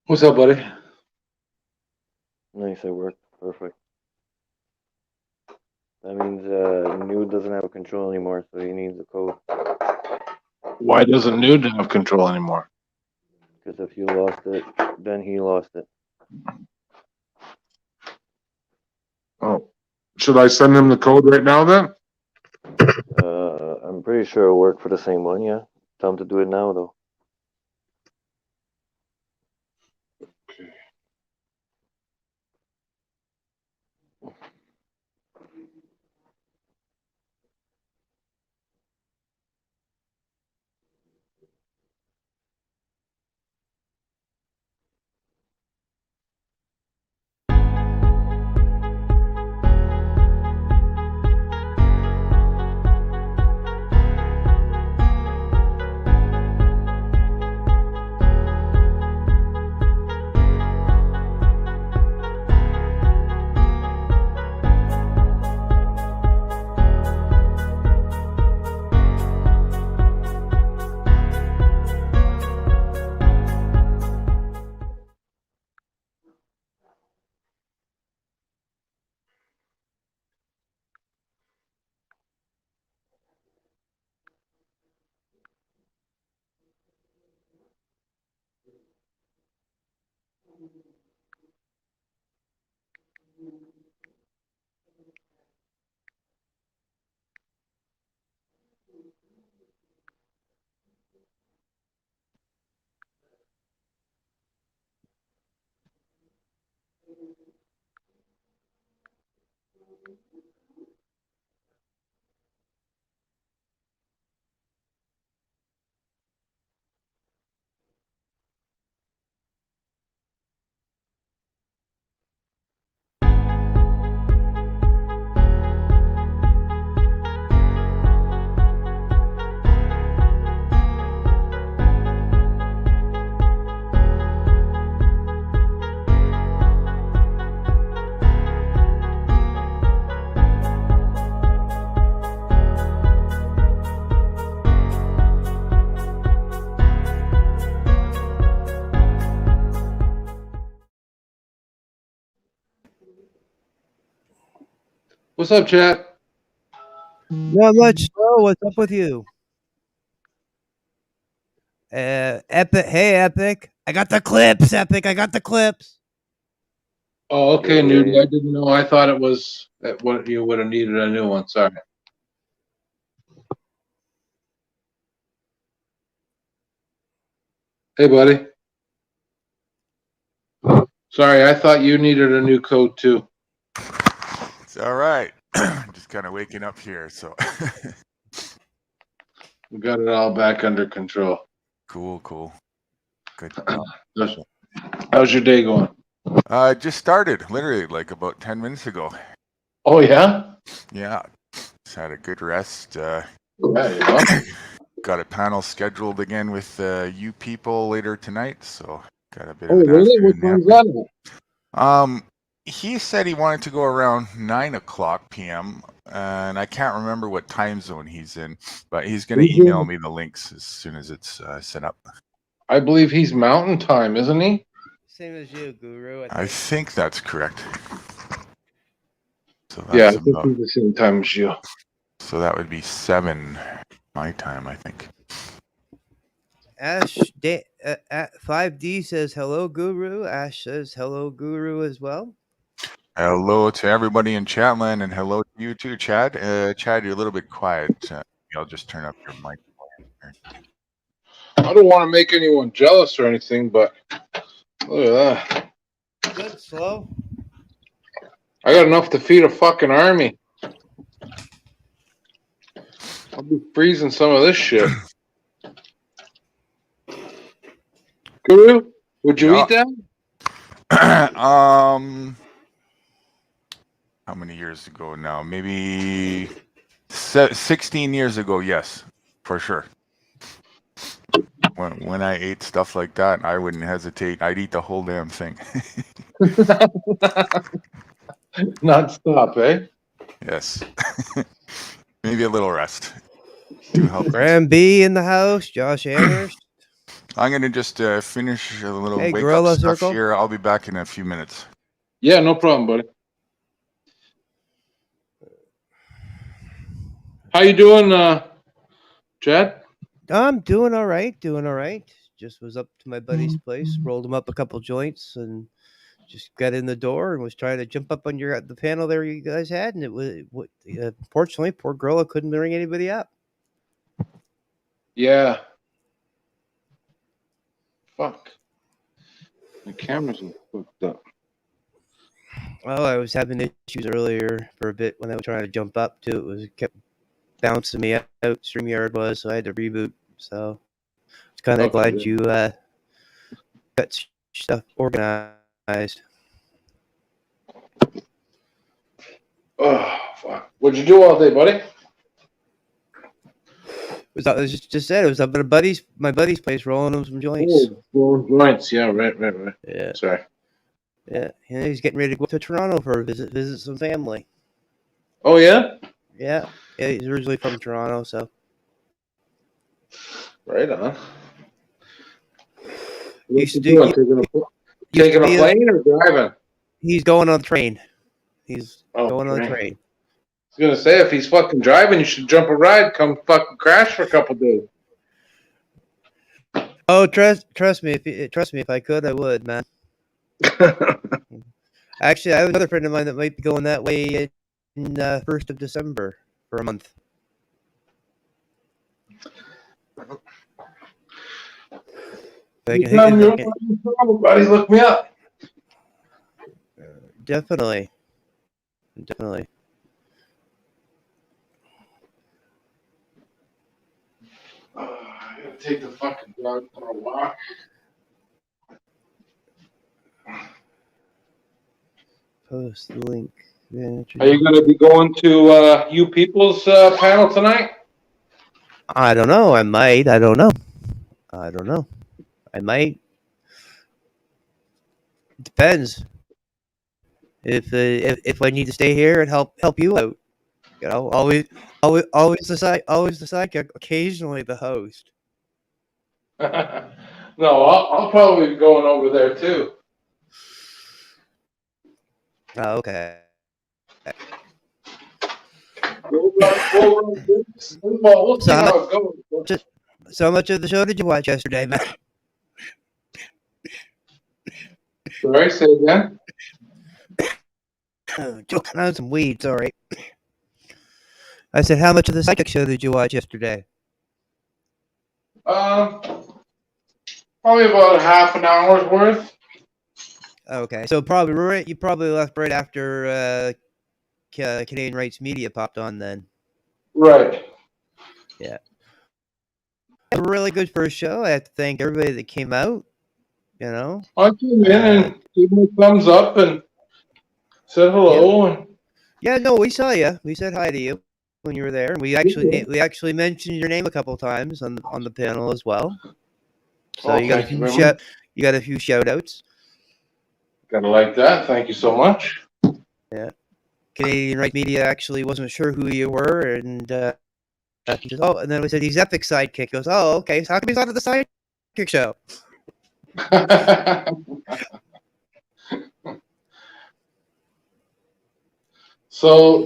What's up, buddy? Nice, it worked. Perfect. That means Nude doesn't have control anymore, so he needs a code. Why doesn't Nude have control anymore? Because if you lost it, then he lost it. Oh, should I send him the code right now then? I'm pretty sure it'll work for the same one, yeah. Tell him to do it now, though. What's up, chat? Not much. So, what's up with you? Epic. Hey, Epic. I got the clips, Epic. I got the clips. Oh, okay, Nude. I didn't know. I thought it was that what you would have needed a new one. Sorry. Hey, buddy. Sorry, I thought you needed a new code too. It's all right. Just kind of waking up here, so. We got it all back under control. Cool. Good. How's your day going? Just started, literally, like about 10 minutes ago. Oh, yeah? Yeah. Just had a good rest. Yeah, you know. Got a panel scheduled again with you people later tonight, so got a bit Oh, of an really? What time's that? He said he wanted to go around 9 o'clock p.m., and I can't remember what time zone he's in, but he's going to email me the links as soon as it's set up. I believe he's mountain time, isn't he? Same as you, Guru. I think that's correct. So that's yeah, I think he's the same time as you. So that would be 7 my time, I think. Ash at 5D says hello, Guru. Ash says hello, Guru, as well. Hello to everybody in Chatland, and hello to you too, Chad. Chad, you're a little bit quiet. I'll just turn up your mic. I don't want to make anyone jealous or anything, but look at that. Good, slow. I got enough to feed a fucking army. I'll be freezing some of this shit. Guru, would you eat that? How many years ago now? Maybe 16 years ago, yes, for sure. When I ate stuff like that, I wouldn't hesitate. I'd eat the whole damn thing. Not stop, eh? Yes. Maybe a little rest to help. Graham B in the house. Josh Amherst. I'm gonna just finish a little Hey, wake Gorilla up stuff Circle. here. I'll be back in a few minutes. Yeah, no problem, buddy. How you doing, Chad? I'm doing all right. Doing all right. Just was up to my buddy's place, rolled him up a couple joints, and just got in the door and was trying to jump up on the panel there you guys had, and it was unfortunately poor Gorilla couldn't bring anybody up. Yeah. Fuck. The cameras are fucked up. Oh, I was having issues earlier for a bit when I was trying to jump up too. It kept bouncing me out. StreamYard was, so I had to reboot. So it's kind of Okay, glad good. you got stuff organized. Oh, fuck. What'd you do all day, buddy? I was just said it was up at my buddy's place, rolling him some joints. Oh, joints. Yeah, right. Yeah, Sorry. yeah. And he's getting ready to go to Toronto for a visit some family. Oh, yeah? Yeah, he's originally from Toronto, so Right on. Used What's to he do- doing? used Taking to a be plane or driving? he's going on the train. He's Oh, going on the train. train. I was gonna say, if he's fucking driving, you should jump a ride, come fucking crash for a couple days. Oh, trust me, if I could, I would, man. Actually, I have another friend of mine that might be going that way in 1st of December for a month. Anytime you're in trouble, buddy, look me up. Definitely. I gotta take the fucking dog for a walk. Post the link. Are you gonna be going to you people's panel tonight? I don't know. I might. I don't know. I might. Depends. If I need to stay here and help you out, you know, always the sidekick, occasionally the host. No, I'll probably be going over there too. Oh, okay. We'll see how it goes. So much of the show did you watch yesterday, man? Sorry, say again. Joking on some weed, sorry. I said, how much of the psychic show did you watch yesterday? Probably about half an hour's worth. Okay, so you probably left right after Canadian Rights Media popped on then. Right. Yeah. A really good first show. I have to thank everybody that came out. You know, I came in and gave me a thumbs up and said hello. And yeah, no, we saw you. We said hi to you when you were there, and we actually mentioned your name a couple times on the panel as well. So you got a few shout outs. Gotta like that. Thank you so much. Yeah. Canadian Rights Media actually wasn't sure who you were, and just, and then we said he's Epic Sidekick. He goes, oh, okay. So how come he's not at the Sidekick show? So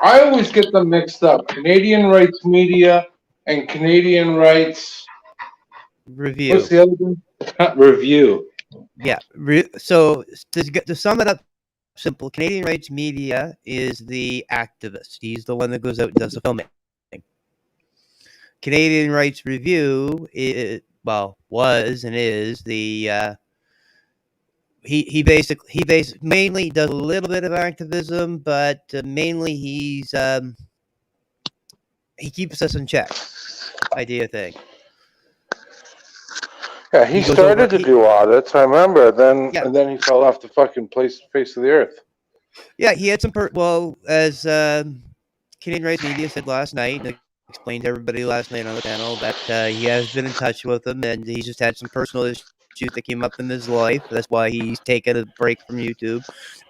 I always get them mixed up. Canadian Rights Media and Canadian Rights Review. What's the other one? Review. Yeah. So to sum it up simple, Canadian Rights Media is the activist. He's the one that goes out and does the filming. Canadian Rights Review was and is the he basically mainly does a little bit of activism, but mainly he keeps us in check. Idea thing. Yeah, he started to do audits. I remember. And then he fell off the fucking face of the earth. Yeah, he had some as Canadian Rights Media said last night. And explained to everybody last night on the panel that he has been in touch with them, and he's just had some personal issues that came up in his life. That's why he's taken a break from YouTube,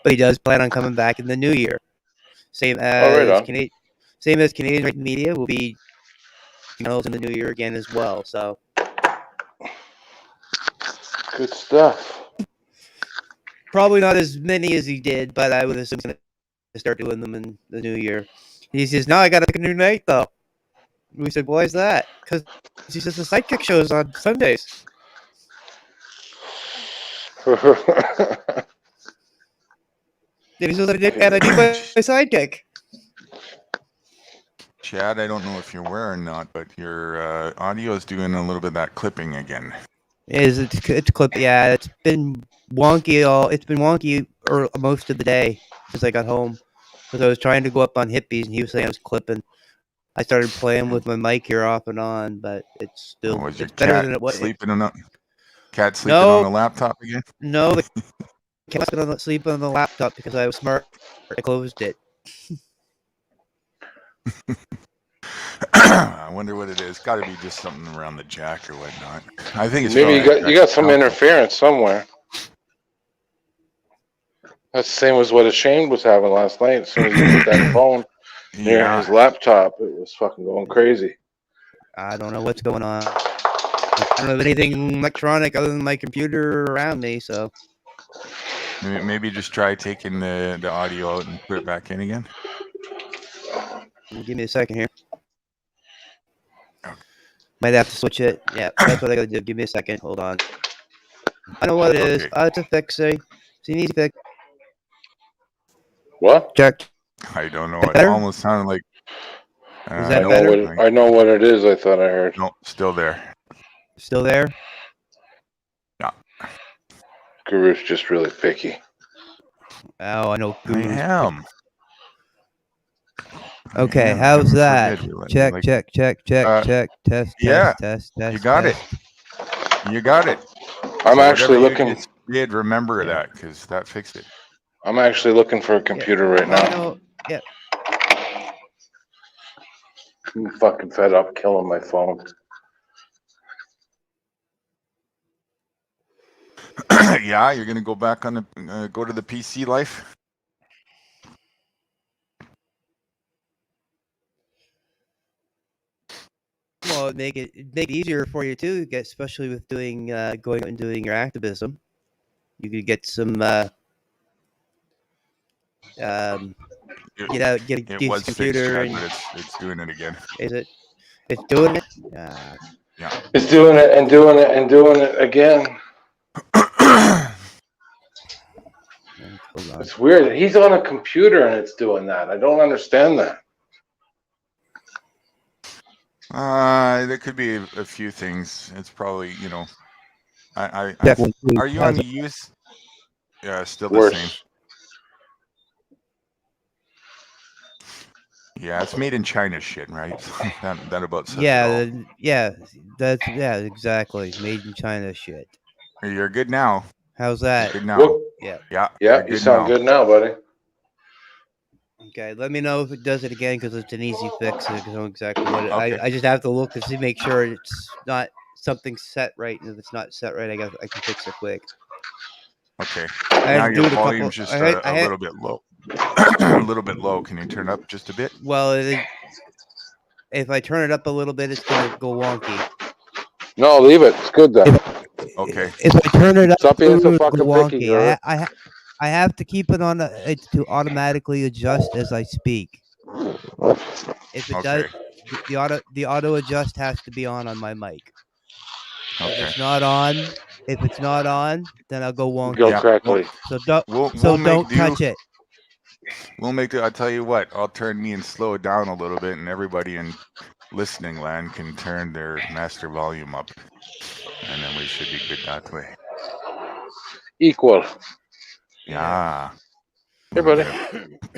but he does plan on coming back in the new year. Same as Canadian Rights Media will be in the new year again as well. So Good stuff. Probably not as many as he did, but I would assume he's going to start doing them in the new year. He says, "Now I got to pick a new night, though." We said, "Why is that?" Because he says the sidekick shows on Sundays. And he says, "And I need my sidekick." Chad, I don't know if you're aware or not, but your audio is doing a little bit of that clipping again. It's clip? Yeah, it's been wonky It's been wonky most of the day since I got home because I was trying to go up on hippies and he was saying I was clipping. I started playing with my mic here off and on, but it's still Was your it's better cat than it was. sleeping on the laptop again? No, the cat was sleeping on the laptop because I was smart. I closed it. I wonder what it is. Got to be just something around the jack or whatnot. I think it's Maybe probably you got some console. interference somewhere. That's the same as what Ashamed was having last night. As soon as he put that phone near Yeah, his laptop, it was fucking going crazy. I don't know what's going on. I don't have anything electronic other than my computer around me, so maybe just try taking the audio out and put it back in again. give me a second here. Okay. Might have to switch it. Yeah, that's what I gotta do. Give me a second. Hold on. I know what it is. Okay. It's a fix. It's an easy fix. What? Check. I don't know. It Better? almost sounded like. Is that better? I know what it is. I thought I heard. No, still there. Still there? Yeah. Guru's just really picky. Oh, I know. I am. Okay, Yeah, how's never that? forget you. Check, Like, check. Test, yeah, test. you got it. You got it. I'm So actually whatever looking. You did remember that because that fixed it. I'm actually looking for a computer right Well, I now. know. Yeah. I'm fucking fed up killing my phone. Yeah, you're gonna go back on the go to the PC life. Well, it'd make it easier for you too, especially with doing going out and doing your activism. You could get some get a It was decent fixed, computer Chad, and but it's doing it again. is it? It's doing it. Yeah. It's doing it and doing it and doing it again. Hold on. It's weird. He's on a computer and it's doing that. I don't understand that. There could be a few things. It's probably I are you on the use? Yeah, still the Worse. same. Yeah, it's made in China shit, right? that about says it all. Exactly. Made in China shit. You're good now. How's that? Good now. What? Yeah. Yeah, you're you sound good now, buddy. Okay, let me know if it does it again because it's an easy fix. I know exactly what it. Okay. I just have to look to make sure it's not something set right, and if it's not set right, I can fix it quick. Okay. I Now had to do your it a volume's couple. just a little bit low. A little bit low. Can you turn it up just a bit? Well, if I turn it up a little bit, it's gonna go wonky. No, leave it. It's good then. Okay. If I turn it up, Stop being so it'll fucking go picky, wonky. Guru. I have to keep it on it to automatically adjust as I speak. If it does, the auto adjust has to be on my mic. Okay. If it's not on, then I'll go wonky. Go crackly. So don't We'll touch it. We'll make it. I'll tell you what. I'll turn me and slow it down a little bit, and everybody in listening land can turn their master volume up, and then we should be good that way. Equal. Yeah. Hey, buddy.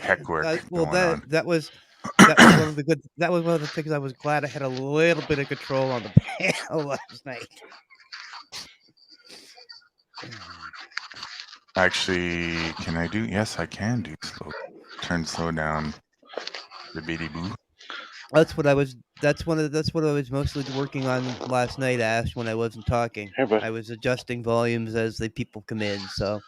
Heck work going on. That was one of the good. That was one of the things I was glad I had a little bit of control on the panel last night. Actually, can I do? Yes, I can do slow. Turn slow down. The bitty boo. That's what I was mostly working on last night, Ash, when I wasn't talking. Hey, bud. I was adjusting volumes as the people come in, so.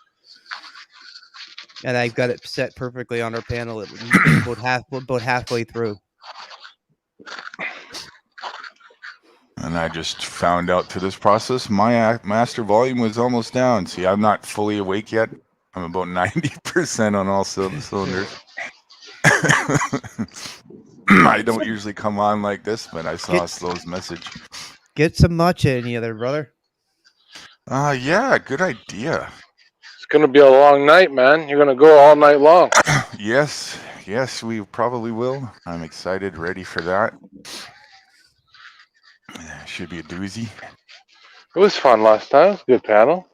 And I've got it set perfectly on our panel about halfway through. And And I just found out through this process my master volume was almost down. See, I'm not fully awake yet. I'm about 90% on all cylinders. I don't usually come on like this, but I saw Slow's message. Get some matcha in you there, brother. Yeah, good idea. It's gonna be a long night, man. You're gonna go all night long. Yes, we probably will. I'm excited, ready for that. Should be a doozy. It was fun last time. It was a good panel.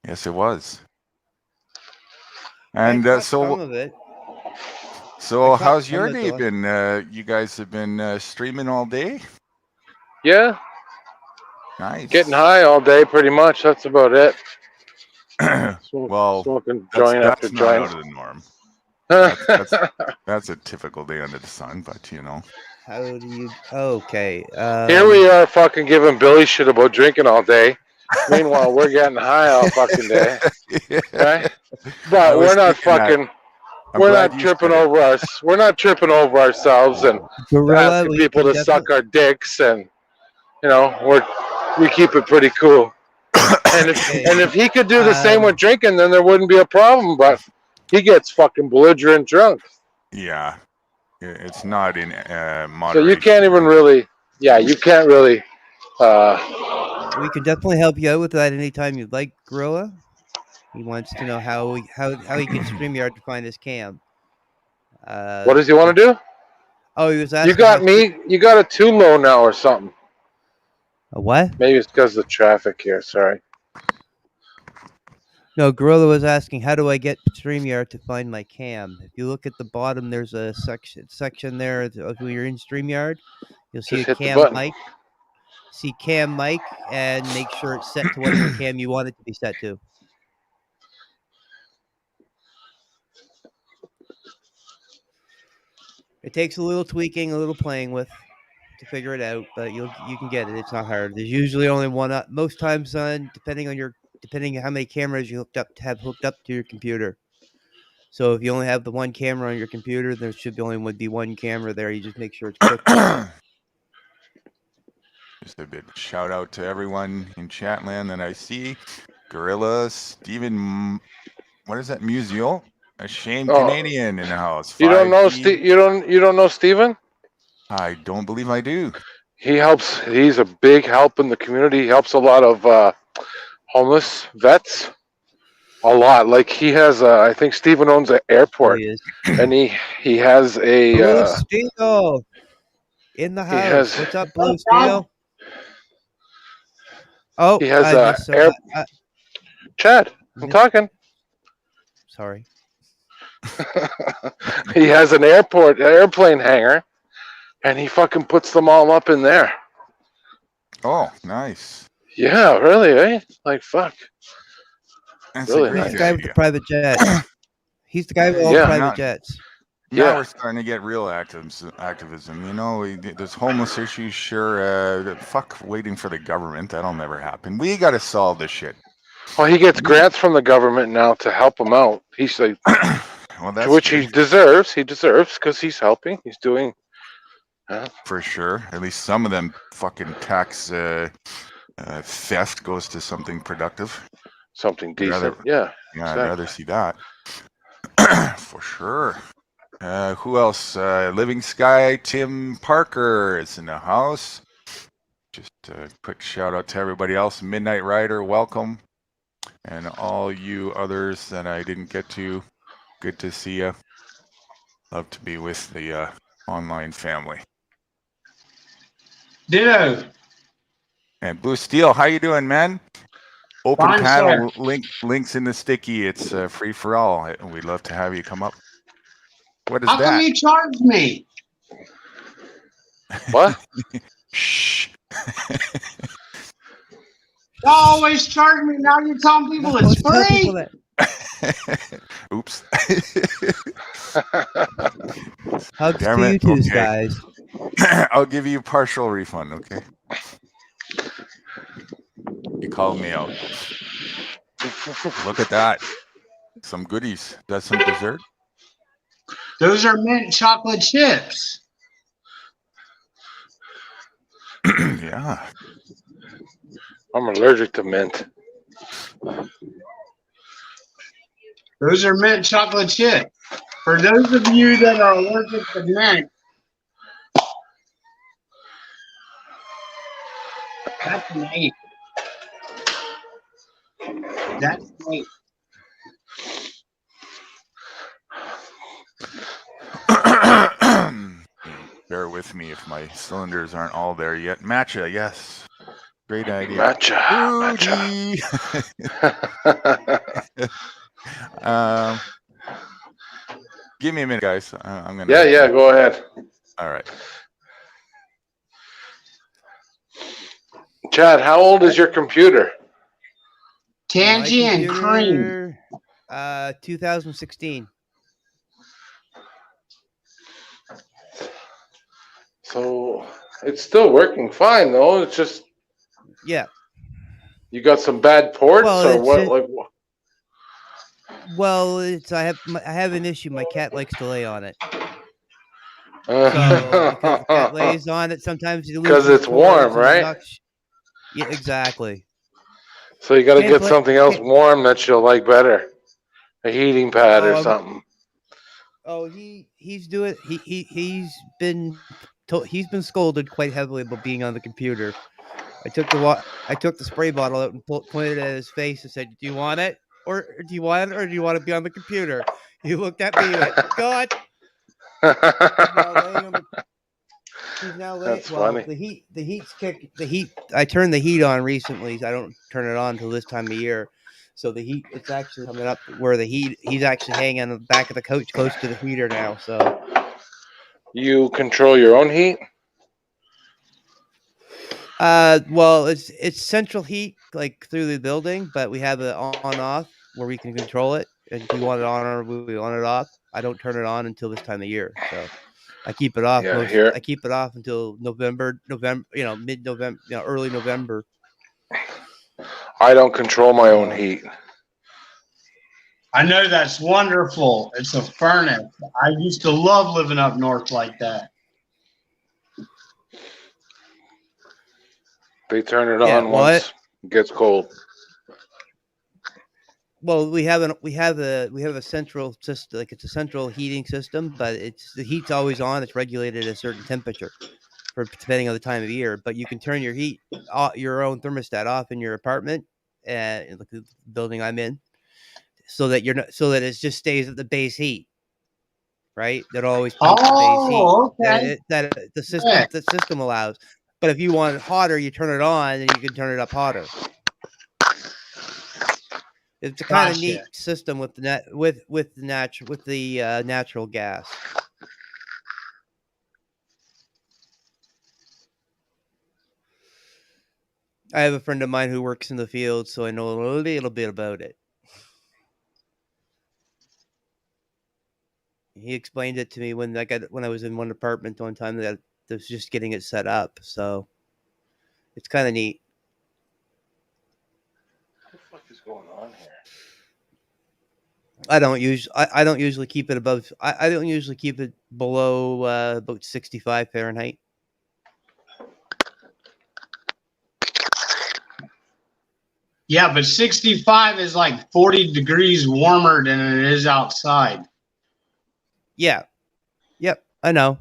Yes, it was. I And caught so, some of it. so I caught how's some your of day it, been? You guys have been streaming all day? Yeah, Nice. getting high all day, pretty much. That's about it. Well, Smoking joint after that's not joint. out of the norm. That's a typical day under the sun, but you know. How do you? Okay. Here we are, fucking giving Billy shit about drinking all day. Meanwhile, we're getting high all fucking day, right? But we're not fucking. We're not tripping over us. We're not tripping over ourselves and Gorilla. asking people to suck our dicks, and you know, we keep it pretty cool. And if he could do the same with drinking, then there wouldn't be a problem. But he gets fucking belligerent drunk. Yeah, it's not in moderation. So you can't even really. Yeah, you can't really. We can definitely help you out with that anytime you'd like, Gorilla. He wants to know how he can StreamYard to find his cam. What does he want to do? Oh, he was asking. You got me. You got it too low now, or something. A what? Maybe it's because of the traffic here. Sorry. No, Gorilla was asking, how do I get StreamYard to find my cam? If you look at the bottom, there's a section there of when you're in StreamYard. You'll see Just a hit the cam button. mic. See cam mic and make sure it's set to whatever cam you want it to be set to. It takes a little tweaking, a little playing with to figure it out, but you can get it. It's not hard. There's usually only one. Most times, depending on how many cameras you have hooked up to your computer. So if you only have the one camera on your computer, there should only be one camera there. You just make sure it's hooked. Just a bit shout out to everyone in Chatland that I see. Gorilla, Steven, what is that? Musial? A shame Canadian in the house. You don't know you don't know Steven? I don't believe I do. He helps. He's a big help in the community. He helps a lot of homeless vets. A lot. Like he has. I think Steven owns an airport, and he has a. Blue Steel in the house. What's up, Blue Steel? Oh, he has Chad, I'm talking. Sorry. He has an airplane hangar, and he fucking puts them all up in there. Oh, nice. Yeah, really, eh? Like, fuck. That's really a great He's the guy with idea. the private jets. He's the guy with all the private jets. Now we're starting to get real activism. You know, there's homeless issues, sure. Fuck waiting for the government. That'll never happen. We got to solve this shit. Well, he gets grants from the government now to help him out. He's like, which he deserves. He deserves because he's helping. He's doing. For sure. At least some of them fucking tax theft goes to something productive. Something decent. Yeah, exactly. I'd rather see that. For sure. Who else? Living Sky Tim Parker is in the house. Just a quick shout out to everybody else. Midnight Rider, welcome. And all you others that I didn't get to, good to see you. Love to be with the online family. Ditto. And Blue Steel, how you doing, man? Open Fine, panel links in the sticky. It's free for all. We'd love to have you come up. What is How that? come you charge me? What? Shh. You always charge me. Now you're telling people it's free. Oops. Hugs to you too, guys. I'll give you partial refund, okay? You called me out. Look at that. Some goodies. That's some dessert? Those are mint chocolate chips. Yeah. I'm allergic to mint. Those are mint chocolate chip. For those of you that are allergic to mint, that's an 8. That's an 8. Bear with me if my cylinders aren't all there yet. Matcha, yes. Great idea. Matcha. Rudy! Give me a minute, guys. I'm gonna. Yeah, go ahead. All right. Chad, how old is your computer? Tangy and cream. 2016. So it's still working fine, though. It's just Yeah. you got some bad ports, Well, or it's what? it, Like, what? well, it's I have an issue. My cat likes to lay on it. So because the cat lays on it, sometimes you lose because it's warm, right? Yeah, exactly. So you got to Can't get play- something else can't- warm that you'll like better, a heating pad or Oh, something. Oh, he's doing he's been scolded quite heavily about being on the computer. I took the spray bottle out and pointed it at his face and said, "Do you want it, or do you want it, or do you want to be on the computer?" He looked at me and went, "God." He's now laying on the. He's now laying. That's Well, funny. the heat's kick. The heat. I turned the heat on recently. I don't turn it on until this time of year. So the heat, it's actually coming up where he's actually hanging on the back of the couch close to the heater now. So You control your own heat? well, it's central heat like through the building, but we have it on off where we can control it. And if we want it on or we want it off, I don't turn it on until this time of year. So I keep it off Yeah, here. I keep it off until November, mid-November, early November. I don't control my own heat. I know that's wonderful. It's a furnace. I used to love living up north like that. They turn it Yeah, on once it gets cold. Well, we have a central system, like it's a central heating system, but the heat's always on. It's regulated at a certain temperature depending on the time of year. But you can turn your own thermostat off in your apartment, and the building I'm in, so that it just stays at the base heat, right? That always pumps the base heat Oh, okay. that the Yeah. system allows. But if you want it hotter, you turn it on, and you can turn it up hotter. It's a kind of Gotcha. neat system with the natural gas. I have a friend of mine who works in the field, so I know a little bit about it. He explained it to me when I was in one apartment one time that was just getting it set up. So it's kind of neat. What the fuck is going on here? I don't usually keep it above. I don't usually keep it below about 65 Fahrenheit. Yeah, but 65 is like 40 degrees warmer than it is outside. Yeah. Yep. I know.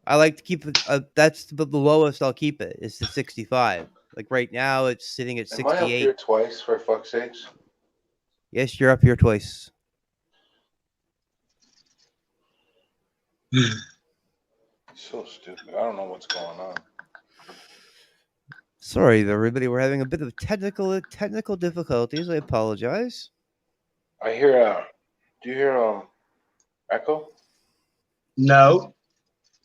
I like to keep it. That's the lowest I'll keep it. Is the 65. Like right now, it's sitting at Am I up here 68. twice, for fuck's sakes? Yes, you're up here twice. So stupid. I don't know what's going on. Sorry, everybody. We're having a bit of technical difficulties. I apologize. I hear do you hear echo? No.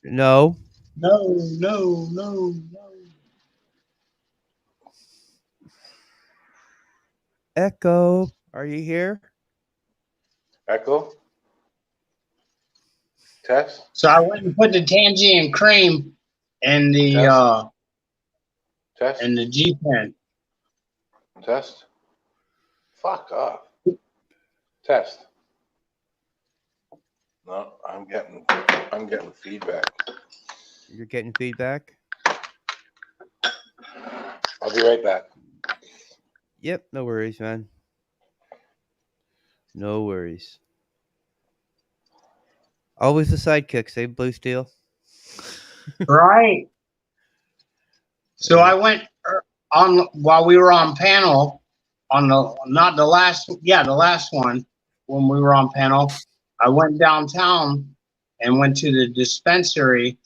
No. No. Echo. Are you here? Echo? Test? So I went and put the Tangy and cream and the Test? and the G pen. Test? Fuck off. Test. No, I'm getting feedback. You're getting feedback? I'll be right back. Yep, no worries, man. No worries. Always the sidekicks, eh, Blue Steel? Right. So I went on while we were on panel on the not the last the last one when we were on panel. I went downtown and went to the dispensary,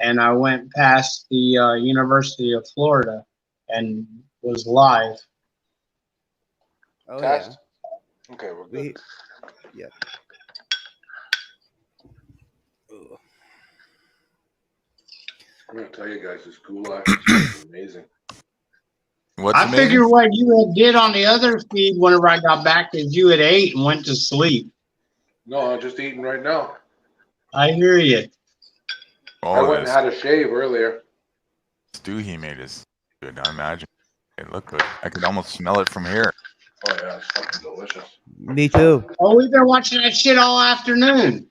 and I went past the University of Florida and was live. Oh, Test? Okay, we're good. Yeah. Ugh. I'm gonna tell you guys, this goulash is amazing. What's I amazing? figured what you had did on the other feed whenever I got back is you had ate and went to sleep. No, I'm just eating right now. I hear you. I Oh, went and this had a shave earlier. stew he made is good. I imagine it looked good. I could almost smell it from here. Oh yeah, it's fucking delicious. Me too. Oh, we've been watching that shit all afternoon.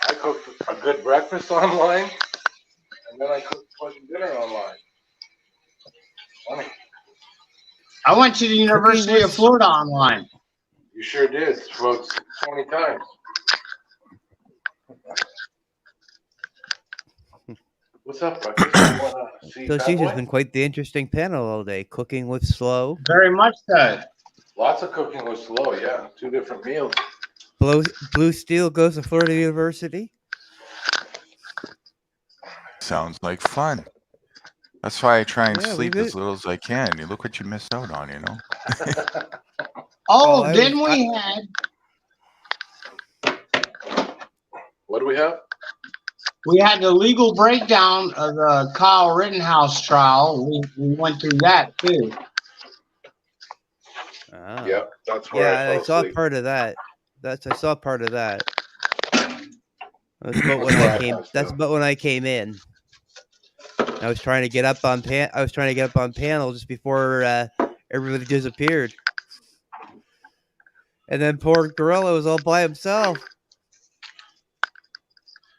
I cooked a good breakfast online, and then I cooked fucking dinner online. Funny. I went to the University of with- Florida online. You sure did. About 20 times. What's up, breakfast? You wanna see So Fat she's Boy? been quite the interesting panel all day. Cooking with Slow, Very much so. Lots of cooking was slow, yeah. 2 different meals. Blue Steel goes to Florida University. Sounds like fun. That's why I try and Yeah, sleep we've as little as I can. You look what you missed out on, you know. Oh, Well, then we had What do we have? the legal breakdown of the Kyle Rittenhouse trial. We went through that too. Ah. Yep, that's where Yeah, I I fell saw asleep. part of that. I saw part of that. That's about when That's where I I came. passed That's out. about when I came in. I was trying to get up on panel just before everybody disappeared, and then poor Gorilla was all by himself.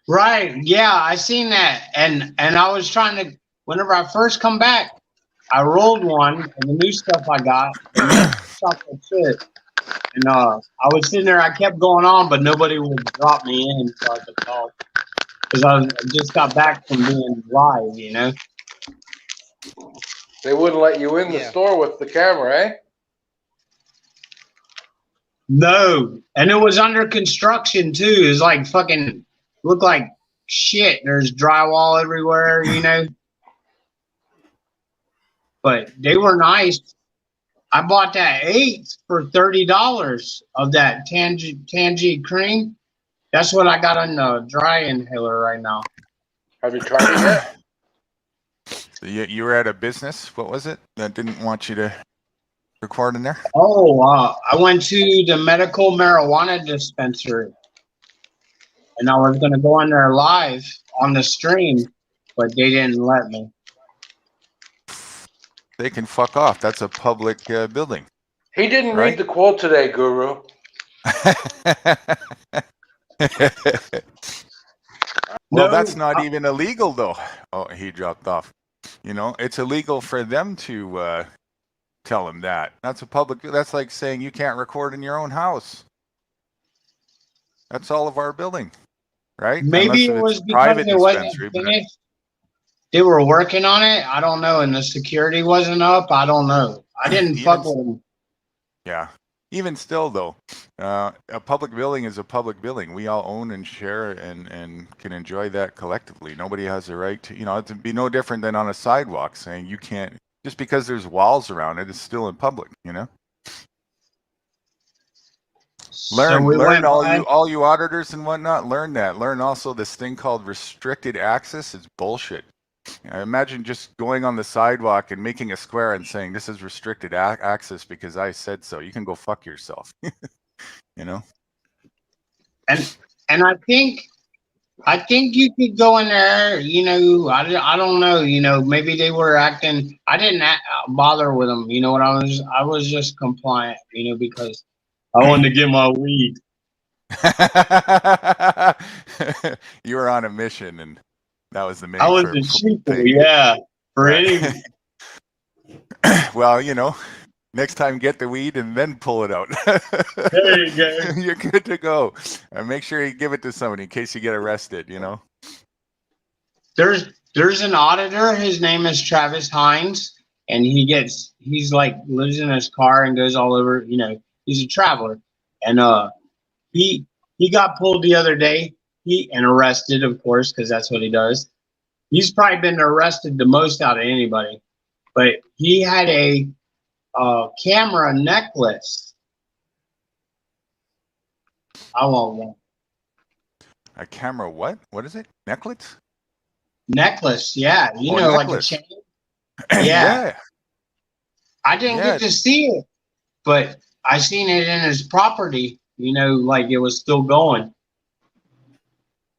Right. Yeah, I seen that. And I was trying to whenever I first come back, I rolled one and the new stuff I got and then chocolate chip. And I was sitting there, I kept going on, but nobody would drop me in so I could talk. Because I just got back from being live, you know. They wouldn't let you in the Yeah. store with the camera, eh? No. And it was under construction too. It was like fucking looked like shit. There's drywall everywhere, you know. But they were nice. I bought that 8 for $30 of that Tangy cream. That's what I got on the dry inhaler right now. Have you tried it yet? So you were at a business. What was it that didn't want you to record in there? Oh, I went to the medical marijuana dispensary, and I was going to go on there live on the stream, but they didn't let me. They can fuck off. That's a public building. He didn't Right? read the quote today, Guru. Well, No, that's not even illegal, though. Oh, he dropped off. You know, it's illegal for them to tell him that. That's a public. That's like saying you can't record in your own house. That's all of our building, right? maybe Unless it if it's was a because private it wasn't dispensary. But finished. They were working on it. I don't know, and the security wasn't up. I don't know. I didn't fuck with them. Yeah. Even still, though, a public building is a public building. We all own and share and can enjoy that collectively. Nobody has the right to, it'd be no different than on a sidewalk saying you can't, just because there's walls around it, it's still in public, So we Learn went by. all you auditors and whatnot, learn that. Learn also this thing called restricted access. It's bullshit. Imagine just going on the sidewalk and making a square and saying this is restricted access because I said so. You can go fuck yourself. And I think I think you could go in there. I don't know. Maybe they were acting. I didn't bother with them. You know what I was just compliant. Because I wanted to get my weed. You were on a mission, and that was the main I was a thing. sheeple, yeah. For Right. any. Well, next time get the weed and then pull it out. There you go. You're good to go. And make sure you give it to somebody in case you get arrested. There's an auditor. His name is Travis Hines, and he's like lives in his car and goes all over. He's a traveler, and he got pulled the other day. And arrested, of course, because that's what he does. He's probably been arrested the most out of anybody, but he had a camera necklace. I want one. A camera what? What is it? Necklace? Necklace, yeah. Necklace. Like a chain. Yeah. I didn't get to see it, but I seen it in his property, like it was still going.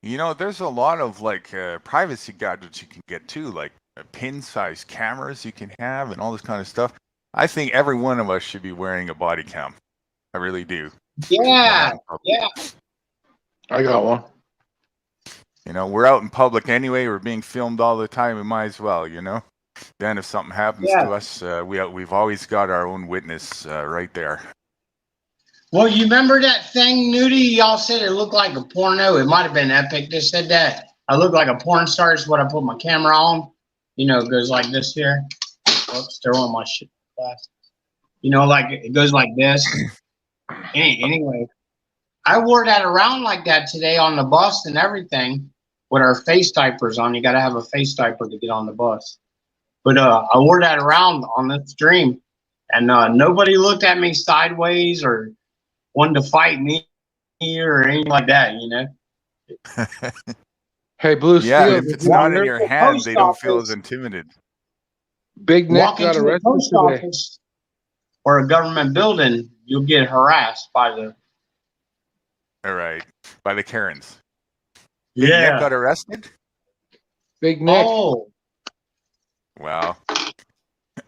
There's a lot of privacy gadgets you can get too, like pin-sized cameras you can have and all this kind of stuff. I think every one of us should be wearing a body cam. I really do. Yeah, yeah. I got one. We're out in public anyway. We're being filmed all the time. We might as well, Then if something happens to us, we've always got our own witness right there. Well, you remember that thing, Nudie? Y'all said it looked like a porno. It might have been Epic that said that. I look like a porn star is what I put my camera on. It goes like this here. Oops, they're on my shit glasses. Like it goes like this. Anyway, I wore that around like that today on the bus and everything with our face diapers on. You got to have a face diaper to get on the bus. But I wore that around on the stream, and nobody looked at me sideways or wanted to fight me or anything like that, Hey, Blue Yeah, Steel. if it's not in your hand, they don't feel as intimidated. Big Nick Walk got into a arrested post today. office or a government building, you'll get harassed by the. All right, by the Karens. Big Nick got arrested? Big Nick. Oh. Wow.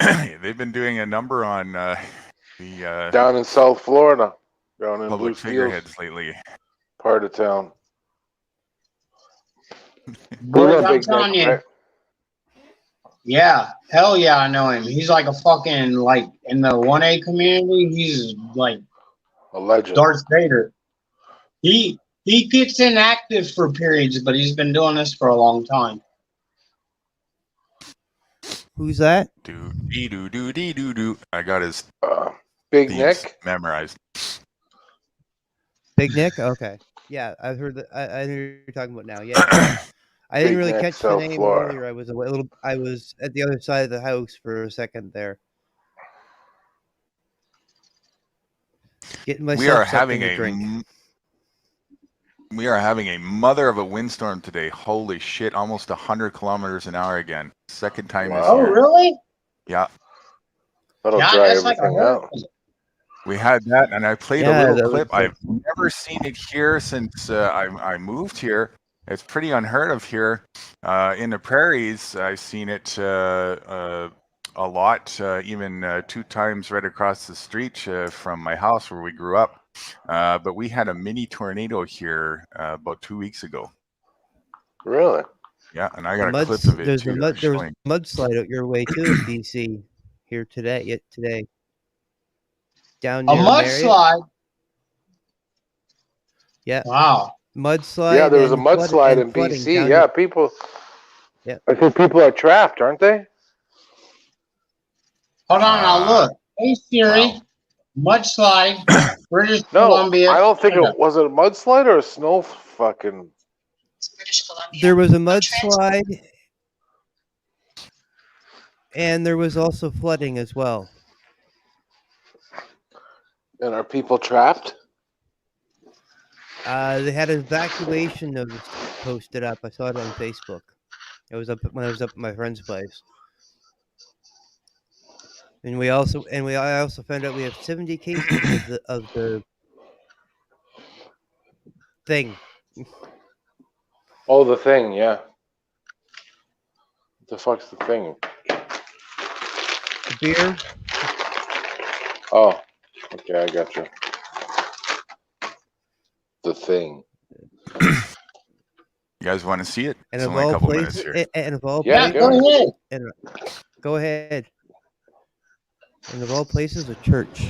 They've been doing a number on the down in South Florida, down in Blue public Steel's figureheads lately. part of town. Boys, I'm telling you. Right? Yeah, hell yeah, I know him. He's like a fucking, like, in the 1A community, he's like A legend. Darth Vader. He gets inactive for periods, but he's been doing this for a long time. Who's that? Do. I got his Big themes Nick memorized. Big Nick? Okay. Yeah, I've heard that. I know you're talking about now. Yeah. I didn't Big really Nick, catch the South name Florida. earlier. I was at the other side of the house for a second there. Getting myself We are something having to drink. We are having a mother of a windstorm today. Holy shit! Almost 100 kilometers an hour again. Second time this Oh, year. really? Yeah. That'll Yeah, dry that's like a everything out. We had that, and I played Yeah, a that little was clip. I've never seen it here since I moved here. It's pretty unheard of here. In the prairies, I've seen it a lot, even 2 times right across the street from my house where we grew up. But we had a mini tornado here about 2 weeks ago. Really? Yeah, and I got a clip of it There was too. a mudslide out your way too in BC here today. Down A near mudslide? Yeah. Wow. Mudslide. Yeah, there was a and mudslide in flooding BC. down Yeah, near- people. Yeah. I think people are trapped, aren't they? Hold on, I'll look. Hey Siri, Wow. mudslide, British No, Columbia. I don't think Canada. it was a mudslide or a snow fucking. British Columbia. There was a mudslide, and there was also flooding as well. And are people trapped? They had evacuation notice posted up. I saw it on Facebook. It was up when I was up at my friend's place. And I also found out we have 70 cases of the thing. Oh, the thing, yeah. What the fuck's the thing? The beer. Oh, okay, I got you. The thing. You guys want to see it? And It's of only a all couple minutes places, here. and of all Yeah, Yeah, places, go ahead. and go ahead. And of all places, a church.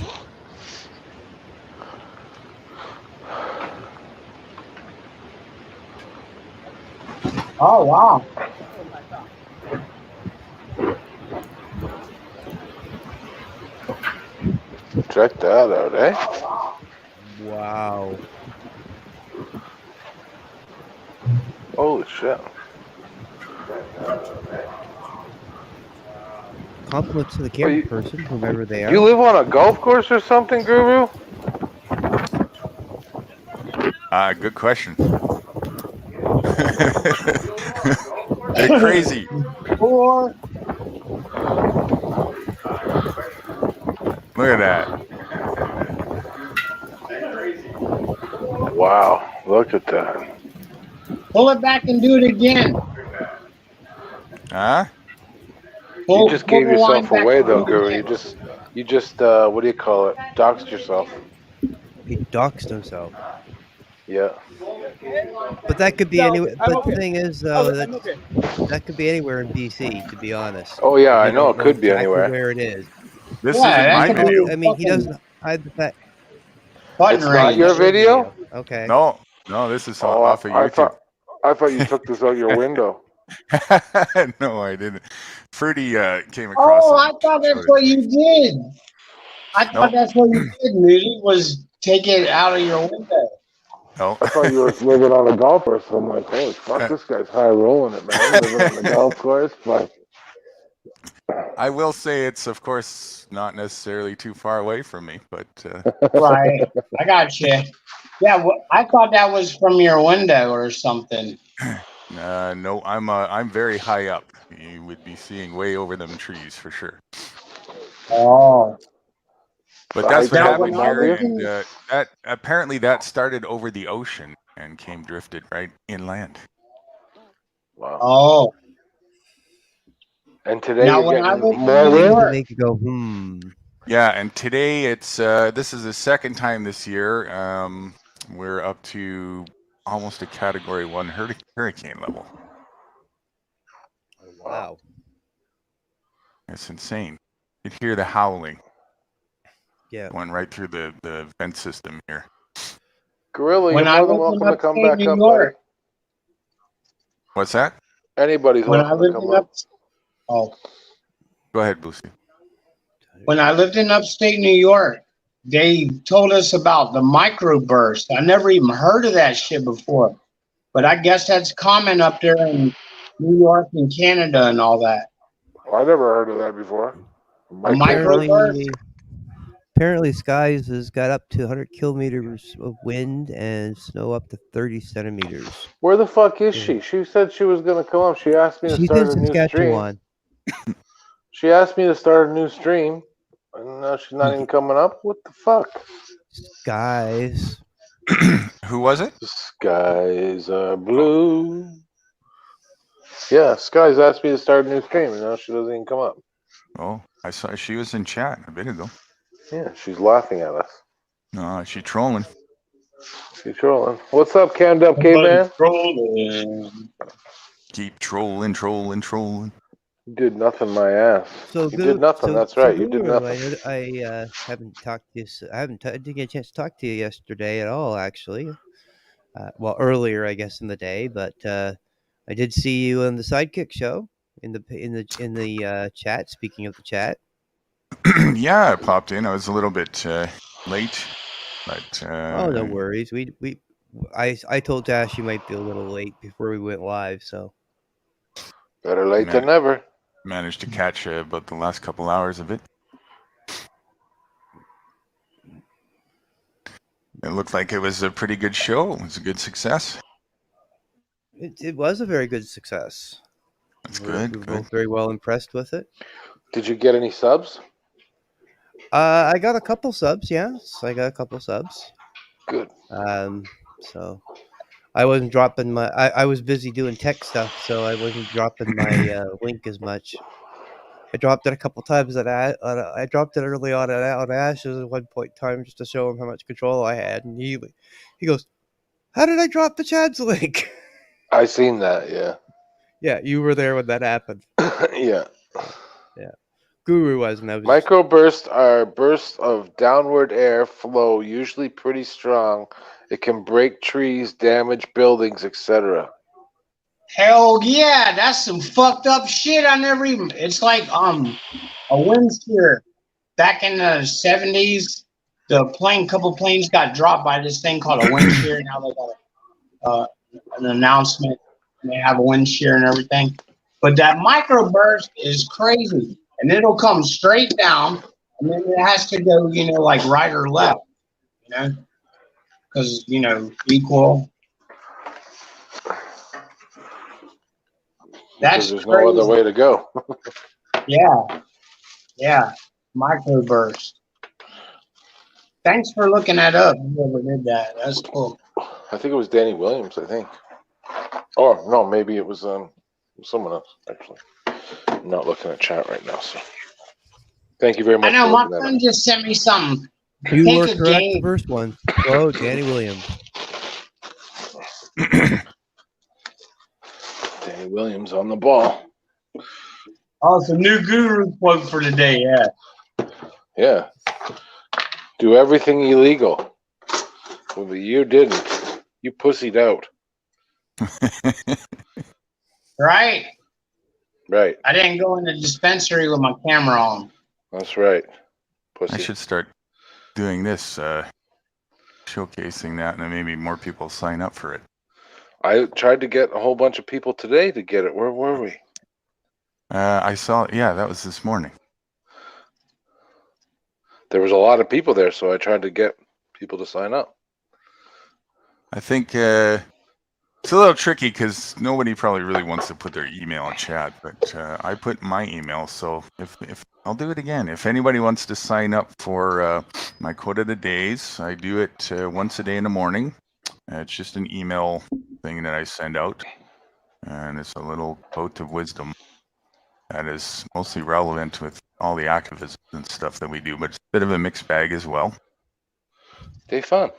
Oh, wow. Check that out, eh? Wow. Holy shit. Compliments to the Well, camera you, person, whomever they you are. live on a golf course or something, Guru? Good question. They're crazy. Or Look at that. Wow, look at that. pull it back and do it again. Huh? You Pull just the gave line yourself back away and though, do it Guru. again. You just what do you call it? Doxed yourself. He doxed himself. Yeah. But that could be Yeah, anywhere. I'm But the okay. thing is, though, that could be anywhere in BC. To be honest, Oh yeah, I we know don't it know could be exactly anywhere. where it is. This Yeah, isn't that my He could probably, video. be I mean, he fucking doesn't hide the fact. button It's not range. your Not your video? Okay. No, this is Oh, off of YouTube. I thought you took this out your window. No, I didn't. Fruity came across Oh, it. I And thought that's showed it what to me. you did. I thought No, that's what you did, Moody, was take it out of your window. no. I thought you were living on a golf course. I'm like, holy fuck, Uh, this guy's high rolling it, man. Living on the golf course. But I will say it's, of course, not necessarily too far away from me, but Right. I got you. Yeah, well, I thought that was from your window or something. no, I'm very high up. You would be seeing way over them trees for sure. Oh. But the that's height what Now, doesn't when happened I bother here, lived you. and in, that apparently that started over the ocean and came drifted right inland. Wow. oh, And today now you're when I getting lived in more New Things that wind. York, make you go, hmm. Yeah, and today it's this is the second time this year. We're up to almost a Category 1 hurricane level. Wow. It's insane. You'd hear the howling Yeah. going right through the vent system here. Gorilla, you're when I more than lived in welcome to come upstate back New up, buddy. York, What's that? Anybody's when I welcome to lived come in up. oh, Go ahead, Boosie. when I lived in upstate New York, they told us about the microburst. I never even heard of that shit before, but I guess that's common up there in New York and Canada and all that. Oh, I never heard of that before. A Microburst? microburst. Apparently, skies has got up to 100 kilometers of wind and snow up to 30 centimeters. Where the fuck is Yeah. she? She said she was gonna come up. She asked me to She's start in a new stream. Saskatchewan. She asked me to start a new stream, and now she's not even coming up. What the fuck? Skies. Who was it? The skies are blue. Yeah, Skies asked me to start a new stream, and now she doesn't even come up. Oh, I saw she was in chat a bit ago. Yeah, she's laughing at us. No, she trolling. She's trolling. What's up, Cammed Up Caveman? Keep trolling, trolling, trolling. You did nothing, my ass. So You did nothing. That's so right. You did Guru, nothing. I haven't talked to you. I didn't get a chance to talk to you yesterday at all, actually. Well, earlier, I guess, in the day, but I did see you on the Sidekick show in the chat. Speaking of the chat, Yeah, I popped in. I was a little bit late, but oh, no worries. I told Dash you might be a little late before we went live, so Better late than never. managed to catch about the last couple hours of it. It looked like it was a pretty good show. It was a good success. it was a very good success. That's We good. were Good. both very well impressed with it. Did you get any subs? I got a couple subs. Yes, I got a couple subs. Good. So I wasn't dropping my. I was busy doing tech stuff, so I wasn't dropping my link as much. I dropped it a couple times I dropped it early on Ashes at one point in time just to show him how much control I had, and he goes, "How did I drop the Chad's link?" I seen that. Yeah. Yeah, you were there when that happened. Yeah. Guru wasn't. I was. Microbursts are bursts of downward air flow, usually pretty strong. It can break trees, damage buildings, etc. Hell yeah, that's some fucked up shit. I never even. It's like a wind shear. Back in the 70s, couple planes got dropped by this thing called a wind shear. Now they got an announcement. And they have a wind shear and everything. But that microburst is crazy, and it'll come straight down, and then it has to go, like right or left, because equal. That's There's crazy. no other way to go. Yeah, microburst. Thanks for looking that up. Whoever did that, that's cool. I think it was Danny Williams. I think. Oh no, maybe it was someone else. Actually, I'm not looking at chat right now. So, thank you very much. I know for my looking that friend up. just sent me something. You Take were a correct game. the first one. Oh, Danny Williams. Danny Williams on the ball. Oh, it's a new guru quote for today. Yeah. Yeah. Do everything illegal. Well, you didn't. You pussied out. Right. Right. I didn't go in the dispensary with my camera on. That's right. Pussy. I should start doing this, showcasing that, and then maybe more people sign up for it. I tried to get a whole bunch of people today to get it. Where were we? I saw, yeah, that was this morning. There was a lot of people there, so I tried to get people to sign up. I think it's a little tricky because nobody probably really wants to put their email in chat, but I put my email, so if I'll do it again. If anybody wants to sign up for my quote of the days, I do it once a day in the morning. It's just an email thing that I send out, and it's a little quote of wisdom that is mostly relevant with all the activism and stuff that we do, but it's a bit of a mixed bag as well. Stay fun.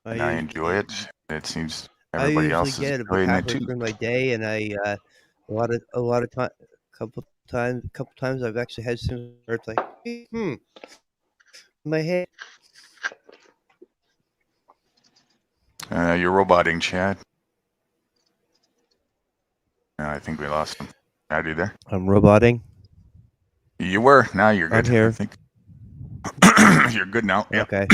And I enjoy it. It seems I everybody usually else is get it about enjoying it halfway too. through my day, and I a lot of time, couple times I've actually had some where it's like, in my head. You're roboting, Chad. I think we lost him. Are you there? I'm roboting. You were. Now you're good. I'm here. I think. You're good now. Yeah. Okay.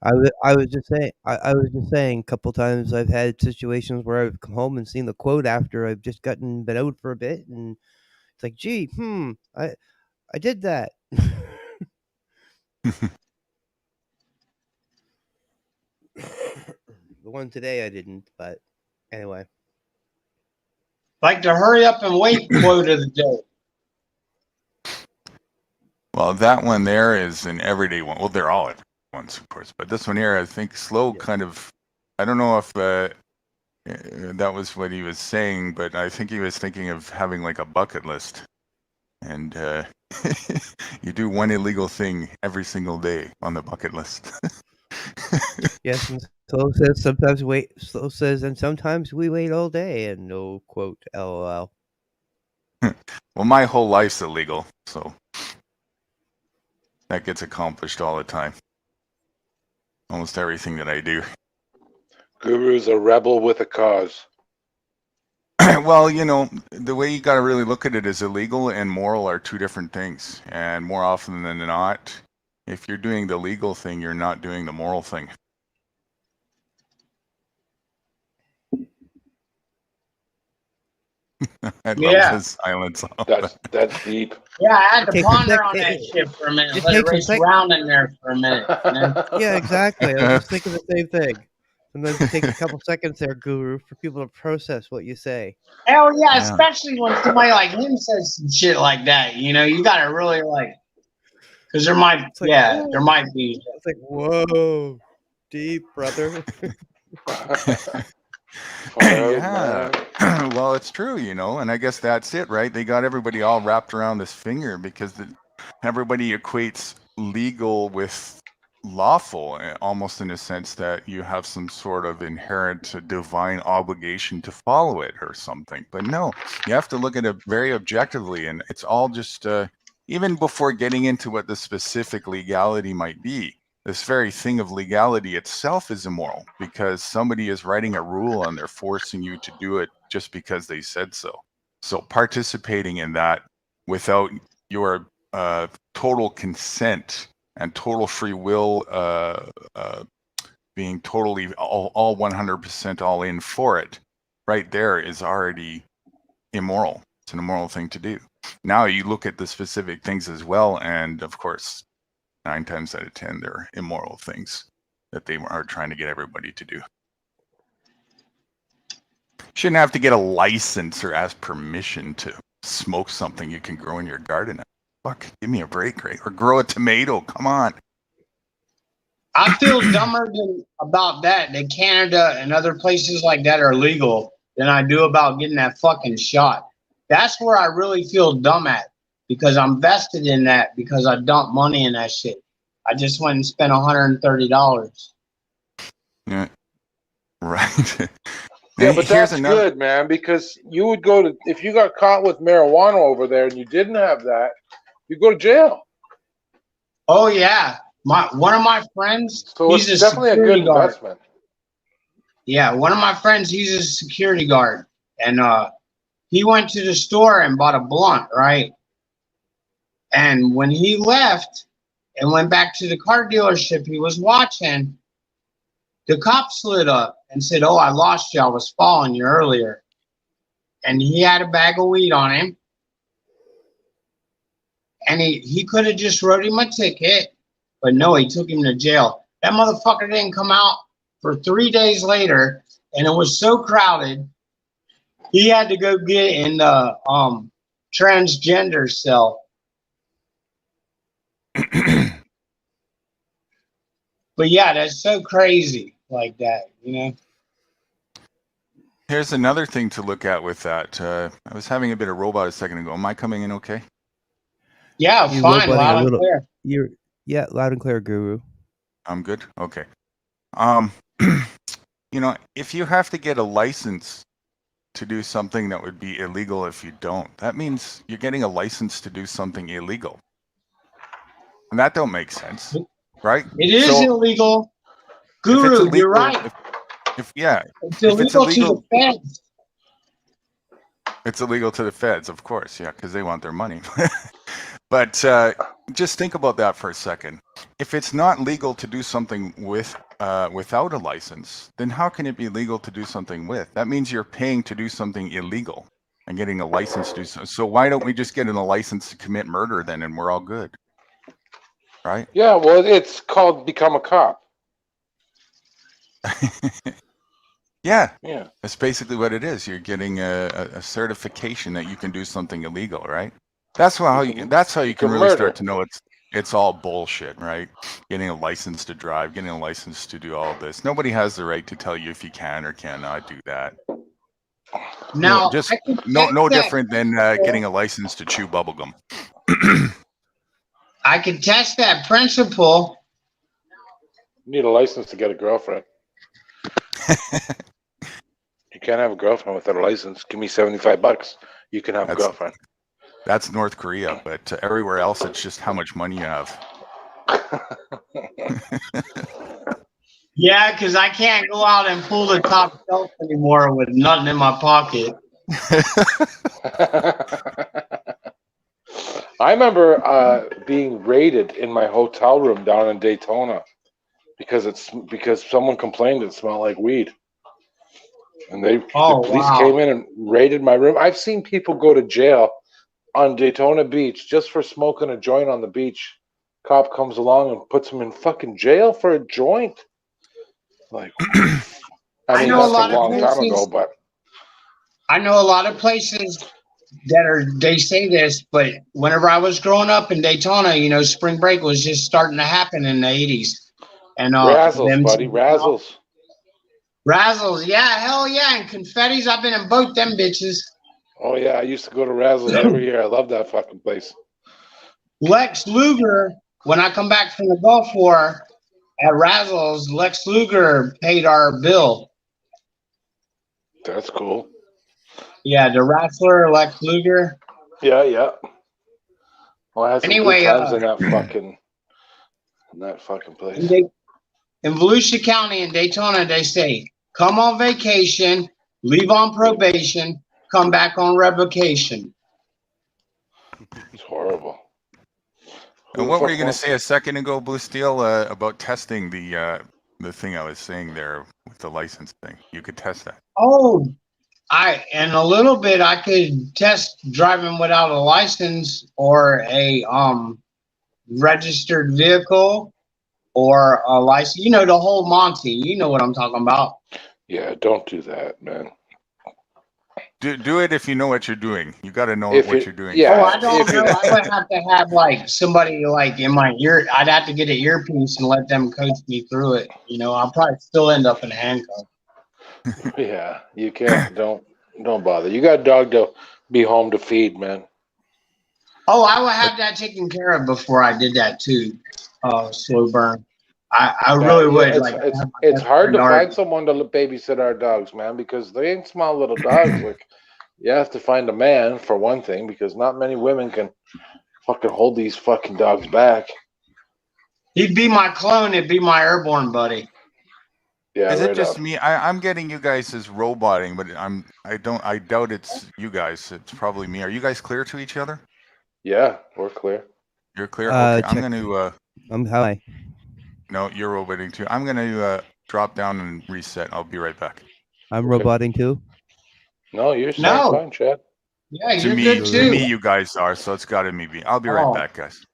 I was just saying. I was just saying. A couple times I've had situations where I've come home and seen the quote after I've just been out for a bit, and it's like, gee, I did that. The one today I didn't, but anyway. Like the hurry up and wait quote of the day. Well, that one there is an everyday one. Well, they're all everyday ones, of course. But this one here, I think slow kind of, I don't know if that was what he was saying, but I think he was thinking of having like a bucket list. And you do one illegal thing every single day on the bucket list. Yes, and Slow says sometimes wait. Slow says, and sometimes we wait all day, and no quote, LOL. Well, my whole life's illegal, so that gets accomplished all the time. Almost everything that I do. Guru's a rebel with a cause. Well, you know, the way you got to really look at it is illegal and moral are two different things. And more often than not, if you're doing the legal thing, you're not doing the moral thing. I love the silence. That's deep. Yeah, I had to ponder on that shit for a minute. Let it race around in there for a minute. Yeah, exactly. I was just thinking the same thing. Sometimes it takes a couple seconds there, Guru, for people to process what you say. Hell yeah, especially when somebody like him says some shit like that. You know, you gotta really because there might, there might be. It's like, whoa, deep, brother. Yeah. Well, it's true, you know, and I guess that's it, right? They got everybody all wrapped around this finger because everybody equates legal with lawful, almost in a sense that you have some sort of inherent divine obligation to follow it or something. But no, you have to look at it very objectively, and it's all just, even before getting into what the specific legality might be, this very thing of legality itself is immoral because somebody is writing a rule and they're forcing you to do it just because they said so. So participating in that without your total consent and total free will being totally all 100% all in for it, right there is already immoral. It's an immoral thing to do. Now you look at the specific things as well, and of course, 9 times out of 10, they're immoral things that they are trying to get everybody to do. Shouldn't have to get a license or ask permission to smoke something you can grow in your garden. Fuck, give me a break, right? Or grow a tomato. Come on. I feel dumber about that Canada and other places like that are legal than I do about getting that fucking shot. That's where I really feel dumb at because I'm vested in that because I dumped money in that shit. I just went and spent $130. Yeah. Right. Yeah, but that's good, man, because you would go to, if you got caught with marijuana over there and you didn't have that, you go to jail. Oh, yeah. One of my friends, so he's it's a definitely a good investment. Yeah, one of my friends, he's a security guard, and he went to the store and bought a blunt, right? And when he left and went back to the car dealership he was watching, the cop slid up and said, "Oh, I lost you. I was following you earlier." And he had a bag of weed on him. And he could have just wrote him a ticket, but no, he took him to jail. That motherfucker didn't come out for 3 days later, and it was so crowded, he had to go get in the transgender cell. But yeah, that's so crazy like that, you know? Here's another thing to look at with that. I was having a bit of robot a second ago. Am I coming in okay? Yeah, You're fine, roboting loud and clear. Yeah, loud and clear, Guru. I'm good? Okay. You know, if you have to get a license to do something that would be illegal if you don't, that means you're getting a license to do something illegal. And that don't make sense, right? It is illegal. Guru, illegal, you're right. If it's illegal to the feds. It's illegal to the feds, of course, yeah, because they want their money. But just think about that for a second. If it's not legal to do something without a license, then how can it be legal to do something with? That means you're paying to do something illegal and getting a license to do so. So why don't we just get a license to commit murder then, and we're all good, right? Yeah, well, it's called become a cop. Yeah, yeah. That's basically what it is. You're getting a certification that you can do something illegal, right? That's how you can really start to know it's all bullshit, right? Getting a license to drive, getting a license to do all this. Nobody has the right to tell you if you can or cannot do that. Now, just no different than getting a license to chew bubblegum. I can test that principle. You need a license to get a girlfriend. You can't have a girlfriend without a license. Give me $75. You can have a girlfriend. That's North Korea, but everywhere else, it's just how much money you have. Yeah, because I can't go out and pull the top shelf anymore with nothing in my pocket. I remember being raided in my hotel room down in Daytona because someone complained it smelled like weed. And the police came in and raided my room. I've seen people go to jail on Daytona Beach just for smoking a joint on the beach. Cop comes along and puts them in fucking jail for a joint. Like, I mean, that's a long time ago, but I know a lot of places they say this, but whenever I was growing up in Daytona, you know, spring break was just starting to happen in the 80s. And razzles, buddy, razzles. Razzles, yeah, hell yeah, and confettis. I've been in both them bitches. Oh yeah, I used to go to Razzles every year. I love that fucking place. Lex Luger, when I come back from the Gulf War at Razzles, Lex Luger paid our bill. That's cool. Yeah, the wrestler Lex Luger. Yeah, yeah. Well, I had some Anyway, good times in that fucking place. in Volusia County in Daytona, they say, come on vacation, leave on probation, come back on revocation. It's horrible. And what were you going to say a second ago, Blue Steel, about testing the thing I was saying there with the license thing? You could test that. Oh, in a little bit I could test driving without a license or a registered vehicle or a license. You know, the whole Monty. You know what I'm talking about. Yeah, don't do that, man. Do it if you know what you're doing. You got to know what you're doing. Yeah. Oh, I don't know. I would have to have like somebody like in my ear. I'd have to get an earpiece and let them coach me through it. You know, I'll probably still end up in handcuffs. Yeah, you can't. Don't bother. You got a dog to be home to feed, man. Oh, I would have that taken care of before I did that too. Slow burn. I really would. It's hard to find someone to babysit our dogs, man, because they ain't small little dogs. Like, you have to find a man for one thing, because not many women can fucking hold these fucking dogs back. He'd be my clone. It'd be my airborne buddy. Yeah, Is right it just up. me? I'm getting you guys as roboting, but I doubt it's you guys. It's probably me. Are you guys clear to each other? Yeah, we're clear. You're clear. Okay, I'm Check. gonna. Hi. No, you're roboting too. I'm gonna drop down and reset. I'll be right back. I'm Okay. roboting too. No, you're fine, Chad. Yeah, To you're me, good too. you guys are. So it's got to be. I'll be right back, guys.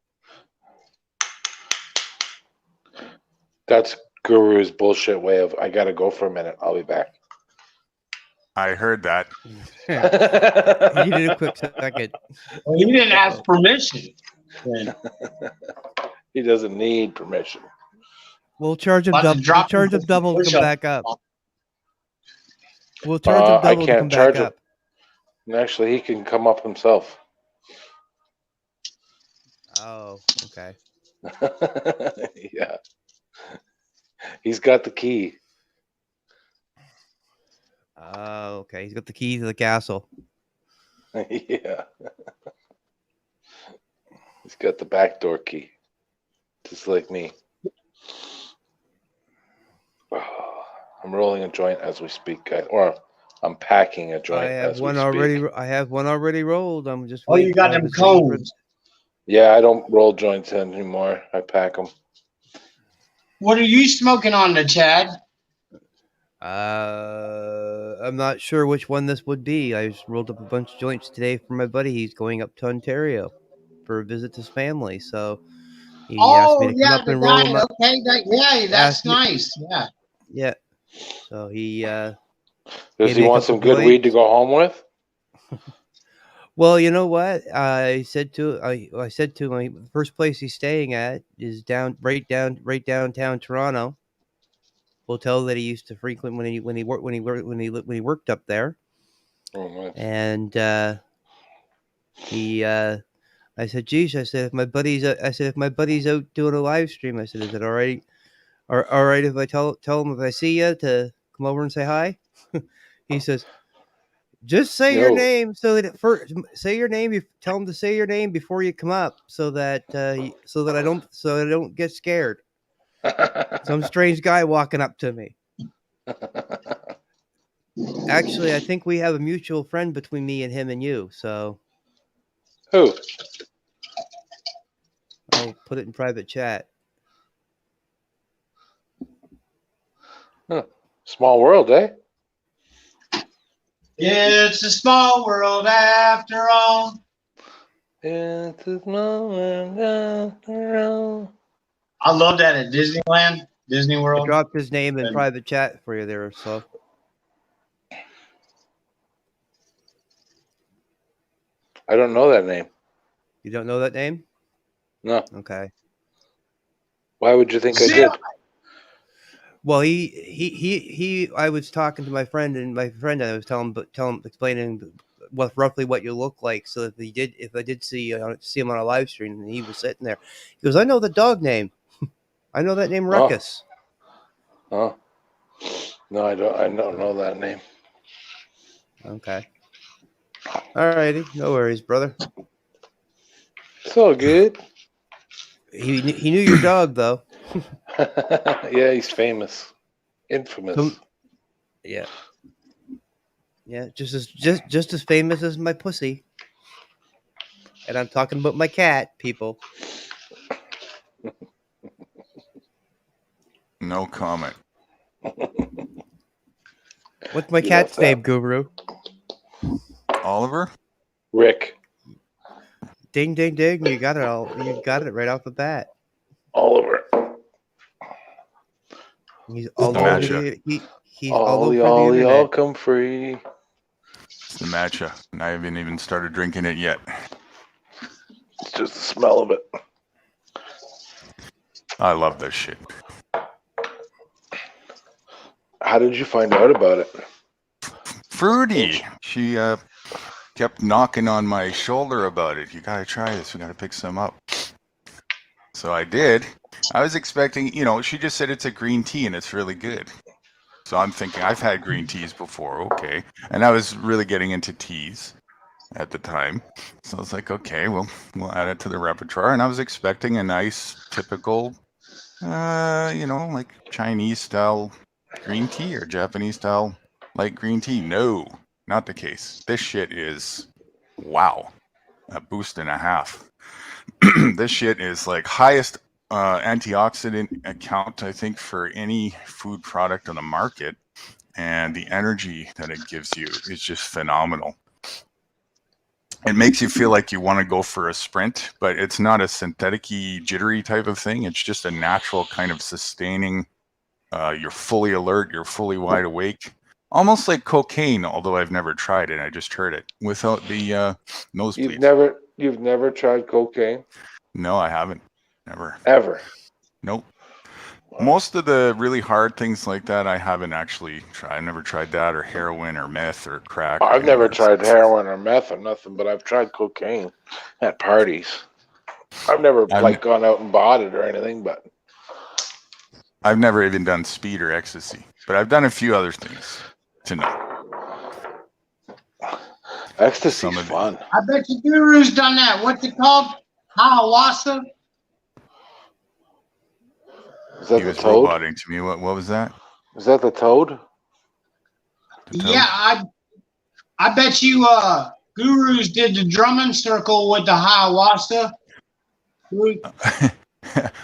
That's Guru's bullshit way of, I gotta go for a minute. I'll be back. I heard that. He did a quick second. Well, you didn't ask permission. He doesn't need permission. We'll charge him About to double. drop We'll charge him him double to come push-up. back up. We'll charge him I double to can't come charge back him. up. And actually, he can come up himself. Oh, okay. Yeah. He's got the key. Oh, okay. He's got the key to the castle. Yeah. He's got the backdoor key. Just like me. I'm rolling a joint as we speak, guys. Or I'm packing a joint as we speak. I have one already rolled. I'm just Oh, waiting. you got I'm them just waiting for- cones. Yeah, I don't roll joints anymore. I pack them. What are you smoking on the Chad? I'm not sure which one this would be. I just rolled up a bunch of joints today for my buddy. He's going up to Ontario for a visit to his family. So he asked me to come up and roll them up. Okay, that's nice. Yeah. Yeah. So he Does gave he me a want couple some good weed to joints. go home with? Well, you know what? I said to him, the first place he's staying at is right downtown Toronto. Hotel that he used to frequent when he worked up there. Oh, nice. And I said, geez, I said, if my buddy's out doing a live stream, I said, is it all right? All right if I tell him if I see you to come over and say hi? He says, just say your name so that say your name. You tell him to say your name before you come up, so that I don't get scared. Some strange guy walking up to me. Actually, I think we have a mutual friend between me and him and you. So Who? I'll put it in private chat. Huh. Small world, eh? It's a small world after all. It's a small world after all. I love that at Disneyland, Disney I World. dropped his name in private chat for you there. So I don't know that name. you don't know that name? No. Okay. Why would you think I did? Well, he. I was talking to my friend, and I was explaining roughly what you look like. So if I did see him on a live stream, and he was sitting there, he goes, "I know the dog name. I know that name, Ruckus." Oh. No, I don't know that name. Okay. All righty, no worries, brother. It's all good. He knew your dog though. Yeah, he's famous, infamous. Yeah. Yeah, just as famous as my pussy. And I'm talking about my cat, people. No comment. What's my You cat's left that. name, Guru? Oliver? Rick. Ding, ding, ding! You got it all. You got it right off the bat. Oliver. He's It's all the over matchup. he's all Ollie, over the Ollie, internet. all come free. It's the matcha. And I haven't even started drinking it yet. It's just the smell of it. I love this shit. How did you find out about it? Fruity. She kept knocking on my shoulder about it. You gotta try this. We gotta pick some up. So I did. I was expecting, she just said it's a green tea and it's really good. So I'm thinking I've had green teas before, okay. And I was really getting into teas at the time. So I was like, okay, well, we'll add it to the repertoire. And I was expecting a nice, typical, like Chinese style green tea or Japanese style light green tea. No, not the case. This shit is, wow, a boost and a half. This shit is like highest antioxidant account, I think, for any food product on the market. And the energy that it gives you is just phenomenal. It makes you feel like you want to go for a sprint, but it's not a synthetic-y, jittery type of thing. It's just a natural kind of sustaining. You're fully alert. You're fully wide awake. Almost like cocaine, although I've never tried it. I just heard it without the nosebleeds. You've never tried cocaine? No, I haven't. Never. Ever? Nope. Wow. Most of the really hard things like that, I haven't actually tried. I've never tried that, or heroin, or meth, or crack. I've never tried heroin or meth or nothing, but I've tried cocaine at parties. I've never gone out and bought it or anything, but I've never even done speed or ecstasy, but I've done a few other things to know. Ecstasy's fun. I bet you Guru's done that. What's it called? Ayahuasca? Is that He the was toad? roboting to me. What was that? Is that the toad? The toad? Yeah, I bet you Gurus did the drumming circle with the ayahuasca.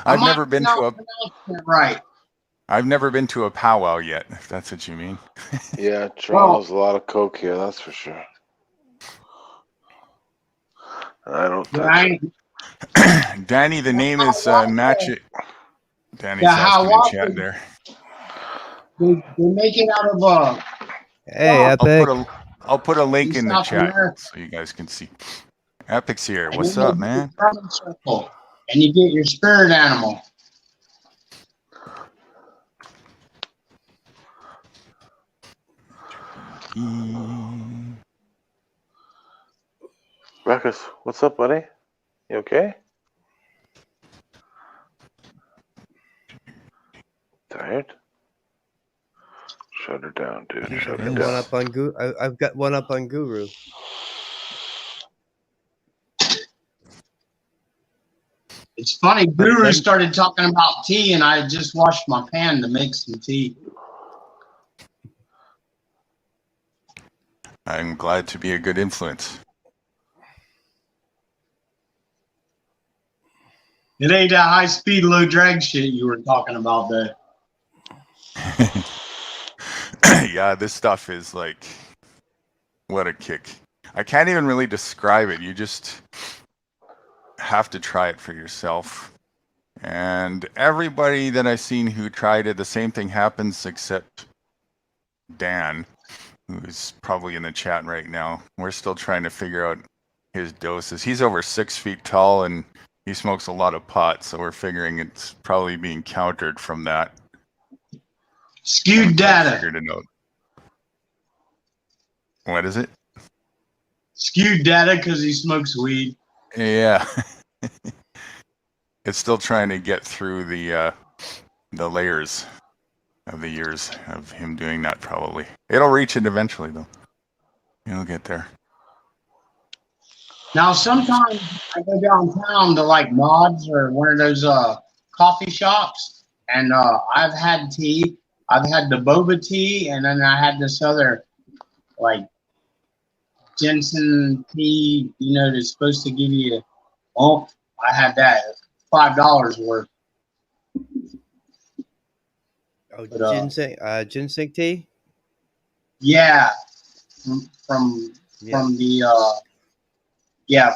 I've never been to a right. I've never been to a powwow yet, if that's what you mean. Yeah, Toronto's a lot of coke here, that's for sure. And I don't touch it. Danny, the name is Match It. Danny's asking in chat there. They make it out of Hey, Epic. I'll put a link in the South chat America. so you guys can see. Epic's here. And What's then up, they do man? the drumming circle, and you get your spirit animal. Ruckus, what's up, buddy? You okay? Tired? Shut her down, dude. Shut her down. I've got one up on Guru. It's funny, Guru started talking about tea, and I just washed my pan to make some tea. I'm glad to be a good influence. It ain't that high speed, low drag shit you were talking about there. Yeah, this stuff is like, what a kick. I can't even really describe it. You just have to try it for yourself. And everybody that I've seen who tried it, the same thing happens except Dan, who's probably in the chat right now. We're still trying to figure out his doses. He's over 6 feet tall and he smokes a lot of pot, so we're figuring it's probably being countered from that. Skewed data. Figured it out. What is it? Skewed data because he smokes weed. Yeah. It's still trying to get through the layers of the years of him doing that, probably. It'll reach it eventually, though. It'll get there. Now, sometimes I go downtown to like Mods or one of those coffee shops, and I've had tea. I've had the boba tea, and then I had this other like ginseng tea. You know, that's supposed to give you. Oh, I had that $5 worth. Oh, But, ginseng tea. Yeah, from the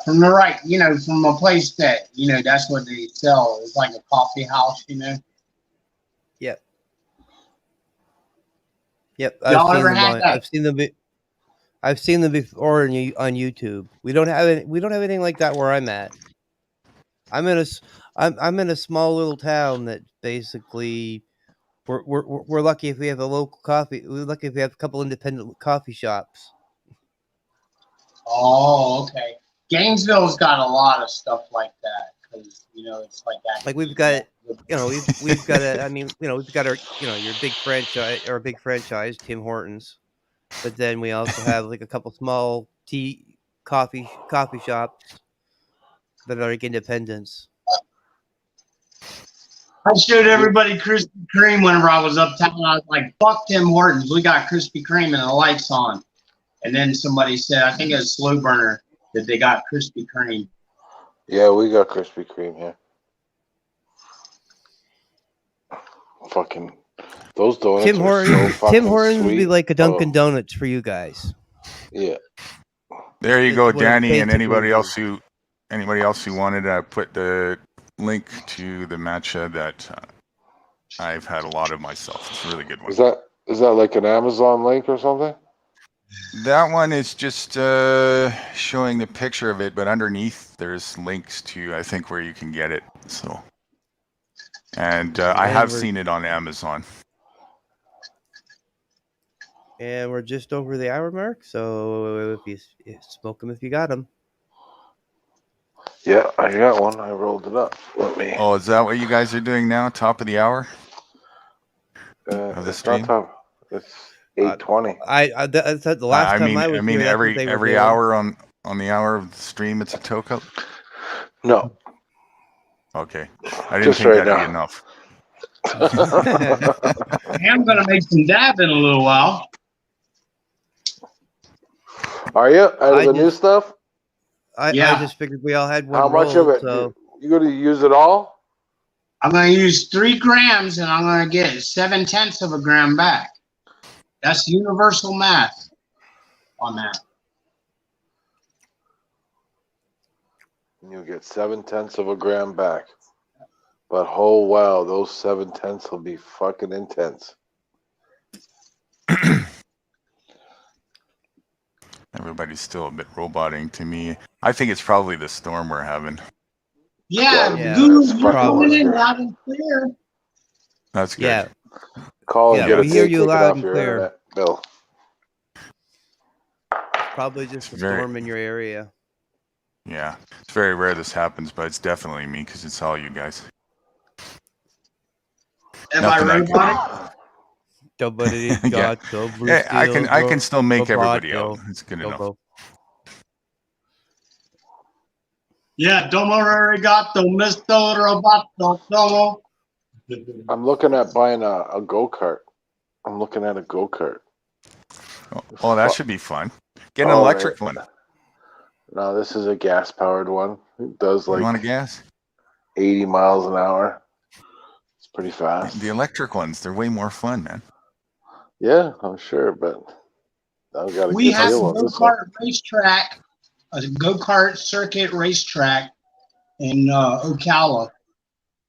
from the right, you know, from a place that, you know, that's what they sell. It's like a coffee house, you know. Yep. Yep. Y'all ever had that? I've seen them before on YouTube. We don't have anything like that where I'm at. I'm in a small little town that basically we're lucky if we have a local coffee. We're lucky if we have a couple independent coffee shops. Oh, okay. Gainesville's got a lot of stuff like that because, you know, it's like that. Like we've got, you know, we've got I mean, you know, we've got our, you know, your big franchise, Tim Hortons, but then we also have like a couple small coffee shops that are like independents. I showed everybody Krispy Kreme whenever I was uptown. I was like, fuck Tim Hortons. We got Krispy Kreme and the lights on. And then somebody said, I think it was Slow Burner, that they got Krispy Kreme. Yeah, we got Krispy Kreme here. Fucking those donuts. Tim Hortons would be like a Dunkin' Donuts for you guys. Yeah. There you go, It's what it Danny, and basically anybody else who wanted to put the link to the matcha that I've had a lot of myself. It's a really good one. Is that like an Amazon link or something? That one is just showing the picture of it, but underneath there's links to, I think, where you can get it. So, and I have seen it on Amazon. And we're just over the hour mark, so if you smoke them, if you got them. Yeah, I got one. I rolled it up. Let me. Oh, is that what you guys are doing now? Top of the hour? Of the stream? Not top. It's 8:20. I the last time I was here, every hour on the hour of the stream, it's a toke. No. Okay, I didn't think that'd be enough. I'm gonna make some dab in a little while. Are you out of the new stuff? I just figured we all had one. How much of it? So. You going to use it all? I'm going to use 3 grams, and I'm going to get 0.7 of a gram back. That's universal math on that. You get 0.7 of a gram back. But oh wow, those 0.7 will be fucking intense. Everybody's still a bit roboting to me. I think it's probably the storm we're having. Goooo, you're coming in loud and clear. That's good. Yeah. Call and get we it hear you taken loud off and your clear. internet bill. Probably just a storm in your area. Yeah, it's very rare this happens, but it's definitely me because it's all you guys. Am I robotic? I can still make everybody out. It's good enough. Yeah, domo arigato, Mr. Roboto, domo. I'm looking at buying a go-kart. I'm looking at a go-kart. Oh, that should be fun. Get an electric one. No, this is a gas-powered one. It does like you want a gas? 80 miles an hour. It's pretty fast. The electric ones, they're way more fun, man. Yeah, I'm sure, but I've got we have a go-kart racetrack, a go-kart circuit racetrack in Ocala,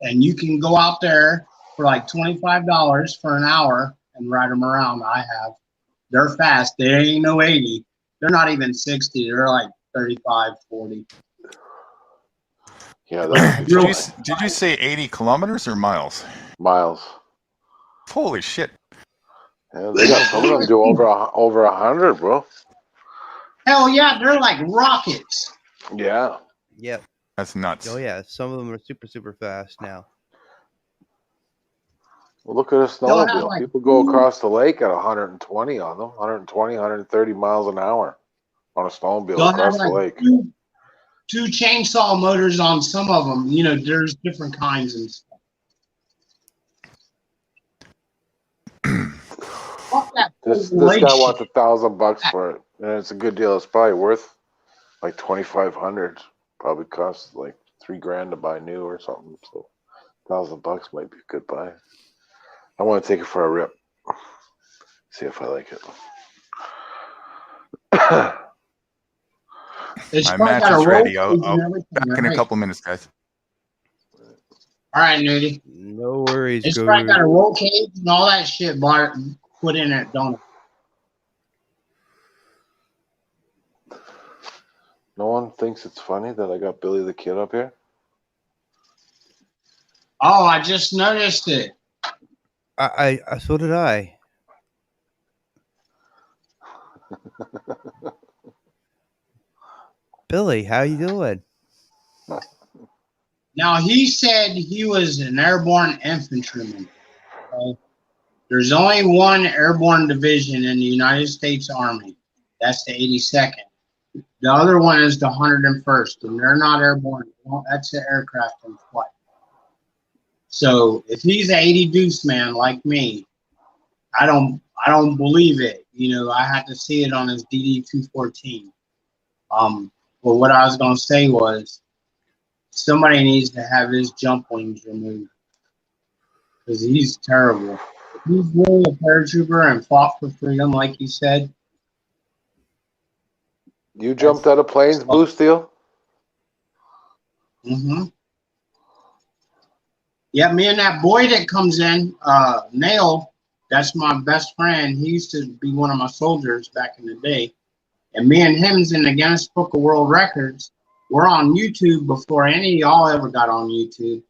and you can go out there for like $25 for an hour and ride them around. I have. They're fast. They ain't no 80. They're not even 60. They're like 35, 40. Yeah. Did you say 80 kilometers or miles? Miles. Holy shit. Yeah, they got some of them do over 100, bro. Hell yeah, they're like rockets. Yeah. Yep. That's nuts. Oh yeah, some of them are super super fast now. Well, look at a They'll have snowmobile. like People go across the lake at 120 on them, 120, 130 miles an hour on a snowmobile they'll have across the like lake. two chainsaw motors on some of them. You know, there's different kinds and stuff. Fuck that This lake guy shit. wants $1,000 for it, and it's a good deal. It's probably worth like 2,500. Probably costs like $3,000 to buy new or something. So $1,000 might be a good buy. I want to take it for a rip. See if I like it. It's My probably match got a is roll ready. I'll cage and everything, back in a right? couple minutes, guys. All right, Nudie. No worries, It's probably got a Guru. roll cage and all that shit put in it, don't it? No one thinks it's funny that I got Billy the Kid up here? Oh, I just noticed it. I so did I. Billy, how you doing? Now, he said he was an airborne infantryman. Okay? There's only one airborne division in the United States Army. That's the 82nd. The other one is the 101st, and they're not airborne. Well, that's the aircraft in flight. So if he's an 80 deuce man like me, I don't believe it. You know, I had to see it on his DD-214. But what I was gonna say was, somebody needs to have his jump wings removed because he's terrible. If he's really a paratrooper and fought for freedom, like he said. You jumped out of planes, Blue Steel? Mm-hmm. Yeah, me and that boy that comes in, Nail, that's my best friend. He used to be one of my soldiers back in the day. And me and him's in the Guinness Book of World Records. We're on YouTube before any of y'all ever got on YouTube.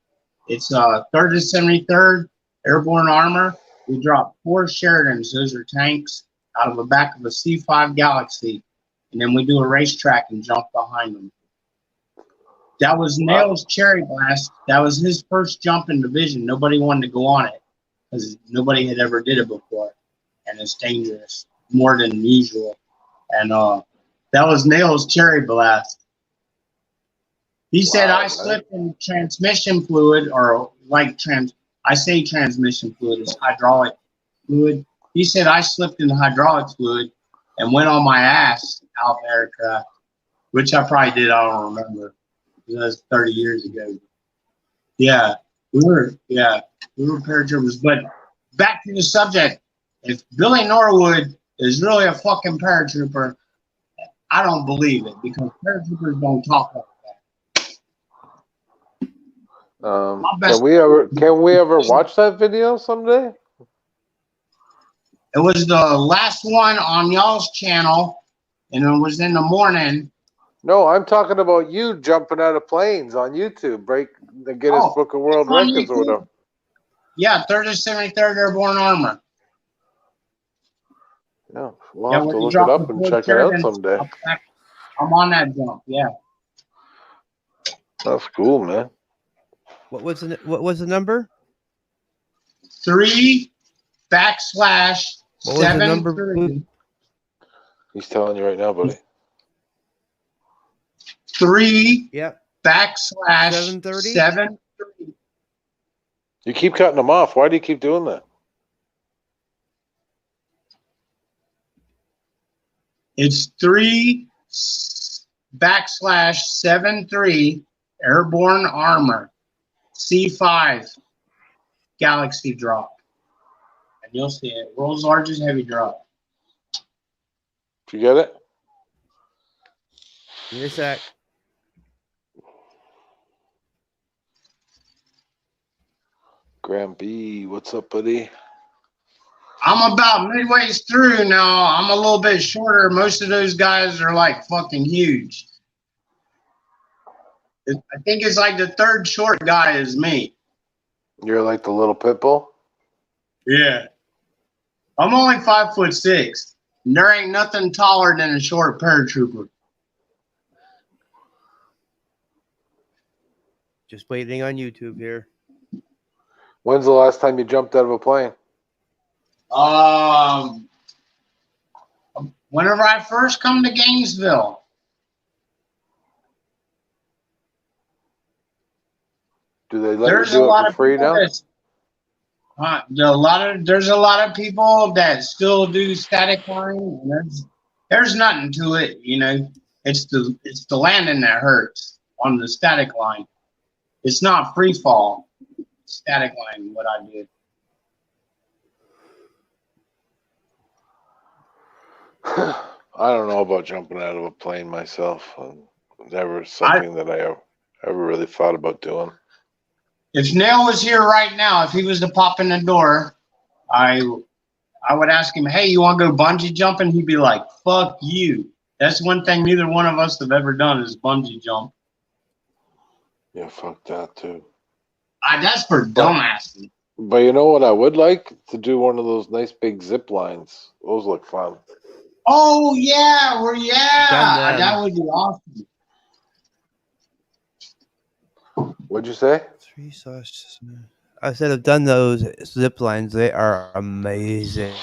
It's 3rd to 73rd Airborne Armor. We dropped 4 Sheridans. Those are tanks out of the back of a C5 Galaxy. And then we do a racetrack and jump behind them. That was Nail's Cherry Blast. That was his first jump in division. Nobody wanted to go on it because nobody had ever did it before. And it's dangerous, more than usual. And that was Nail's Cherry Blast. He said I slipped in transmission fluid, or I say transmission fluid, it's hydraulic fluid. He said I slipped in the hydraulic fluid and went on my ass out the aircraft, which I probably did. I don't remember. That was 30 years ago. Yeah, we were paratroopers. But back to the subject. If Billy Norwood is really a fucking paratrooper, I don't believe it because paratroopers don't talk like that. Can we ever watch that video someday? It was the last one on y'all's channel, and it was in the morning. No, I'm talking about you jumping out of planes on YouTube. Break the Guinness Book of World Records or whatever. Yeah, 3rd to 73rd Airborne Armor. Yeah, we'll have to look it up and check it out someday. I'm on that jump. Yeah, that's cool, man. What was the number? 3 / 7. He's telling you right now, buddy. 3 Yep. / 7. You keep cutting them off. Why do you keep doing that? It's 3 / 73 Airborne Armor C5 Galaxy drop. And you'll see it. World's largest heavy drop. Did you get it? Give me a sec. Graham B, what's up, buddy? I'm about midway through now. I'm a little bit shorter. Most of those guys are like fucking huge. I think it's like the 3rd short guy is me. You're like the little pit bull? Yeah. I'm only 5'6". There ain't nothing taller than a short paratrooper. Just waiting on YouTube here. When's the last time you jumped out of a plane? Whenever I first come to Gainesville. Do they let There's you a do it lot for of free people now? there's a lot of people that still do static line. And there's nothing to it, you know. It's the landing that hurts on the static line. It's not free fall. Static line, what I did. I don't know about jumping out of a plane myself. Never something that I ever really thought about doing. If Neil was here right now, if he was to pop in the door, I would ask him, hey, you want to go bungee jumping? He'd be like, fuck you. That's one thing neither one of us have ever done is bungee jump. Yeah, fuck that too. That's for dumbasses. But you know what I would like? To do one of those nice big zip lines. Those look fun. Oh, yeah. That would be awesome. What'd you say? I said I've done those zip lines. They are amazing.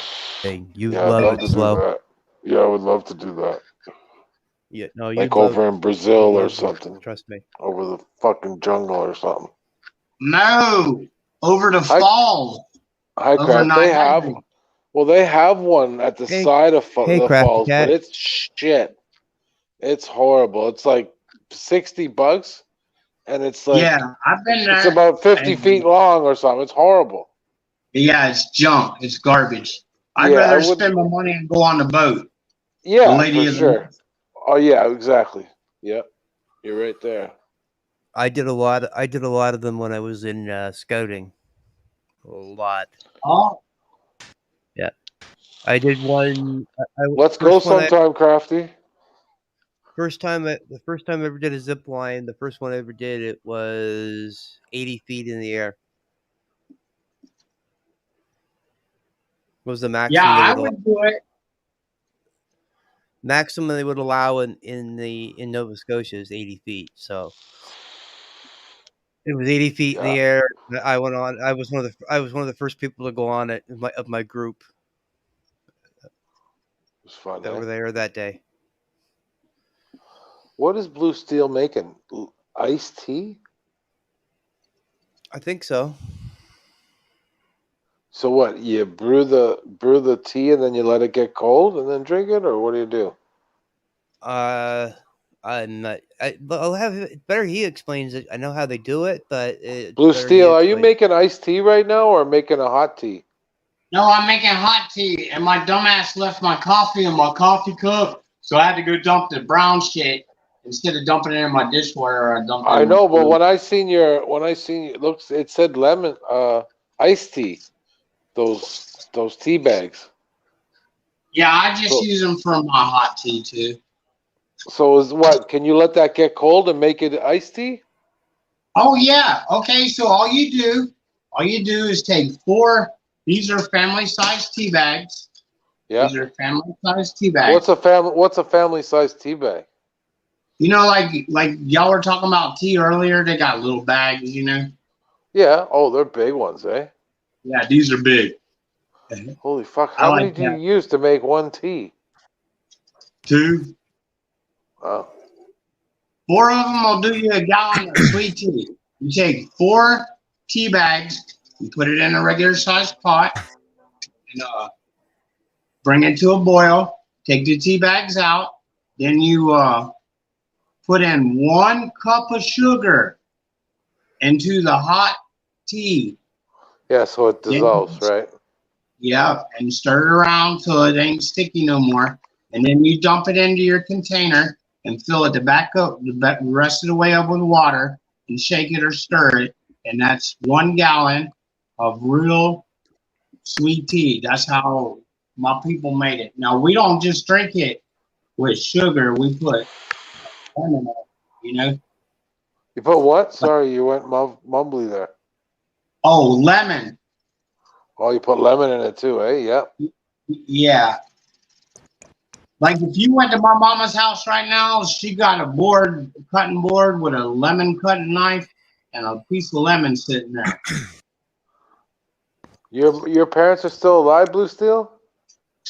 You love it, Slow. Yeah, I would love to do that. Yeah, no, you like over in Brazil or something. Trust me. Over the fucking jungle or something. No, over the falls. Hi, Crap. They have one at the side of the falls, but it's shit. It's horrible. It's like $60, and it's like I've been there. It's about 50 feet long or something. It's horrible. Yeah, it's junk. It's garbage. I'd rather spend my money and go on the boat. Yeah, for sure. Oh yeah, exactly. Yep, you're right there. I did a lot of them when I was in scouting. A lot. Oh. Yeah. I did one. Let's go sometime, Crafty. The first time I ever did a zip line, the first one I ever did, it was 80 feet in the air. Was the maximum? Yeah, I would do it. Maximum they would allow in Nova Scotia is 80 feet. So it was 80 feet in the air. I went on. I was one of the first people to go on it of my group. It was fun. That were there that day. What is Blue Steel making? Iced tea? I think so. So what? You brew the tea and then you let it get cold and then drink it, or what do you do? I'm not. I'll have it. Better he explains it. I know how they do it, but Blue Steel, are you making iced tea right now or making a hot tea? No, I'm making hot tea, and my dumbass left my coffee in my coffee cup, so I had to go dump the brown shit instead of dumping it in my dishwasher. I know, but when I seen you, it said lemon, iced tea. Those tea bags. Yeah, I just use them for my hot tea too. So is what? Can you let that get cold and make it iced tea? Oh yeah. Okay, so all you do is take 4. These are family-sized tea bags. Yeah. These are family-sized tea bags. What's a family-sized tea bag? You know, like y'all were talking about tea earlier. They got little bags, you know. Yeah. Oh, they're big ones, eh? Yeah, these are big. Holy fuck! How many do you use to make one tea? 2. Oh. 4 of them will do you a gallon of sweet tea. You take 4 tea bags, you put it in a regular sized pot, and bring it to a boil. Take the tea bags out. Then you put in 1 cup of sugar into the hot tea. Yeah, so it dissolves, right? Yeah, and stir it around till it ain't sticky no more. And then you dump it into your container and fill it the rest of the way up with water and shake it or stir it. And that's 1 gallon of real sweet tea. That's how my people made it. Now, we don't just drink it with sugar. We put lemon in it, you know? You put what? Sorry, you went mumbly there. Oh, lemon. Oh, you put lemon in it too, eh? Yep. Yeah. Like if you went to my mama's house right now, she got a cutting board with a lemon cutting knife and a piece of lemon sitting there. Your parents are still alive, Blue Steel?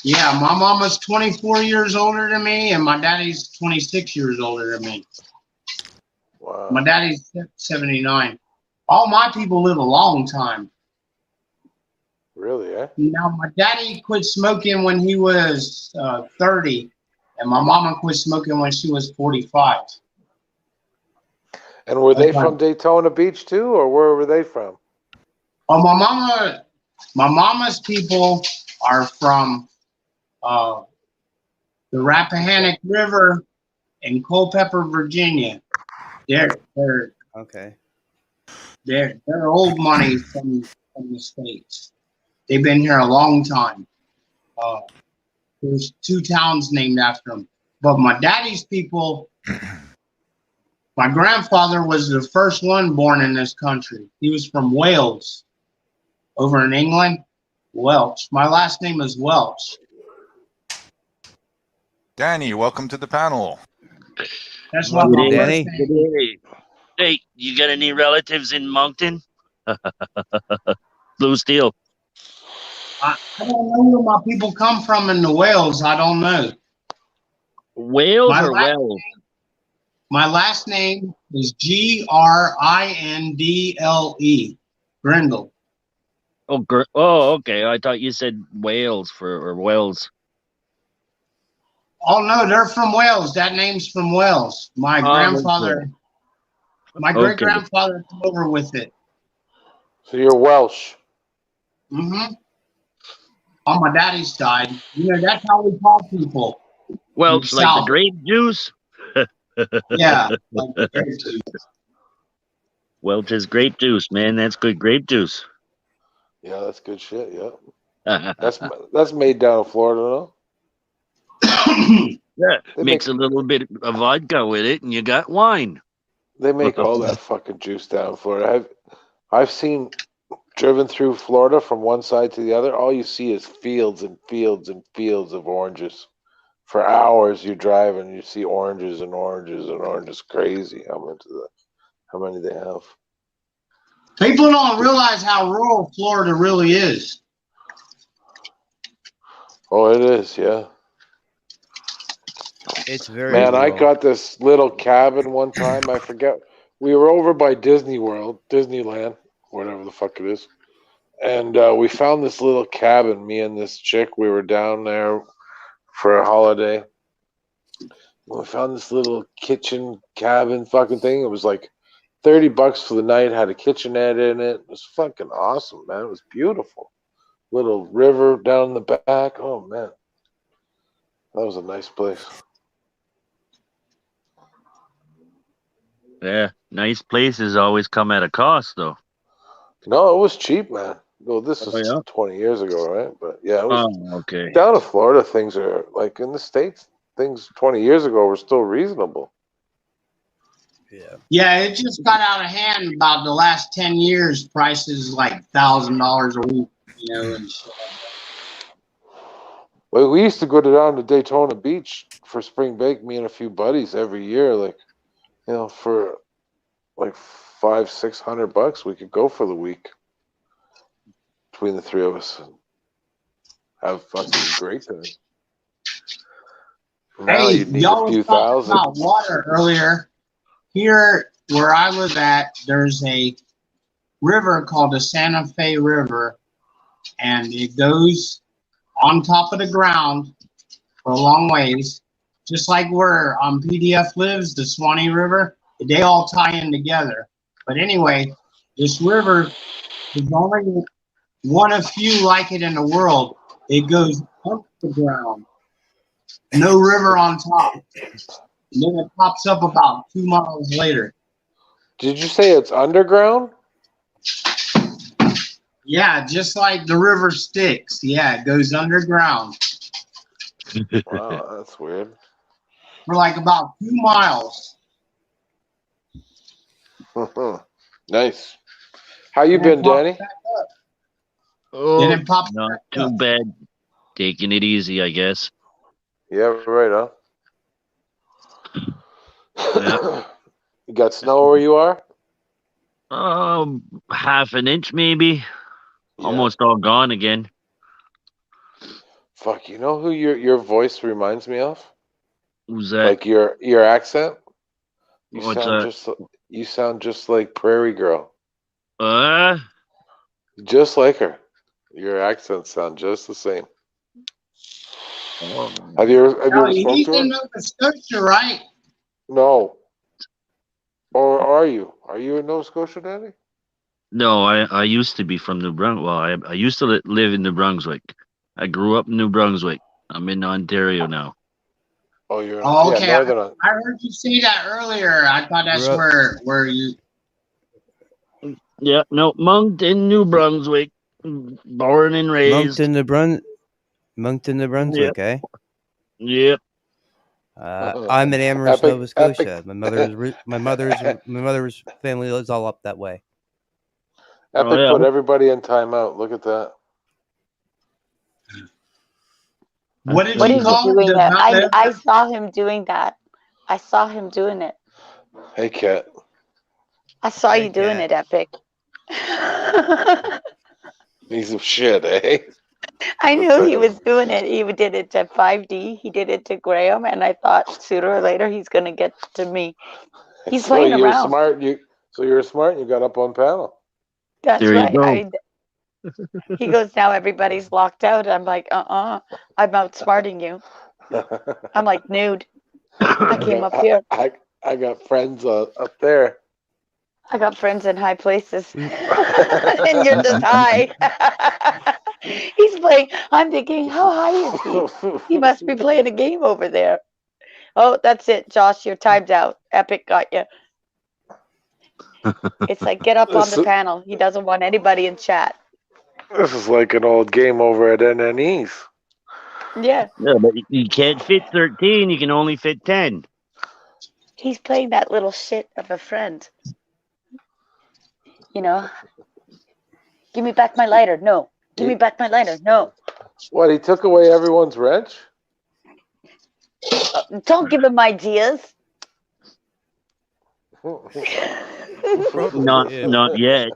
Yeah, my mama's 24 years older than me, and my daddy's 26 years older than me. Wow. My daddy's 79. All my people live a long time. Really, eh? Now, my daddy quit smoking when he was 30, and my mama quit smoking when she was 45. And were they That's from Daytona Beach too, or where were they from? Oh, my mama's people are from the Rappahannock River in Culpeper, Virginia. They're Okay. old money from the States. They've been here a long time. There's 2 towns named after them. But my daddy's people, my grandfather was the first one born in this country. He was from Wales, over in England. Welch. My last name is Welch. Danny, welcome to the panel. That's what Welcome, my Danny. birthday is. Hey, you got any relatives in Moncton? Blue Steel. I don't know where my people come from in the Wales. I don't know. Wales My or last Wells? My last name is Grindle. Grindle. Oh, okay. I thought you said Wales or Wells. Oh no, they're from Wales. That name's from Wales. My grandfather, my great Okay. grandfather came over with it. So you're Welsh. Mm-hmm. On my daddy's side, that's how we call people. Welch, like the South. grape juice? Yeah, like the grape juice. Welch's grape juice, man. That's good grape juice. Yeah, that's good shit. Yeah, that's made down in Florida, no? Yeah, They mix a little bit of vodka with it, and you got wine. They make all that fucking juice down in Florida. I've driven through Florida from one side to the other. All you see is fields and fields and fields of oranges. For hours you drive and you see oranges and oranges and oranges. Crazy how many they have. People don't realize how rural Florida really is. Oh, it is, yeah. It's very Man, I rural. got this little cabin one time. I forget. We were over by Disney World, Disneyland, whatever the fuck it is. And we found this little cabin, me and this chick. We were down there for a holiday. We found this little kitchen cabin fucking thing. It was like $30 for the night, had a kitchenette in it. It was fucking awesome, man. It was beautiful. Little river down the back. Oh, man. That was a nice place. Yeah, nice places always come at a cost, though. No, it was cheap, man. Well, this was yeah? 20 years ago, right? But yeah, it was okay. down in Florida. Things are like in the States. Things 20 years ago were still reasonable. Yeah. Yeah, it just got out of hand about the last 10 years. Prices like $1,000 a week, and shit like that. Well, we used to go down to Daytona Beach for spring break, me and a few buddies every year. Like, for like $500-600, we could go for the week between the three of us and have fucking great time. Now Hey, you'd need y'all a few was talking thousand. about water earlier. Here, where I live at, there's a river called the Santa Fe River, and it goes on top of the ground for a long ways. Just like where PDF lives, the Swanee River, they all tie in together. But anyway, this river is only one of few like it in the world. It goes up the ground. No river on top. And then it pops up about 2 miles later. Did you say it's underground? Yeah, just like the river Styx. Yeah, it goes underground Wow, that's weird. for like about 2 miles. Nice. How you been, Danny? Then Oh, it pops not back too up. bad. Taking it easy, I guess. Yeah, right, Yeah. huh? You got snow where you are? Half an inch maybe. Yeah. Almost all gone again. Fuck, you know who your voice reminds me of? Who's that? Like your accent? What's that? You sound just like Prairie Girl. Uh, Just like her. Your accents sound just the same. Have you ever No, spoke he's to her? in Nova Scotia, right? No. Or are you? Are you in Nova Scotia, Danny? no, I used to be from New Brunswick. Well, I used to live in New Brunswick. I grew up in New Brunswick. I'm in Ontario now. Oh, you're in, Oh, yeah, okay. Northern. I heard you say that earlier. I thought that's Grew where you. Yeah, no, Moncton, New Brunswick. Born and raised. Moncton, New Brunswick, eh? Yep. I'm in Amherst, Epic- Nova Scotia. epic- My mother's family lives all up that way. Epic Oh, yeah. put everybody in timeout. Look at that. What did What you is he call it? doing Does that? not live I there? saw him doing that. I saw him doing it. Hey, Kat. I saw Hey, you doing Kat. it, Epic. Piece of shit, eh? I knew he was doing it. He did it to 5D. He did it to Graham, and I thought sooner or later he's gonna get to me. He's playing you're around. smart. You're smart. And you got up on panel. That's There you right. go. He goes, now everybody's locked out. I'm like, I'm outsmarting you. I'm like, nude. I came up here. I got friends up there. I got friends in high places. And you're just high. He's playing. I'm thinking, how high is he? He must be playing a game over there. Oh, that's it, Josh. Your time's out. Epic got you. It's like, get up on the panel. He doesn't want anybody in chat. This is like an old game over at NNE's. Yeah. Yeah, but you can't fit 13. You can only fit 10. He's playing that little shit of a friend. You know, give me back my lighter. No. Give me back my lighter. No. What? He took away everyone's wrench? Don't give him ideas. Not yet.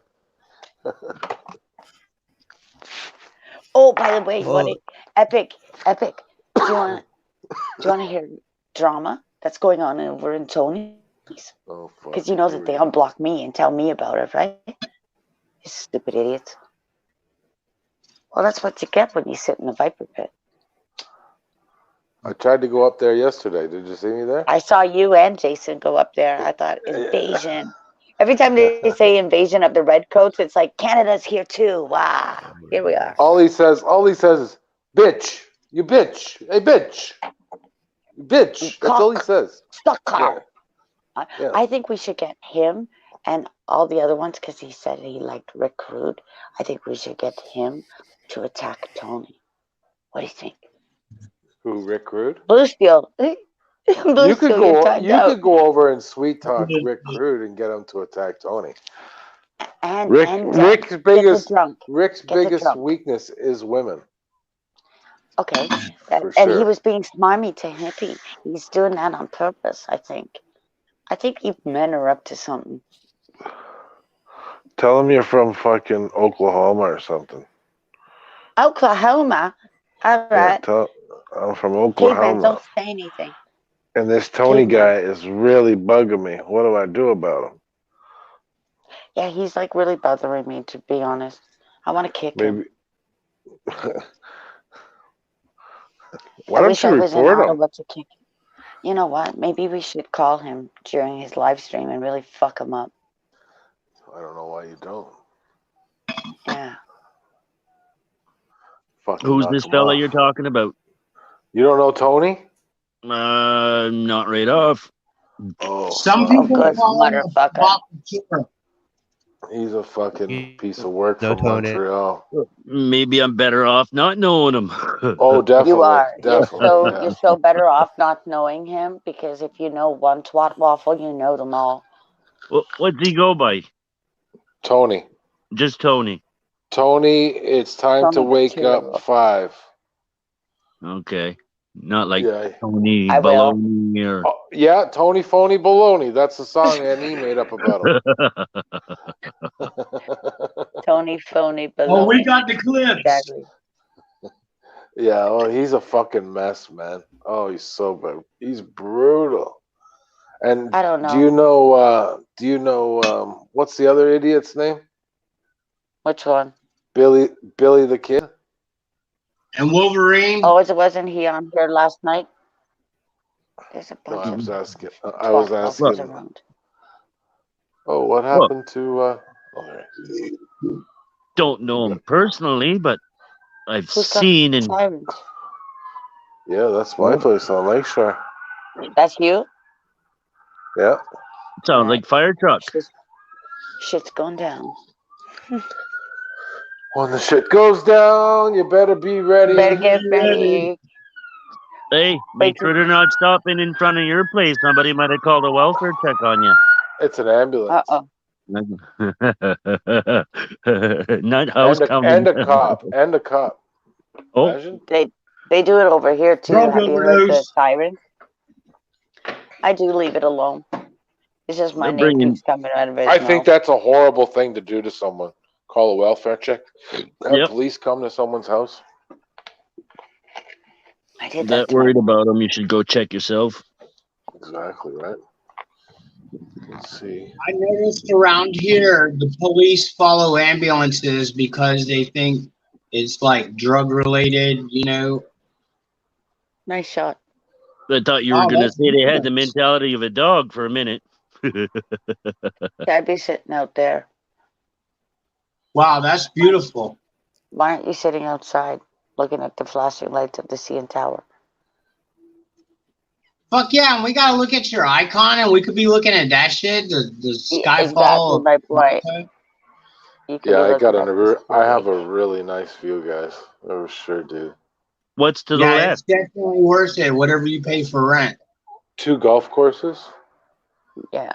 Oh, by the way, Well- Epic. Do you want to hear drama that's going on over in Tony's? Oh, fuck. Because you know that they unblock me and tell me about it, right? You stupid idiots. Well, that's what you get when you sit in a viper pit. I tried to go up there yesterday. Did you see me there? I saw you and Jason go up there. I thought, invasion. Every time they say invasion of the redcoats, it's like, Canada's here too. Wow. Here we are. All he says is, bitch. You bitch. Hey, bitch. You bitch. You That's all he cock. says. Stuck cock. Yeah. I think we should get him and all the other ones, because he said he liked Rick Rude. I think we should get him to attack Tony. What do you think? Who, Rick Rude? Blue Steel. Blue You could Steel, your go. time's You out. could go over and sweet talk Rick Rude and get him to attack Tony. And Rick's get biggest the drunk. Rick's Get the biggest drunk. weakness is women. Okay. For And he sure. was being smarmy to Hippie. He's doing that on purpose, I think. I think you men are up to something. Tell him you're from fucking Oklahoma or something. Oklahoma. All right. Yeah, I'm from Caveman, Oklahoma. don't say anything. And this Tony Caveman. guy is really bugging me. What do I do about him? Yeah, he's like really bothering me, to be honest. I want to kick him. Maybe. Why I don't wish you I was in report him? Ottawa to kick him. You know what? Maybe we should call him during his live stream and really fuck him up. I don't know why you don't. Yeah. Fucking Who's knock this him fella off. you're talking about? You don't know Tony? Not right off. Oh, Some fuck. people good call him a motherfucker. Bop Killer. He's a fucking piece of work No, from Tony. Montreal. Maybe I'm better off not knowing him. Oh, definitely. You are. Definitely. You're so better off not knowing him, because if you know one twat waffle, you know them all. What's he go by? Tony. Just Tony. Tony, it's time to Tony the wake Cheerio. up 5. Okay. Not like Yeah. Tony I will. Baloney or. Oh, yeah, Tony Phony Baloney. That's the song Annie made up about him. Tony Phony Oh, we Baloney. got the clips. Exactly. Yeah, well, he's a fucking mess, man. Oh, he's so bad. He's brutal. And I don't know. do you know what's the other idiot's name? Which one? Billy the Kid? And Wolverine. Oh, wasn't he on here last night? There's a No, bunch I of was asking. I was twat asking. around. Oh, what happened to? Oh, there. Don't know him personally, but I've Who's got seen and sirens? Yeah, that's my place on Lakeshore. That's you? Yeah. sounds like fire truck. Shit's going down. When the shit goes down, you better be ready. Better get ready. Hey, make sure they're not stopping in front of your place. Somebody might have called a welfare check on you. It's an ambulance. Uh-oh. Night house coming. And a cop. Oh. Imagine. They do it over here too. Drug Have you heard the overdose. siren? I do leave it alone. It's just my They're name bringing- keeps coming out of his I think mouth. that's a horrible thing to do to someone. Call a welfare check. Have Yep. police come to someone's house. I did that. That worried about them, you should go check yourself. Exactly, right? Let's see. I noticed around here the police follow ambulances because they think it's like drug related, you know. Nice shot. I thought you were Oh, going to that's say they had the nice. mentality of a dog for a minute. I'd be sitting out there. Wow, that's beautiful. Why aren't you sitting outside looking at the flashing lights of the CN Tower? Fuck yeah, and we gotta look at your icon, and we could be looking at that shit, the Yeah, skyfall. exactly my point. You could Yeah, be I got looking at this I have movie. a really nice view, guys. I sure do. What's to the Yeah, left? it's definitely worth it. Whatever you pay for rent. 2 golf courses. Yeah.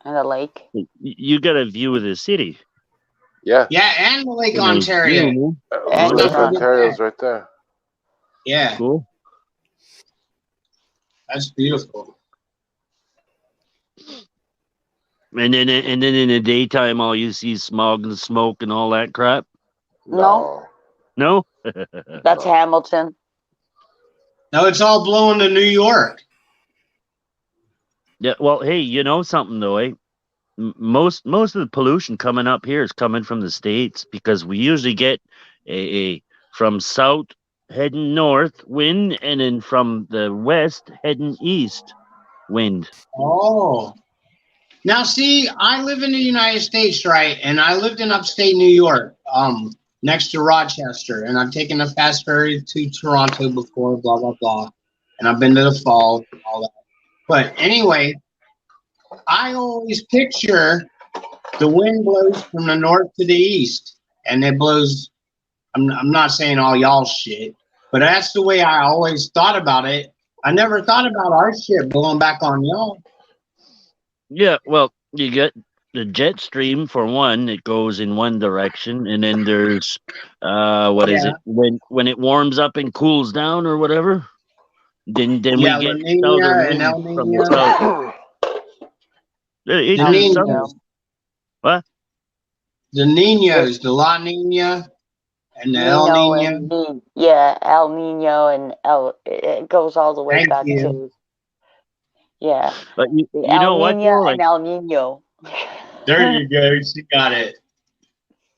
And a lake. You got a view of the city. Yeah. Yeah, and the Lake Nice Ontario. view, And Lake Toronto. Ontario's right there. Yeah, Cool. that's beautiful. And then in the daytime, all you see is smog and smoke and all that crap. No. No? That's Hamilton. No, it's all blowing to New York. Yeah. Well, hey, you know something though, eh? Most of the pollution coming up here is coming from the States because we usually get a from south heading north wind and then from the west heading east wind. Oh. Now, see, I live in the United States, right? And I lived in upstate New York, next to Rochester. And I've taken a fast ferry to Toronto before, blah, blah, blah. And I've been to the fall, all that. But anyway, I always picture the wind blows from the north to the east. And it blows, I'm not saying all y'all shit, but that's the way I always thought about it. I never thought about our shit blowing back on y'all. Yeah, well, you get the jet stream for one, it goes in one direction, and then there's what is it? When it warms up and cools down or whatever, then Yeah, we get La Nina southern and wind El from the Nino. south. It's The just Nino. southern. What? The Ninos, the La Nina and the El Nino Nino. and El Nino and it goes all the way Thank back you. to But you the know El what? Nino Though? Like, and El Nino. There you go. She got it.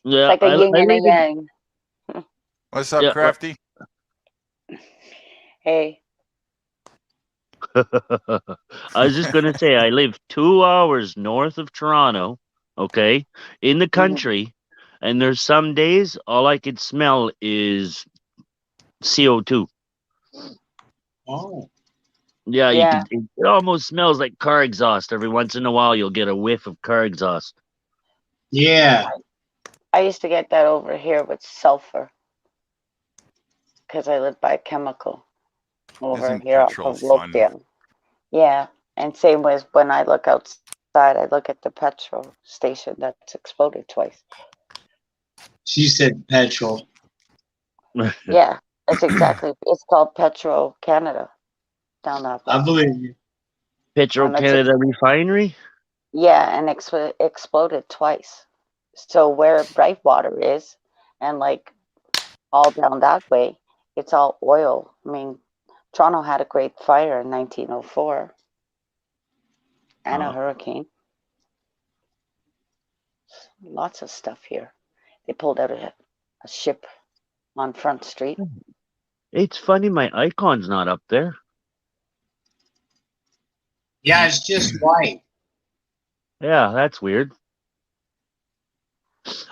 yeah, It's like a yin and a live in- yang. What's up, Yeah, Crafty? Hey, I was just gonna say I live 2 hours north of Toronto, okay, in the country, and there's some days all I could smell is CO2. Oh. Yeah, Yeah. it almost smells like car exhaust. Every once in a while, you'll get a whiff of car exhaust. Yeah. I used to get that over here with sulfur because I live by a chemical over Isn't here off petrol of fun? Lothian. Yeah, and same with when I look outside, I look at the petrol station that's exploded twice. She said petrol. Yeah, It's exactly. It's called Petro Canada down that way. I believe you. Petro And it's Canada Refinery. Yeah, and exploded twice. So where Brightwater is, and like all down that way, it's all oil. I mean, Toronto had a great fire in 1904 and a hurricane. Lots of stuff here. They pulled out a ship on Front Street. It's funny my icon's not up there. Yeah, it's just white. Yeah, that's weird.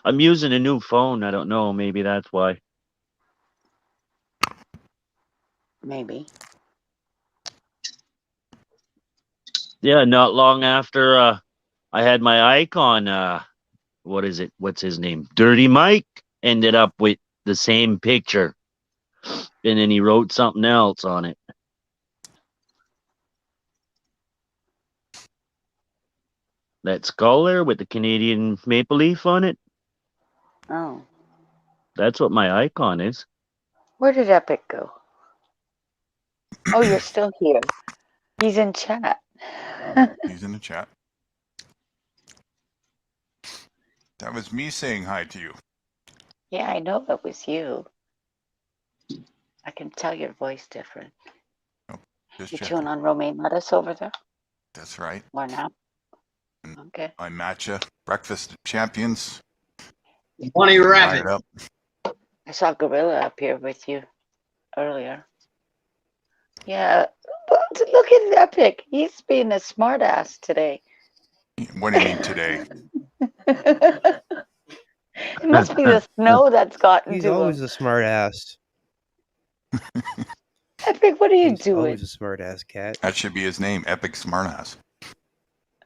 I'm using a new phone. I don't know. Maybe that's why. Maybe. Yeah, not long after I had my icon, what is it? What's his name? Dirty Mike ended up with the same picture. And then he wrote something else on it. That skull there with the Canadian maple leaf on it. Oh. That's what my icon is. Where did Epic go? Oh, you're still here. He's in chat. He's in the chat. That was me saying hi to you. Yeah, I know that was you. I can tell your voice different. Just You checking. chewing on romaine lettuce over there? That's right. Or not? Okay. I matcha. Breakfast champions. Bunny Light rabbit. it up. I saw Gorilla up here with you earlier. Yeah, but look at Epic. He's being a smartass today. What do you mean today? It must be the snow that's gotten He's to always him. a smart ass. Epic, what are you He's doing? always a smart ass cat. That should be his name, Epic Smartass.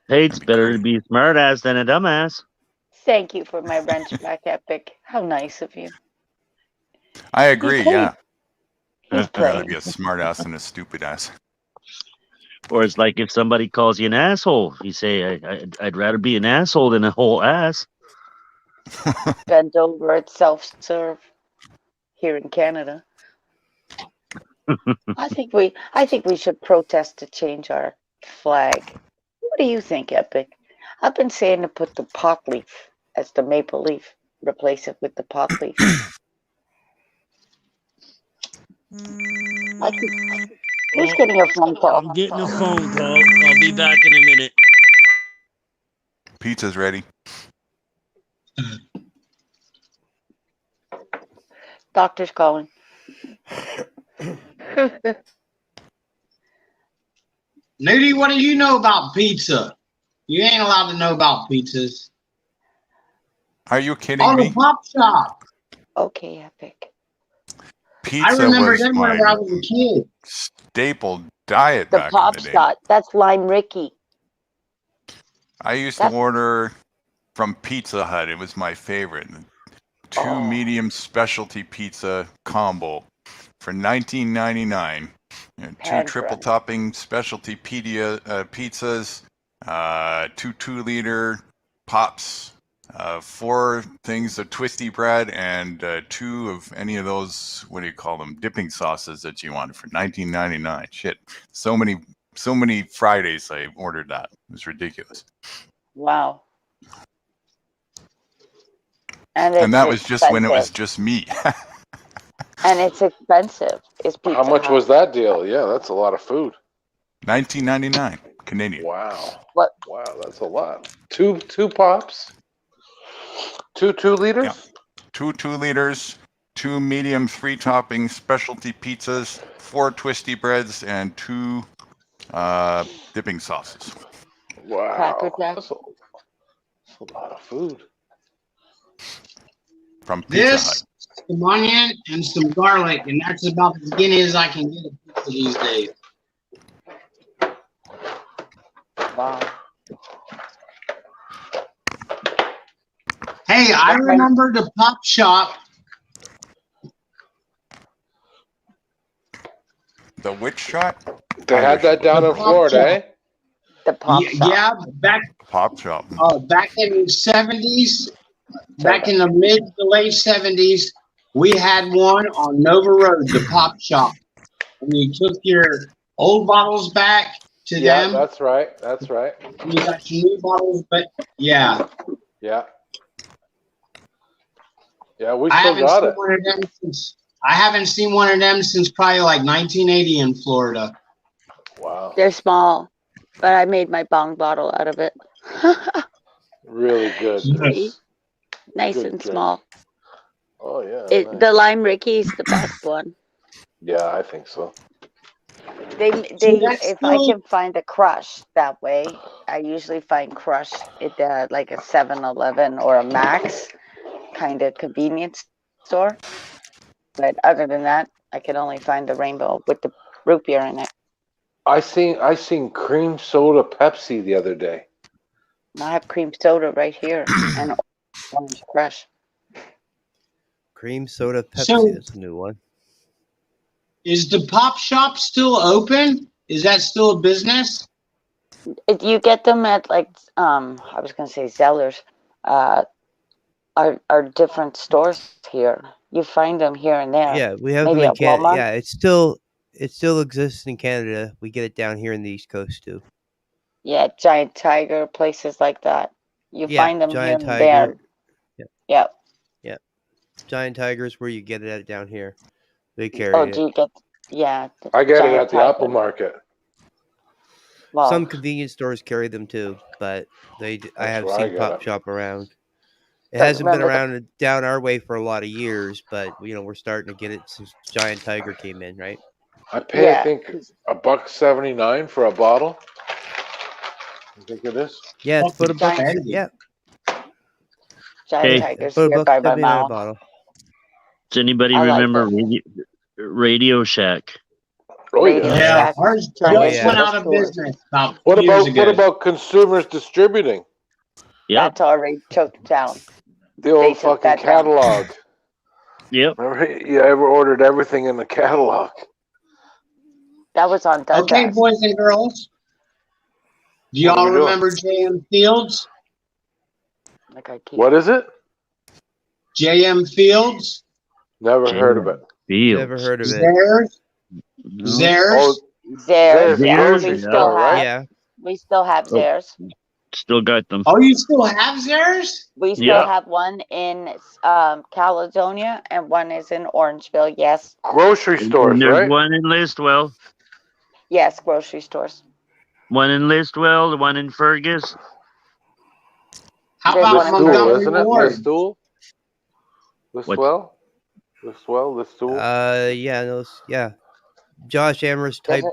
Hey, it's That'd be better great. to be a smartass than a dumbass. Thank you for my wrench back, Epic. How nice of you. I agree, playing. yeah. He's I'd rather playing. be a smartass than a stupid ass. Or it's like if somebody calls you an asshole, you say, I'd rather be an asshole than a whole ass. Bent over at self-serve here in Canada. I think we should protest to change our flag. What do you think, Epic? I've been saying to put the pot leaf as the maple leaf. Replace it with the pot leaf. Who's getting a phone call? I'm getting a phone call. I'll be back in a minute. Pizza's ready. Doctor's calling. Nudie, what do you know about pizza? You ain't allowed to know about pizzas. Are you kidding Oh, the me? pop shop. Okay, Epic. Pizza I remember was them my whenever I was a kid. staple diet The back pop in the day. shot. That's Lime Ricky. I used to That's- order from Pizza Hut. It was my favorite. Two Oh. medium specialty pizza combo for $19.99. Two Pan triple bread. topping specialty pizzas, 2 2-liter pops, 4 things of twisty bread, and 2 of any of those, what do you call them, dipping sauces that you wanted for $19.99. Shit, so many Fridays I ordered that. It was ridiculous. Wow. And that was just when it was expensive. just me. And it's expensive. Is Pizza How much Hut. was that deal? Yeah, that's a lot of food. $19.99 Canadian. Wow. What? Wow, that's a lot. Two pops. Two 2-liters. Yeah. 2 2-liters, 2 medium 3-topping specialty pizzas, 4 twisty breads, and 2 dipping sauces. Wow. Cracker Jack. That's a lot of food. From Pizza This, Hut. some onion, and some garlic, and that's about as skinny as I can get a pizza these days. Wow. Hey, I remember the pop shop. The witch shot? They had that down in The pop Florida, shop. eh? The pop shop. Yeah, back Pop shop. back in the 70s, back in the mid to late 70s, We had one on Nova Road, the pop shop. And you took your old bottles back to Yeah, them. that's right. That's right. And you got some new bottles, but yeah. Yeah. Yeah, we I still haven't got seen it. one of them since I haven't seen one of them since probably like 1980 in Florida. Wow. They're small, but I made my bong bottle out of it. Really good. Yes. Nice Good and drink. small. Oh yeah. Nice. The lime Ricky's the best one. Yeah, I think so. They that's if I still- can find a Crush that way, I usually find Crush at like a 7-Eleven or a Max kind of convenience store. But other than that, I can only find the rainbow with the root beer in it. I seen cream soda Pepsi the other day. And I have cream soda right here and orange Crush. Cream soda Pepsi. So- That's a new one. Is the pop shop still open? Is that still a business? You get them at like I was gonna say Zellers, are different stores here. You find them here and there. Yeah, we have Maybe them in at Canada. Walmart? Yeah, it still exists in Canada. We get it down here in the East Coast too. Yeah, Giant Tiger, places like that. You Yeah, find them Giant here and Tiger. there. Yep. Yep. Giant Tiger's where you get it at down here. They carry Oh, it. do you get? Yeah. I get it Giant at the Tiger. Apple Market. Well, Some convenience stores carry them too, but I That's have where I seen get Pop it. Shop around. It But hasn't been remember around down our way for a lot of years, but we're starting to get it since Giant Tiger came in, right? I pay, I yeah, think, $1.79 for a bottle. You think it is? Yeah, it's about a buck. Giant- Yeah, Giant Hey, Tiger's about a here buck by my 79 a mouth. bottle. Does anybody I like remember them. Radio Shack? Oh Radio yeah. Yeah, Shack. ours Giant just yeah. went out of stores. business about What 2 years about ago. what about consumers distributing? Yep. That's already took down. The old took fucking that down. catalog. Yep. Remember, you ever ordered everything in the catalog? That was on Dundas. Okay, boys and girls. Do What are y'all we doing? remember J.M. Fields? Like I keep. What is it? J.M. Fields? Never heard of it. Fields. Never heard of it. Theirs? No. Theirs? Theirs. There's Yeah, grocery we still store, have. right? Yeah, We still have Oh. theirs. Still got them. Oh, you still have theirs? We still Yeah. have one in Caledonia and one is in Orangeville. Yes. Grocery stores, And there's right? one in Listwell, Yes, grocery stores. one in Listwell, the one in Fergus. How There's about one in Listool, Montgomery isn't it? Ward? Listool? Listwell? Listwell? Listool? yeah, yeah. Josh Amherst Does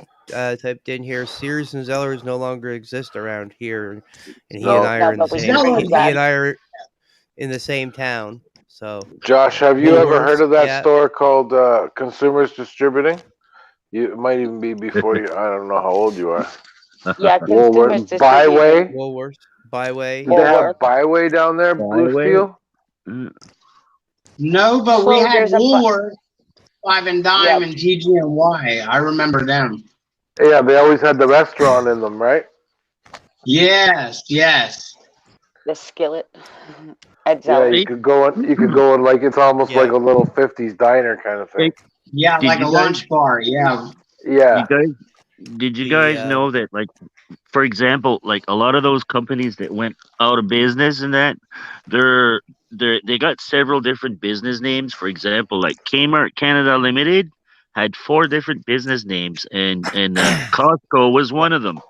typed in here. Sears and Zellers no longer exist around here, and he No. and I No, are in the but we same. can bring He it and I are in the same town. So Josh, have you ever Woolworths, heard of that yeah. store called Consumers Distributing? It might even be before you. I don't know how old you are. Yeah, consumers Woolworth, Byway. Woolworths, Byway. Do they have Woolworth. Byway down there, Blue Byway? Steel? No, but we So had there's a bu- Woolworth, Five and Dime, Yep. and TG&Y. I remember them. Yeah, they always had the restaurant in them, right? Yes, yes. The skillet. At Yeah, Zellers. you could go in. You could go in like it's almost Yeah. like a little '50s diner kind of thing. Yeah, Did like you a guys- lunch bar. Yeah. Yeah, Did you The, guys know that, like, for example, like a lot of those companies that went out of business and that, they got several different business names. For example, like Kmart Canada Limited had 4 different business names, and Costco was one of them.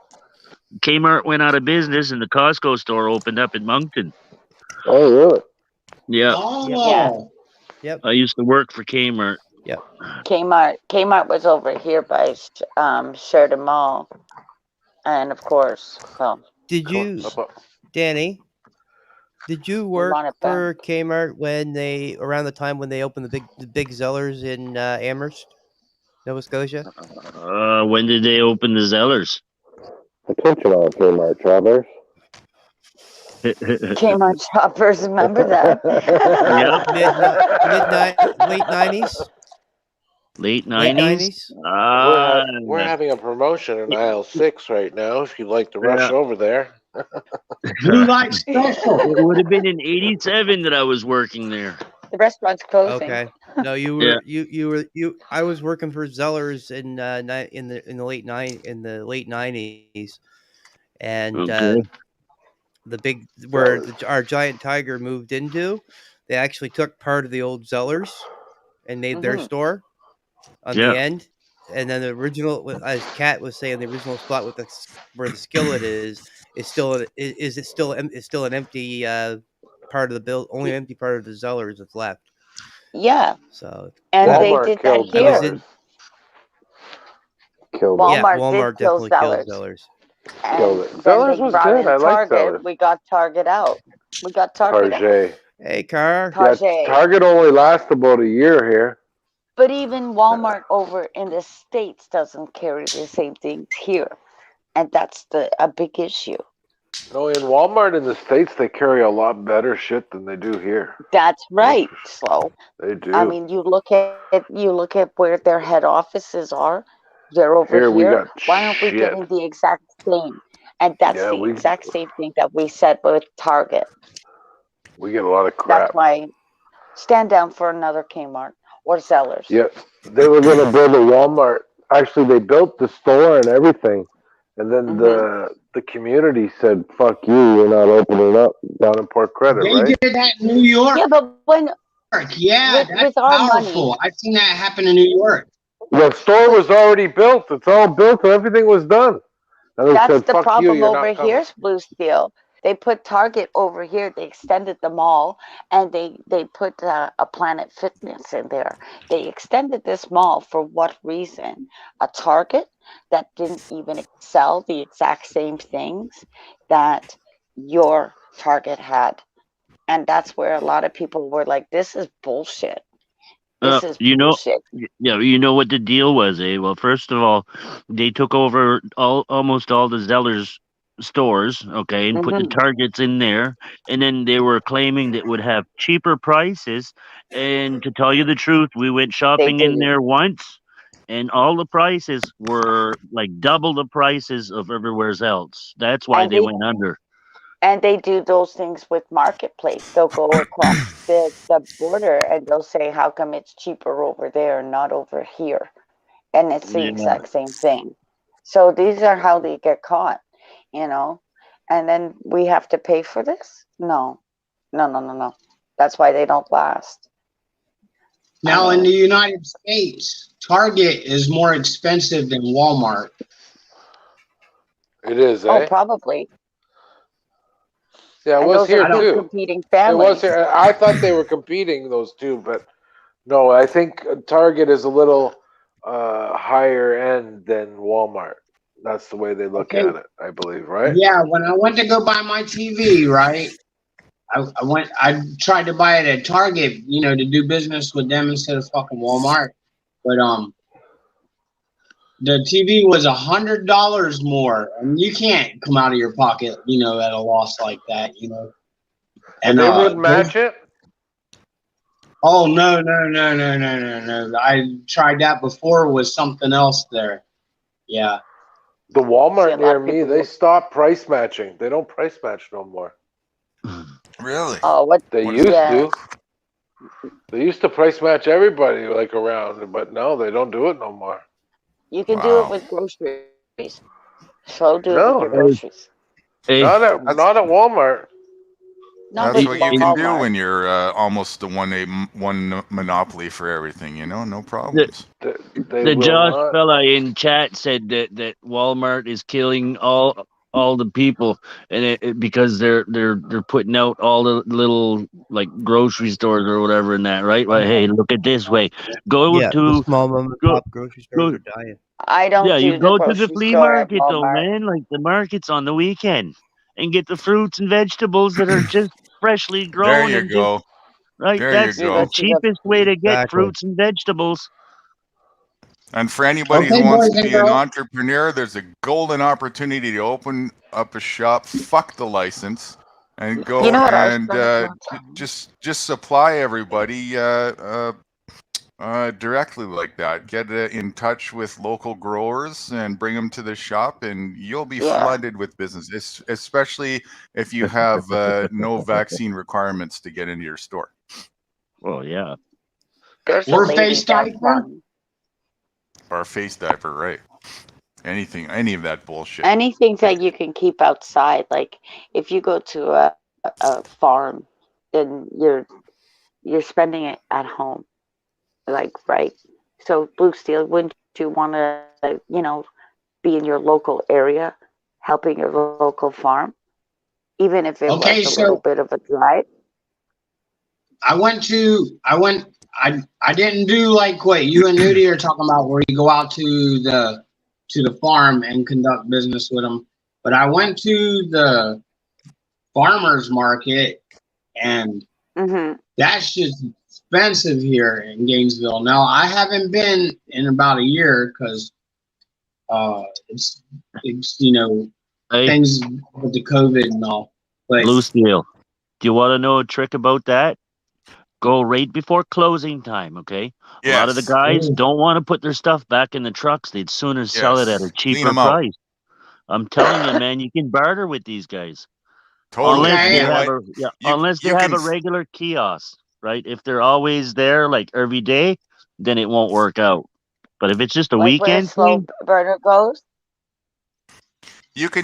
Kmart went out of business, and the Costco store opened up in Moncton. Oh, really? Yeah, Oh. Yep. I used to work for Kmart. Kmart was over here by Sheridan Mall, and of course, well, Did you, Danny? Did you work want it back. for Kmart around the time when they opened the big Zellers in Amherst, Nova Scotia? When did they open the Zellers? Attention all Kmart travelers. Kmart shoppers remember that. Late 90s. Late Late 90s? 90s. We're having a promotion in aisle 6 right now. If you'd like to rush over there. Blue light special. It would have been in '87 that I was working there. The restaurant's closing. Okay. No, you Yeah. were you. I was working for Zellers in the late late 90s, and Okay. the big where our giant tiger moved into, they actually took part of the old Zellers and made their Mhm. store on the Yeah. end, and then the original, as Kat was saying, the original spot with where the skillet is still is still an empty part of the build, only empty part of the Zellers that's left. Yeah, So and they Walmart did that killed I was here. in. Zellers. Killed it. Yeah, Walmart did Walmart kill definitely killed Zellers, Zellers. Killed and it. then Zellers they was brought good. in I like Target. Zellers. We got Target out. We got Target out. Target. Hey, Car. Yeah, Target. Target only lasts about a year here. But even Walmart over in the States doesn't carry the same things here. And that's a big issue. No, in Walmart in the States, they carry a lot better shit than they do here. That's right. So They do. I mean, you look at where their head offices are. They're over Here we here. got Why aren't we shit. getting the exact same? And that's Yeah, the exact same thing that we said with Target. we get a lot of That's crap. why stand down for another Kmart or Zellers. Yeah, they were gonna build a Walmart. Actually, they built the store and everything, and then the community said, "Fuck you, you're not opening up down in Port Credit, They right?" did that in New York. Yeah, but when Yeah, that's with our powerful. money, I've seen that happen in New York. The store was already built. It's all built, and everything was done. And they that's said, the "Fuck you, problem you're over not coming." here, Blue Steel. They put Target over here. They extended the mall, and they put a Planet Fitness in there. They extended this mall for what reason? A Target that didn't even sell the exact same things that your Target had, and that's where a lot of people were like, "This is bullshit. This is You know, bullshit." yeah, you know what the deal was, eh? Well, first of all, they took over almost all the Zellers stores, okay, and put the Hmm. Targets in there, and then they were claiming that would have cheaper prices. And to tell you the truth, we went They shopping in didn't, there once, and all the prices were like double the prices of everywhere else. That's why and they went under. they do those things with Marketplace. They'll go across the border and they'll say, "How come it's cheaper over there and not over here?" And it's the Yeah. exact same thing. So these are how they get caught, you know. And then we have to pay for this? No, no, no, no, no. That's why they don't last. Now I in the mean, United States, Target is more expensive than Walmart. It is, oh, eh? probably. Yeah, it And was those are here I don't. two too. competing It was families. here. I thought they were competing those two, but no, I think Target is a little higher end than Walmart. That's the way they look Okay. at it, I believe, right? Yeah, when I went to go buy my TV, right? I tried to buy it at Target, to do business with them instead of fucking Walmart. But the TV was $100 more, and you can't come out of your pocket, at a loss like that. And And they wouldn't match it. oh no, no, no, no, no, no, no! I tried that before with something else there. Yeah. The See, a Walmart lot of near me, people they will. stopped price matching. They don't price match no more. Really? Oh, what? They What is used that? Yeah, to. They used to price match everybody like around, but no, they don't do it no more. you can do it Wow. with groceries. So do it with No, your no, groceries. Hey, not at That's not at Walmart. Not that's with what you can do Walmart. when you're almost the one monopoly for everything. No the problems. They the will Josh not. fella in chat said that Walmart is killing all the people, and because they're putting out all the little like grocery stores or whatever in that, right? Well, hey, look at this way. Go Yeah, the to small mom and go pop grocery stores go. are dying. I don't Yeah, you do the go to the grocery flea store at market though, Walmart. man. Like the markets on the weekend, and get the fruits and vegetables that are just freshly There grown you and just go. right. There you That's You go the go. to the. cheapest way to get Exactly. fruits and vegetables. And for anybody who Okay, wants boys to and be an girls. entrepreneur, there's a golden opportunity to open up a shop, fuck the license, and You go know what I was and gonna say? just supply everybody directly like that. Get in touch with local growers and bring them to the shop, and you'll be Yeah. flooded with business, especially if you have no vaccine requirements to get into your store. Well, yeah. There's a Or lady face diaper. downtown. Or a face diaper, right? Anything, any of that bullshit. Anything that you can keep outside. Like if you go to a farm, then you're spending it at home. Like, right? So Blue Steel, wouldn't you want to, be in your local area, helping your local farm, even if it was Okay, a little so bit of a drive? I didn't do like what you and Nudie are talking about, where you go out to the farm and conduct business with them. But I went to the farmers market, and Mm-hmm. that's just expensive here in Gainesville. Now I haven't been in about a year because it's Hey, things with the COVID and all. But Blue Steel. Do you want to know a trick about that? Go right before closing time, okay? A lot of the Yes. guys don't want to put their stuff back in the trucks. They'd sooner sell it at Yes. a Clean cheaper them out. price. I'm telling you, man, you can barter with these guys. Totally. Unless And they you know okay, have what? unless they You have can a regular kiosk, right? If they're always there like every day, then it won't work out. But if it's just a Like where weekend slow thing, burner goes.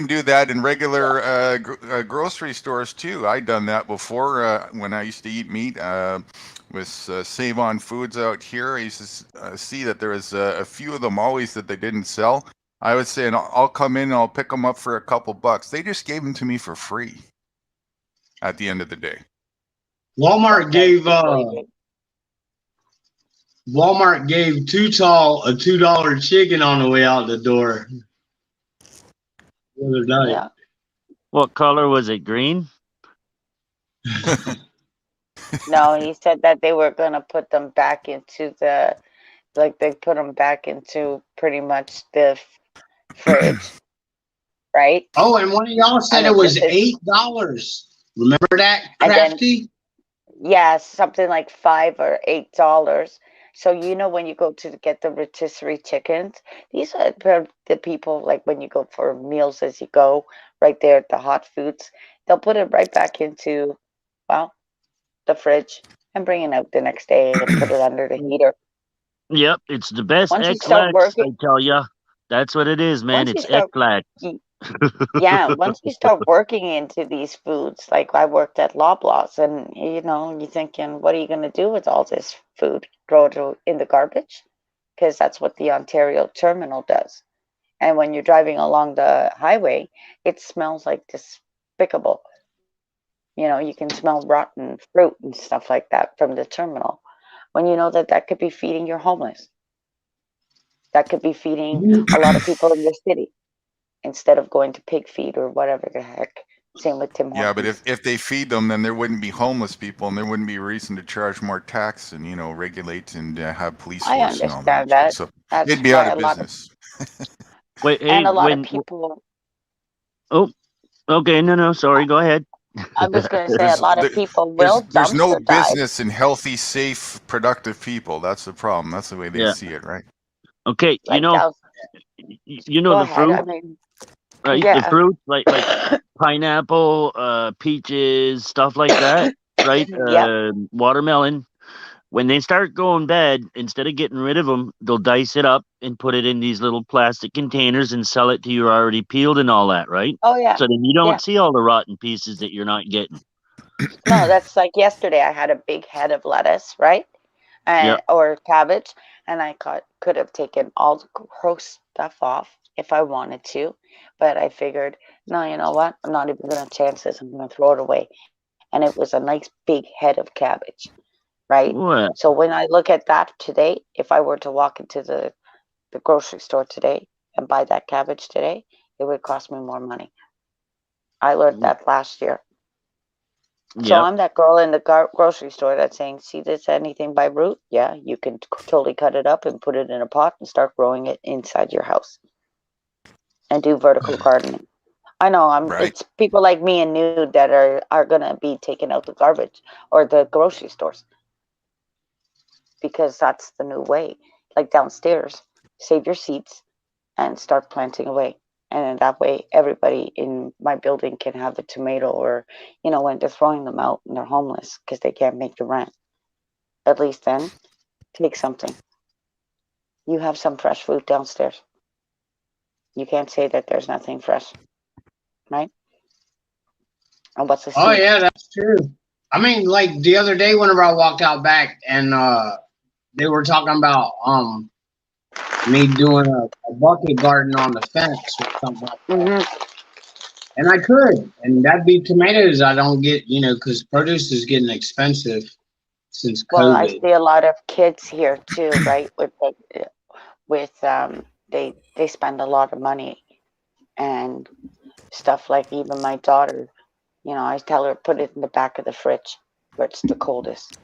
do that in regular grocery stores too. I done that before when I used to eat meat with Save On Foods out here. I used to see that there was a few of them always that they didn't sell. I would say, and I'll come in and I'll pick them up for a couple bucks. They just gave them to me for free at the end of the day. Walmart gave Sometimes Walmart gave Too Tall a $2 chicken on the way out the door the other night. yeah. what color was it? Green? No, he said that they were gonna put them back into they put them back into pretty much the fridge, right? Oh, and one of y'all said And it it was just is, $8. Remember that, and then Crafty? yeah, something like $5 or $8. So when you go to get the rotisserie chickens, these are the people, like when you go for meals as you go, right there at the hot foods, they'll put it right back into, well, the fridge and bring it out the next day and put it under the heater. Yep, it's the best Once you start X-Lax, working, I tell ya. That's what it is, man. once you It's start, X-Lax. yeah, once you start working into these foods, like I worked at Loblaws, and you're thinking, what are you going to do with all this food? Throw it in the garbage? Because that's what the Ontario terminal does. And when you're driving along the highway, it smells like despicable. You can smell rotten fruit and stuff like that from the terminal. When you know that could be feeding your homeless, that could be feeding a lot of people in your city instead of going to pig feed or whatever the heck. Same with Tim Yeah, but Hortons. if they feed them, then there wouldn't be homeless people, and there wouldn't be a reason to charge more tax and regulate and have police I force and all that understand shit. that. So That's they'd be out why of business. Wait, hey, and a lot of when? people. Oh, okay, no, sorry, go ahead. I was going to say a There's lot of there, people will there's no dumpster dive. business in healthy, safe, productive people. That's the problem. That's the way they Yeah. see it, right? Okay, Like down. Go the ahead. I fruit, mean, right? The yeah, fruit, like pineapple, peaches, stuff like that, right? yep. Watermelon. When they start going bad, instead of getting rid of them, they'll dice it up and put it in these little plastic containers and sell it to you already peeled and all that, right? Oh yeah, So then you yeah. don't see all the rotten pieces that you're not getting. No, that's like yesterday. I had a big head of lettuce, right, Yeah. and or cabbage, and I could have taken all the gross stuff off if I wanted to, but I figured, no, you know what? I'm not even gonna chance this. I'm gonna throw it away. And it was a nice big head of cabbage, right? What? So when I look at that today, if I were to walk into the grocery store today and buy that cabbage today, it would cost me more money. I learned that last year. So Yep. I'm that girl in the grocery store that's saying, see this anything by root? Yeah, you can totally cut it up and put it in a pot and start growing it inside your house and do vertical gardening. I know Right. it's people like me and Nude that are gonna be taking out the garbage or the grocery stores because that's the new way. Like downstairs, save your seeds and start planting away. And then that way everybody in my building can have a tomato or, when they're throwing them out and they're homeless because they can't make the rent. At least then take something. You have some fresh food downstairs. You can't say that there's nothing fresh, right? And what's the Oh seed? yeah, that's true. I mean, like the other day, whenever I walked out back and they were talking about me doing a bucket garden on the fence or something like that. Mm-hmm. And I could, and that'd be tomatoes. I don't get, because produce is getting expensive since Well, I COVID. see a lot of kids here too, right? With they spend a lot of money and stuff. Like even my daughter, I tell her put it in the back of the fridge where it's the coldest.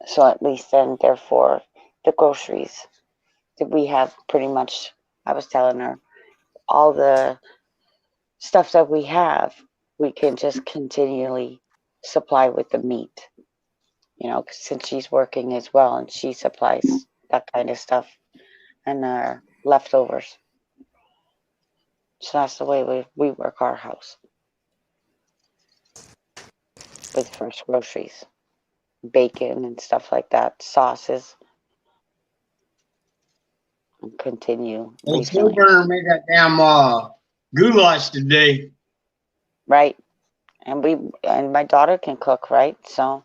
So at least then, therefore, the groceries that we have pretty much. I was telling her all the stuff that we have, we can just continually supply with the meat. Since she's working as well and she supplies that kind of stuff and leftovers. So that's the way we work our house with fresh groceries, bacon and stuff like that, sauces, and continue Well, refilling. Burner made that damn goulash today. Right. And my daughter can cook, right? So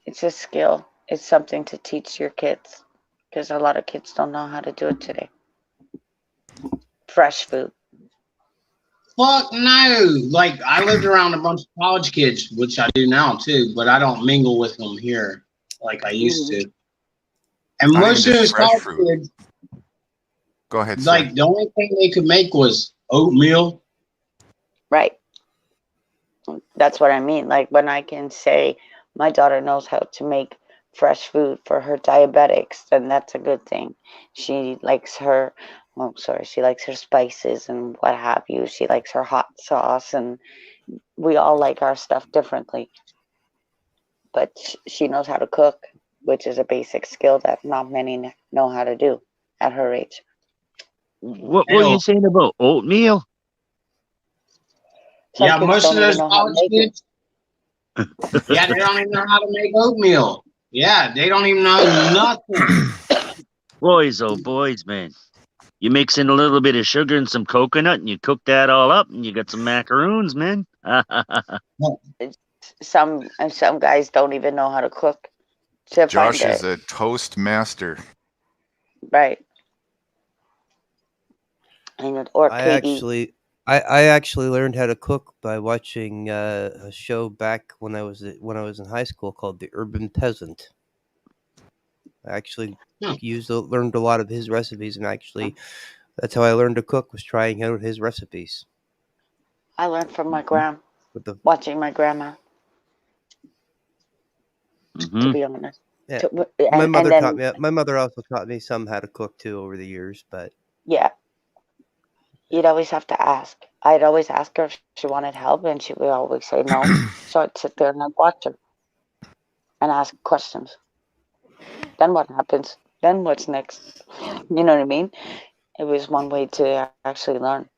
it's a skill. It's something to teach your kids because a lot of kids don't know how to do it today. Fresh food. Fuck no! Like I lived around a bunch of college kids, which I do now too, but I don't mingle with them here like I used to. And Not most even of just those fresh college fruit. kids, Go ahead, sir. like the only thing they could make was oatmeal. Right. That's what I mean. Like when I can say my daughter knows how to make fresh food for her diabetics, then that's a good thing. She likes her, she likes her spices and what have you. She likes her hot sauce, and we all like our stuff differently. But she knows how to cook, which is a basic skill that not many know how to do at her age. What were you saying about oatmeal? Some Yeah, kids most of don't even those know how to college make it. kids, yeah, they don't even know how to make oatmeal. Yeah, they don't even know nothing. Boys, oh boys, man. You mix in a little bit of sugar and some coconut and you cook that all up and you got some macaroons, man. Some guys don't even know how to cook. To Josh find is a toast master. right. And or I Katie. actually learned how to cook by watching a show back when I was in high school called The Urban Peasant. I actually learned a lot of his recipes, and actually that's how I learned to cook, was trying out his recipes. I learned from my With watching my grandma. To be honest, Yeah. my mother taught me. My mother also taught me some how to cook too over the years, but yeah, you'd always have to ask. I'd always ask her if she wanted help, and she would always say no. So I'd sit there and I'd watch her and ask questions. Then what happens? Then what's next? You know what I mean? It was one way to actually learn.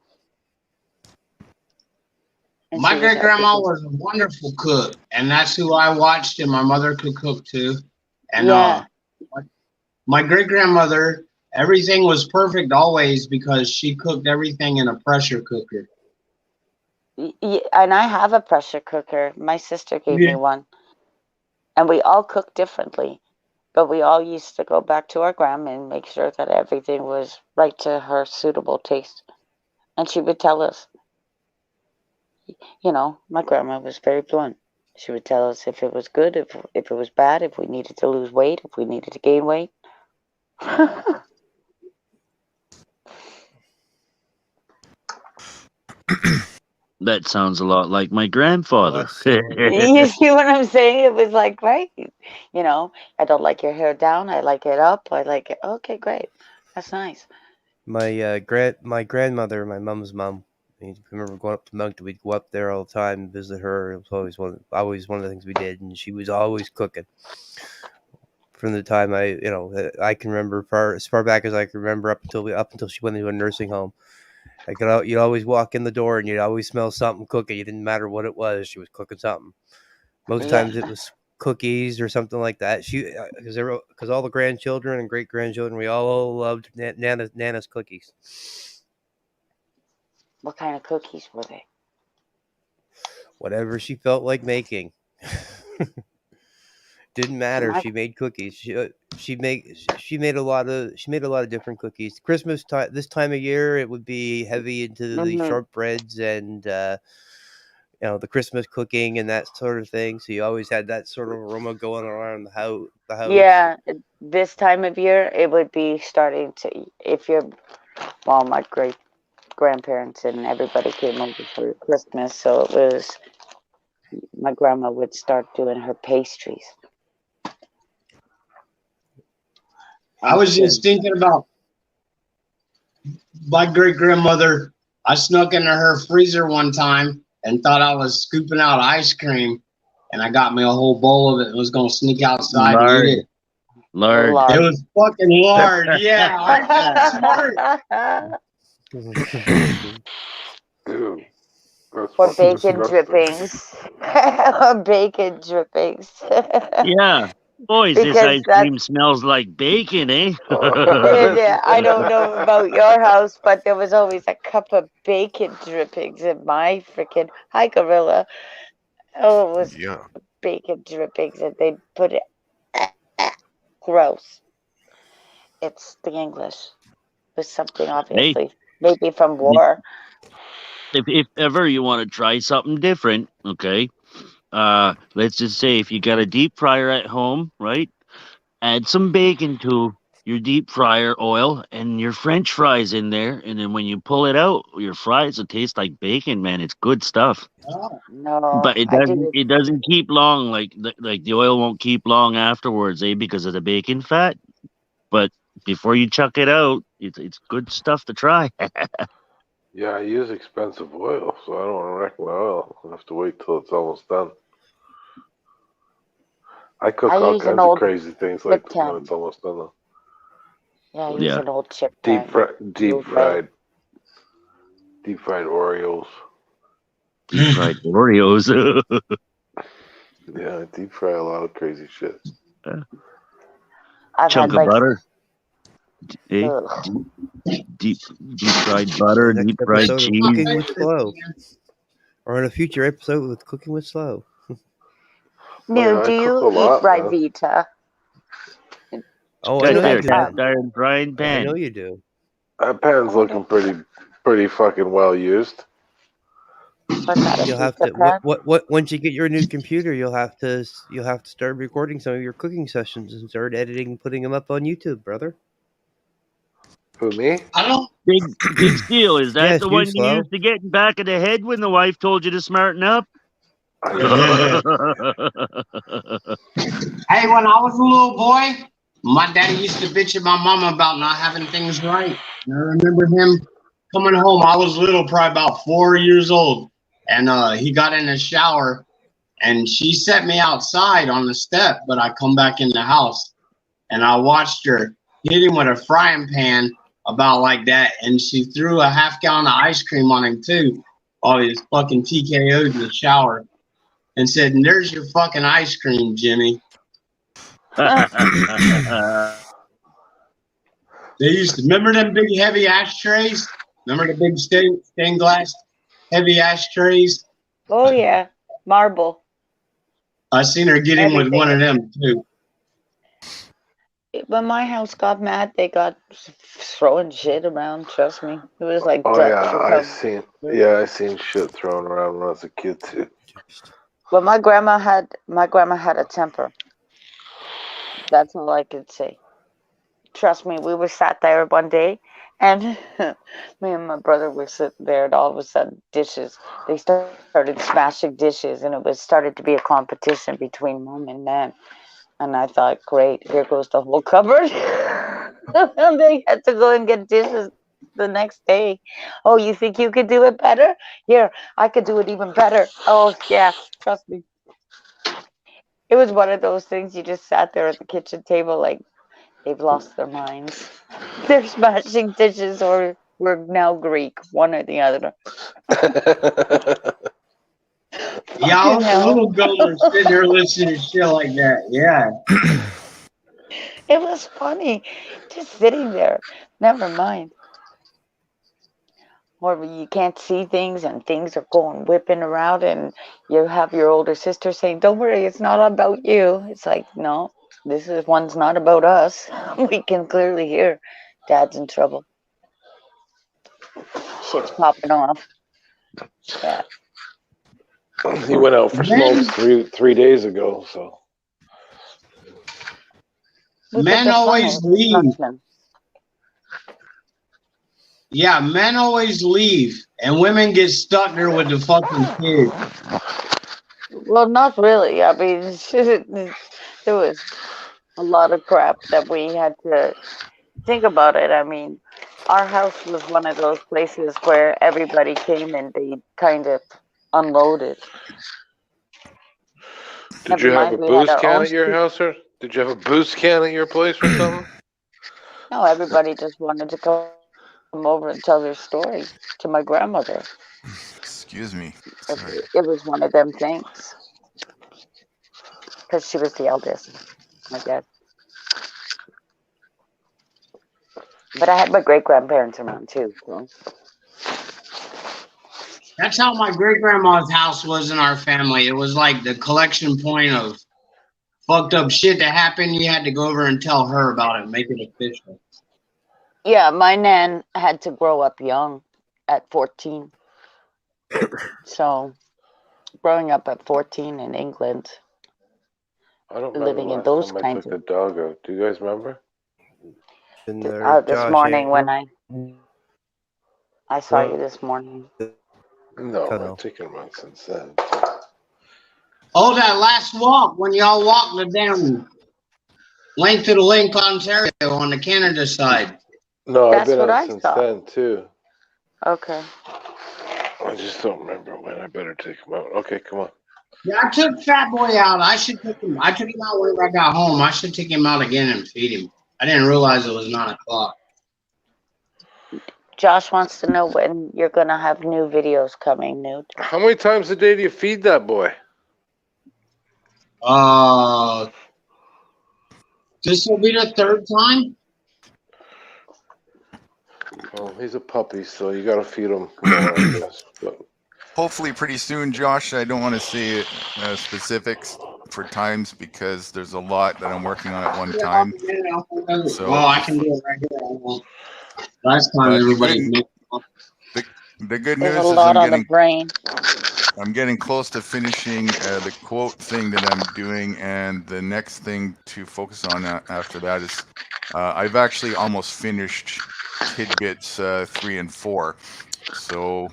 And My great grandma was a wonderful cook, and that's who I watched, and my mother could cook too. And my great grandmother, everything was perfect always because she cooked everything in a pressure cooker. And I have a pressure cooker. My sister gave me one. And we all cook differently. But we all used to go back to our grandma and make sure that everything was right to her suitable taste. And she would tell us, my grandma was very blunt. She would tell us if it was good, if it was bad, if we needed to lose weight, if we needed to gain weight. That sounds a lot like my grandfather. You see what I'm saying? It was like, right? I don't like your hair down. I like it up. I like it. Okay, great. That's nice. My grandmother, my mom's mom. I remember going up to Moncton. We'd go up there all the time and visit her. It was always one of the things we did, and she was always cooking. From the time I can remember, as far back as I can remember, up until she went into a nursing home. You'd always walk in the door and you'd always smell something cooking. It didn't matter what it was; she was cooking something. Most times it was cookies or something like that. She because all the grandchildren and great grandchildren, we all loved Nana's cookies. What kind of cookies were they? Whatever she felt like making. Didn't matter. My- She made cookies. She made a lot of different cookies. Christmas time, this time of year, it would be heavy into the Mhm. shortbreads and the Christmas cooking and that sort of thing. So you always had that sort of aroma going around the house. Yeah, this time of year, it would be starting to, my great grandparents and everybody came over for Christmas. So it was, my grandma would start doing her pastries. I was just thinking about my great grandmother. I snuck into her freezer one time and thought I was scooping out ice cream, and I got me a whole bowl of it and was gonna sneak outside and eat it. Lard. It was fucking lard. Yeah, I got smart. Dude, that's Or fucking bacon disgusting. drippings. Or bacon drippings. Yeah. Boys, this Because ice cream smells like bacon, eh? Yeah, I don't know about your house, but there was always a cup of bacon drippings in my freaking hi gorilla. Oh, it was Yeah. bacon drippings, and they put it gross. It's the English. It was something obviously, maybe from war. If ever you want to try something different, okay, let's just say if you got a deep fryer at home, right? Add some bacon to your deep fryer oil and your French fries in there, and then when you pull it out, your fries will taste like bacon, man. It's good stuff. No, But it I doesn't do. it doesn't keep long, like the oil won't keep long afterwards, eh? Because of the bacon fat. But before you chuck it out, it's good stuff to try. Yeah, I use expensive oil, so I don't want to wreck my oil. I have to wait till it's almost done. I cook I all use an kinds of old crazy things chip like when can. it's almost done. Though. Yeah, I use Yeah. an old chip Deep can. fried Oreos. Deep fried Oreos. Yeah, I deep fry a lot of crazy shit. I've Chunk had of like butter. Eh? ugh. Deep fried butter, Next deep fried episode of cheese. Cooking with Slow, or in a future episode with Cooking with Slow. No, I do cook you a lot, eat man. Rivita? Oh, I Right know there, you cast do. iron frying I know pan. you do. That pan's looking pretty fucking well used. What's that, a You'll have pizza to pan? what once you get your new computer, you'll have to start recording some of your cooking sessions and start editing and putting them up on YouTube, brother. Who, me? I don't. Big Steel, is that Yes, the you, one you Slow. used to get in back of the head when the wife told you to smarten up? I Hey, when I was a little boy, my daddy used to bitch at my mama about not having things right. And I remember him coming home. I was little, probably about 4 years old, and he got in the shower, and she set me outside on the step. But I come back in the house, and I watched her hit him with a frying pan about like that, and she threw a half-gallon of ice cream on him too, while he was fucking TKO'd in the shower, and said, "And there's your fucking ice cream, Jimmy." They used to remember them big heavy ashtrays. Remember the big stained glass heavy ashtrays? Oh yeah, marble. I seen her get him with Everything. one of them too. When my house got mad, they got throwing shit around. Trust me, it was like Oh dust yeah, from- I seen shit thrown around when I was a kid too. Well, my grandma had a temper. That's all I could say. Trust me, we were sat there one day, and me and my brother were sitting there, and all of a sudden, they started smashing dishes, and it started to be a competition between mom and dad. And I thought, great, here goes the whole cupboard. And they had to go and get dishes the next day. Oh, you think you could do it better? Here, I could do it even better. Oh, yeah, trust me. It was one of those things you just sat there at the kitchen table like they've lost their minds. They're smashing dishes or we're now Greek, one or the other. Yeah, all Fucking the hell. little girls are sitting there listening to shit like that. Yeah. It was funny. Just sitting there. Never mind. Or you can't see things and things are going whipping around and you have your older sister saying, "Don't worry, it's not about you." It's like, no, this is one's not about us. We can clearly hear Dad's in trouble. Shit's popping off. Yeah. He went out for smokes Men, 3 days ago, so Look at men the fun always of leave. destruction. Yeah, men always leave, and women get stuck there with the fucking kids. Well, not really. I mean, there was a lot of crap that we had to think about it. I mean, our house was one of those places where everybody came and they kind of unloaded. did Never you have a mind, we had booze our can own at your street. house, or did you have a booze can at your place or something? No, everybody just wanted to come over and tell their story to my grandmother. Excuse me. It, Sorry. it was one of them things because she was the eldest, I guess. But I had my great grandparents around too. So. That's how my great grandma's house was in our family. It was like the collection point of fucked up shit that happened. You had to go over and tell her about it, make it official. Yeah, my nan had to grow up young at 14. So, growing up at 14 in England, I don't remember living the in last those time I kinds took the of. dog out. Do you guys remember? This morning when I saw you this morning. No, Cut I've off. taken him out since then. Oh, that last walk when y'all walked the damn length of the Lake, Ontario on the Canada side. No, I've That's been what out I since saw. then too. Okay. I just don't remember when. I better take him out. Okay, come on. Yeah, I took Fat Boy out. I should take him. I took him out whenever I got home. I should take him out again and feed him. I didn't realize it was 9 o'clock. Josh wants to know when you're going to have new videos coming, Newt. How many times a day do you feed that boy? This will be the third time. Well, he's a puppy, so you got to feed him more, I guess. But Hopefully pretty soon, Josh. I don't want to say specifics for times because there's a lot that I'm working on at one time. So, well, I can do it right here. Last time but everybody. the good There's news a is lot on the brain. I'm getting close to finishing the quote thing that I'm doing, and the next thing to focus on after that is I've actually almost finished tidbits 3 and 4. So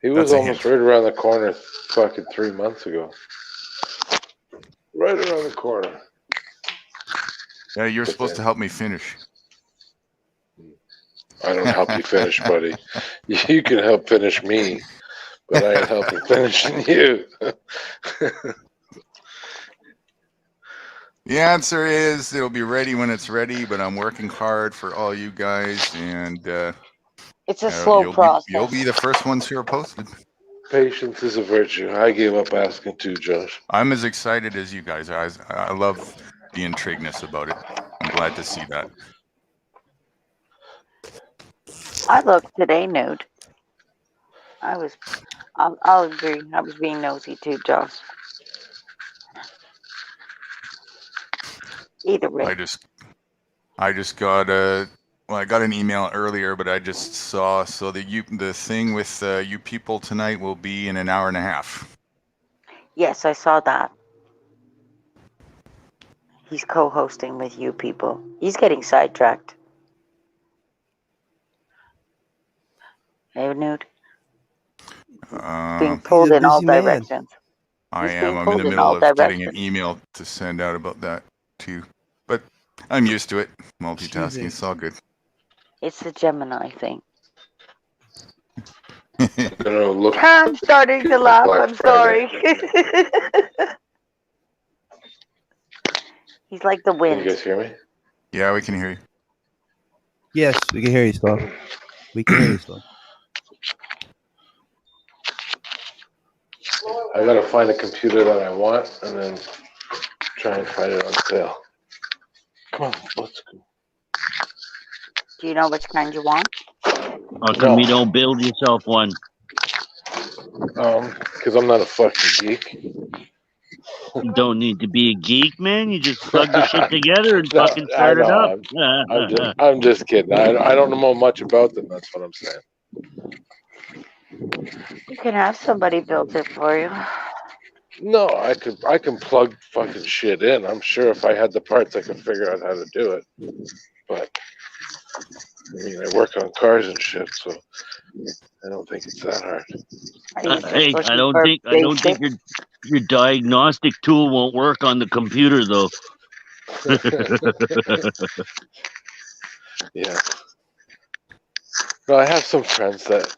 he was that's a almost hint. right around the corner fucking 3 months ago. Right around the corner. Yeah, you're supposed to help me finish. I don't help you finish, buddy. You can help finish me, but I ain't helping finishing you. The answer is it'll be ready when it's ready, but I'm working hard for all you guys, and It's a slow process. You'll be the first ones here posted. Patience is a virtue. I gave up asking too, Josh. I'm as excited as you guys are. I love the intrigueness about it. I'm glad to see that. I looked today, Newt. I'll agree. I was being nosy too, Josh. Either way. I just got I got an email earlier, but I just saw the thing with you people tonight will be in an hour and a half. Yes, I saw that. He's co-hosting with you people. He's getting sidetracked. Hey, Newt. Being pulled in all directions. I am. I'm in the middle of getting an email to send out about that too. But I'm used to it. Multitasking. It's all good. It's the Gemini thing. Look, I'm starting to laugh. I'm sorry. He's like the wind. Can you guys hear me? Yeah, we can hear you. Yes, we can hear you, Slow. We can hear you, Slow. I gotta find a computer that I want and then try and find it on sale. Come on, let's go. Do you know which kind you want? How come you don't build yourself one? Because I'm not a fucking geek. You don't need to be a geek, man. You just plug the shit together and No, fucking I start it know. up. I'm just kidding. I don't know much about them. That's what I'm saying. You can have somebody build it for you. No, I can plug fucking shit in. I'm sure if I had the parts, I could figure out how to do it. But I mean, I work on cars and shit, so I don't think it's that hard. Are you just Hey, I looking don't for think basics? your diagnostic tool won't work on the computer though. Yeah. No, I have some friends that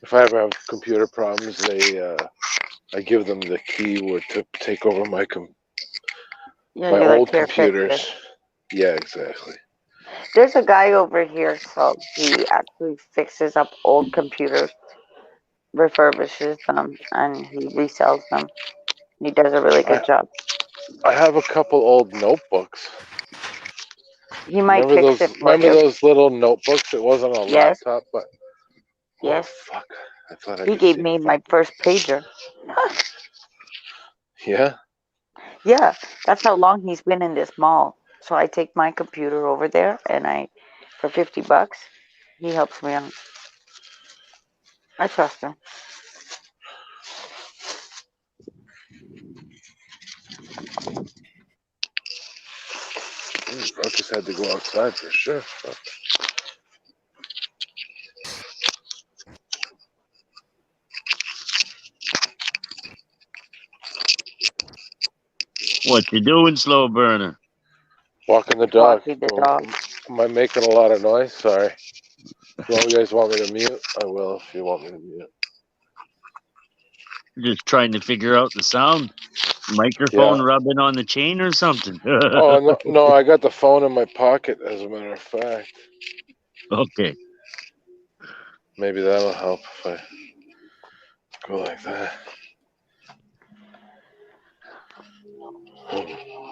if I ever have computer problems, I give them the key to take over my Yeah, my you like old here computers. fix it. Yeah, exactly. There's a guy over here, so he actually fixes up old computers, refurbishes them, and he resells them. He does a really good job. I have a couple old notebooks. He might fix it for Remember you. those little notebooks? It wasn't a Yes, laptop, but yes. oh fuck! I thought I He could gave see me it. my first pager. Yeah. Yeah, that's how long he's been in this mall. So I take my computer over there, and for $50, he helps me out. I trust him. I just had to go outside for sure. Fuck. What you doing, slow burner? Walking the dog. Walking the dog. Am I making a lot of noise? Sorry. If you guys want me to mute, I will if you want me to mute. Just trying to figure out the sound. Microphone Yeah. rubbing on the chain or something. Oh no, I got the phone in my pocket. As a matter of fact, Okay. maybe that'll help if I go like that.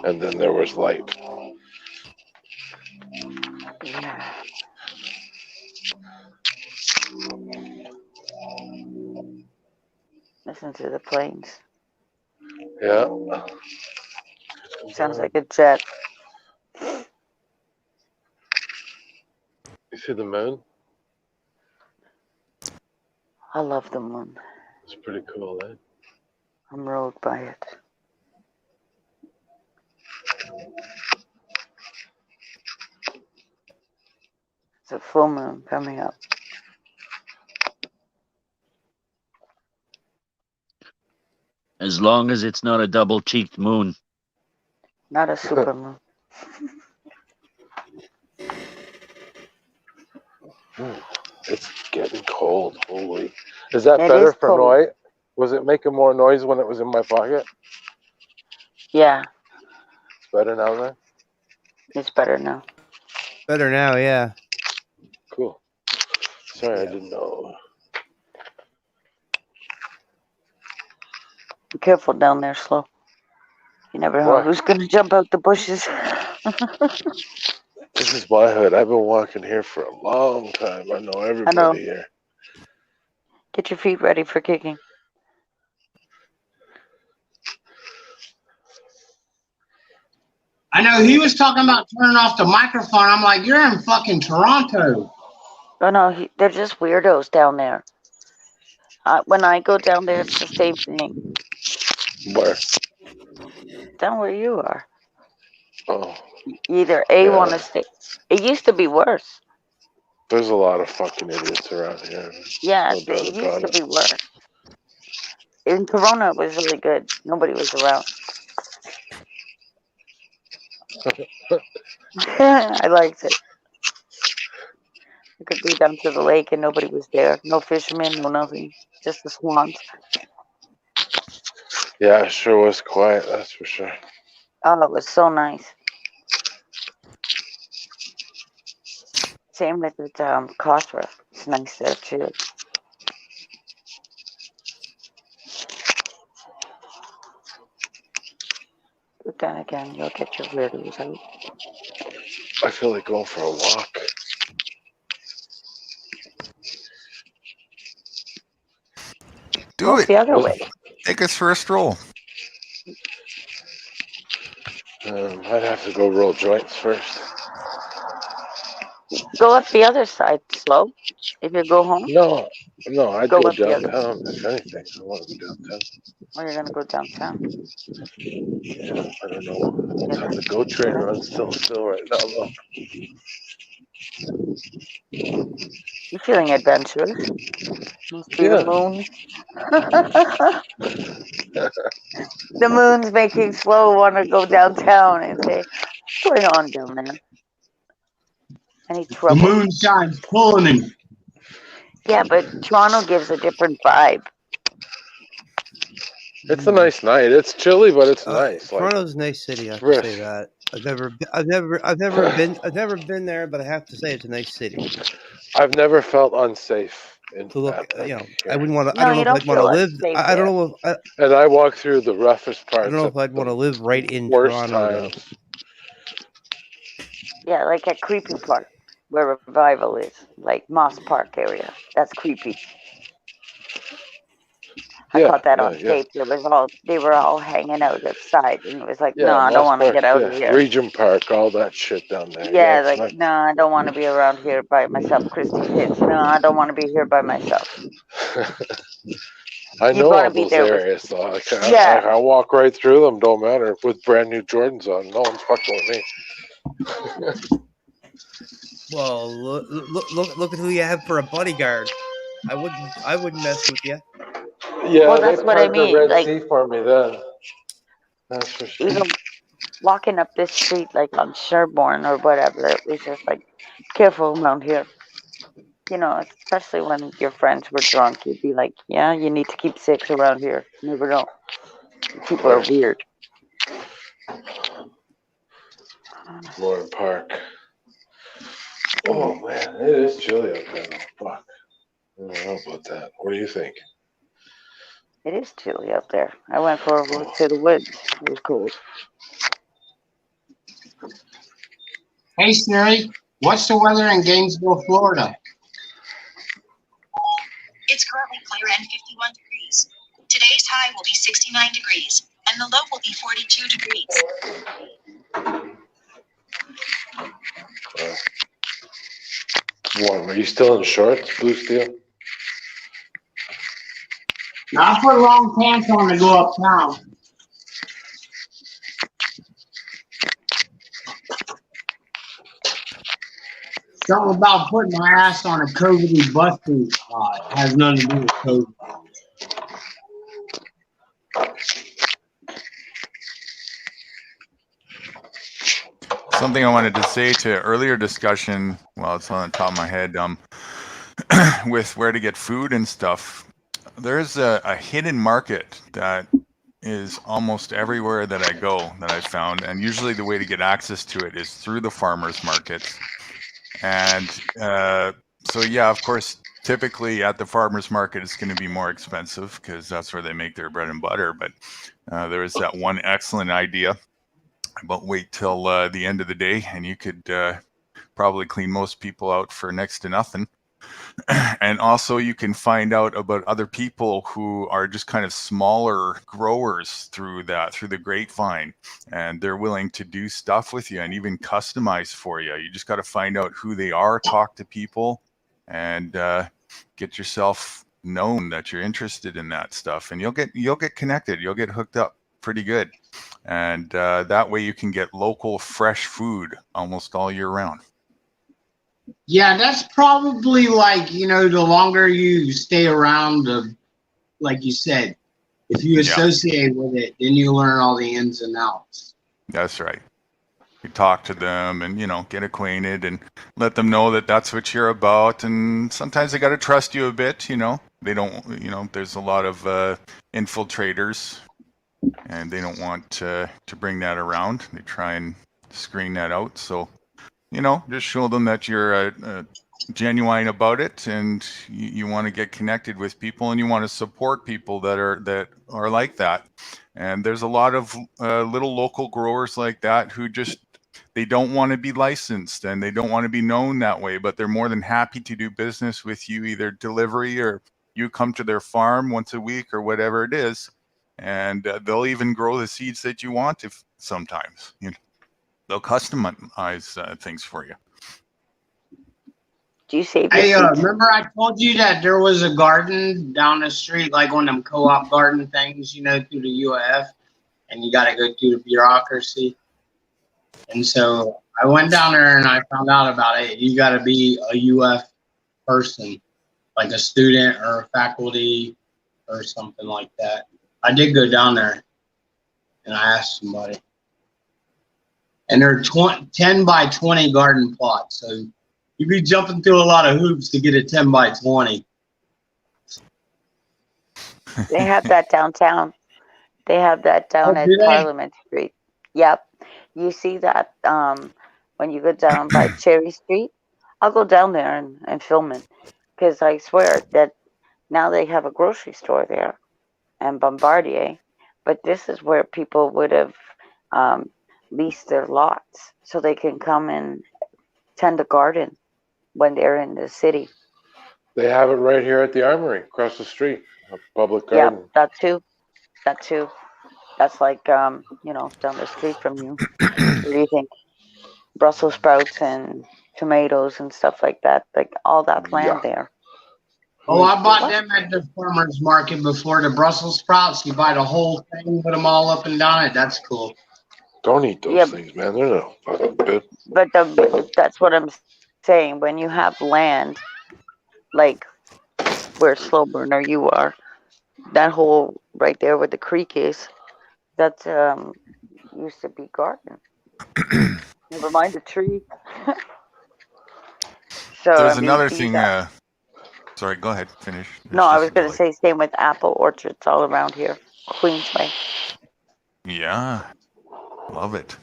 And then there was light. Yeah. Listen to the planes. Yeah. Sounds like a jet. You see the moon? I love the moon. It's pretty cool, eh? I'm ruled by it. It's a full moon coming up. As long as it's not a double-cheeked moon. Not a super moon. It's getting cold. Holy. Is that It better is for cold. noise? Was it making more noise when it was in my pocket? Yeah, It's better now then? it's better now. Better now, yeah. Cool. Sorry, I didn't know. Be careful down there, Slow. You never know Why? who's gonna jump out the bushes. This is my hood. I've been walking here for a long time. I know everybody here. Get your feet ready for kicking. I know he was talking about turning off the microphone. I'm like, you're in fucking Toronto. Oh no, they're just weirdos down there. When I go down there, it's the same thing. Where? Down where you are. Oh, Either yeah. want to stay. It used to be worse. There's a lot of fucking idiots around here. Yeah, No doubt it used about to it. be worse. In Corona, it was really good. Nobody was around. I liked it. I could go down to the lake and nobody was there. No fishermen, no nothing. Just the swans. Yeah, it sure was quiet, that's for sure. Oh, it was so nice. Same with Cosra. It's nice there too. But then again, you'll get your weirdos out. I feel like going for a walk. Do Go it. the other way. Take us for a stroll. I'd have to go roll joints first. Go up the other side slow. If you go home, No, I'd Go go up the other- downtown if anything. I want to go downtown. or you're gonna go downtown. Yeah, I don't know what time the GO train runs still right now though. You're feeling adventurous. Must be Yeah. the moon. The moon's making Flo want to go downtown and say, "What's going on down there? Any The trouble?" moonshine's pulling him. Yeah, but Toronto gives a different vibe. It's a nice night. It's chilly, but it's nice. Like, Toronto's a nice city. I have to Riff. say that. I've never been there, but I have to say it's a nice city I've never felt unsafe in to look. at, like, You know, here. I wouldn't want to. No, I don't know you if don't I'd want to feel live. unsafe I don't there. know. If, And I walk through the roughest I parts don't know of if I'd want to the live right in worst Toronto. times. Yeah, like at Creepy Park, where Revival is, like Moss Park area. That's creepy. I Yeah, caught that yeah, on yeah. tape. They were all hanging out outside, and it was like, Yeah, no, I don't Moss want to Park, get out yeah. of here. Regent Park, all that shit down there. Yeah, it's like, nice. no, I don't want to be around here by myself. Christy Pitts, no, I don't want to be here by myself. I You'd know wanna all be those there with- areas though. Yeah. I walk right through them. Don't matter with brand new Jordans on. No one's fucking with me. Well, look at who you have for a bodyguard. I wouldn't mess with you. Yeah, Well, that's they what I parked the mean, Red like- Sea for me then. That's for sure. Even walking up this street, like on Sherbourne or whatever, it was just like, careful around here. You know, especially when your friends were drunk, you'd be like, yeah, you need to keep 6 around here. You never know. People are weird. Lauren Park. Oh man, it is chilly up there. Though. Fuck. I don't know about that. What do you think? It is chilly up there. I went for a walk to the woods. It was cold. Hey Siri, what's the weather in Gainesville, Florida? It's currently clear and 51 degrees. Today's high will be 69 degrees, and the low will be 42 degrees. Warm. Are you still in shorts, Blue Steel? Now I put long pants on to go uptown. Something about putting my ass on a cozy bus route has nothing to do with COVID. Something I wanted to say to earlier discussion, well, it's on the top of my head, with where to get food and stuff. There's a hidden market that is almost everywhere that I go that I've found, and usually the way to get access to it is through the farmers markets. And so, yeah, of course, typically at the farmers market it's going to be more expensive because that's where they make their bread and butter. But there is that one excellent idea about wait till the end of the day, and you could probably clean most people out for next to nothing. And also you can find out about other people who are just kind of smaller growers through the grapevine, and they're willing to do stuff with you and even customize for you. You just got to find out who they are, talk to people, and get yourself known that you're interested in that stuff, and you'll get connected, you'll get hooked up pretty good. And that way you can get local fresh food almost all year round. Yeah, that's probably like, the longer you stay around, like you said, if you associate with it, then you learn all the ins and outs. That's right. You talk to them and, get acquainted and let them know that that's what you're about. And sometimes they got to trust you a bit, They don't, there's a lot of infiltrators, and they don't want to bring that around. They try and screen that out. So, just show them that you're genuine about it, and you want to get connected with people, and you want to support people that are like that. And there's a lot of little local growers like that who just, they don't want to be licensed and they don't want to be known that way, but they're more than happy to do business with you, either delivery or you come to their farm once a week or whatever it is, and they'll even grow the seeds that you want. If sometimes, you know, they'll customize things for you. Do you save your Hey, seeds? remember I told you that there was a garden down the street, like one of them co-op garden things, you know, through the UF, and you got to go through the bureaucracy. And so I went down there and I found out about it. You got to be a UF person, like a student or a faculty or something like that. I did go down there and I asked somebody. And they're 10 by 20 garden plots. So you'd be jumping through a lot of hoops to get a 10 by 20. They have that downtown. They have that down Oh, at do they? Parliament Street. Yep. You see that when you go down by Cherry Street? I'll go down there and film it. Because I swear that now they have a grocery store there and Bombardier. But this is where people would have leased their lots so they can come and tend a garden when they're in the city. They have it right here at the Armory, across the street, a public garden. Yeah, that too. That too. That's like, you know, down the street from you. What do you think? Brussels sprouts and tomatoes and stuff like that. Like all that land there. Oh, I bought them at the farmer's market before. The Brussels sprouts, you buy the whole thing, put them all up and down it. That's cool. Don't eat those Yeah. things, man. They're not fucking good. But that's what I'm saying. When you have land, like where Slow Burner you are, that whole right there where the creek is, that used to be garden. Never mind the tree. So There's I mean, another see thing. that. Sorry, go ahead. Finish. No, I was going to say same with apple orchards all around here, Queensway. Yeah, love it.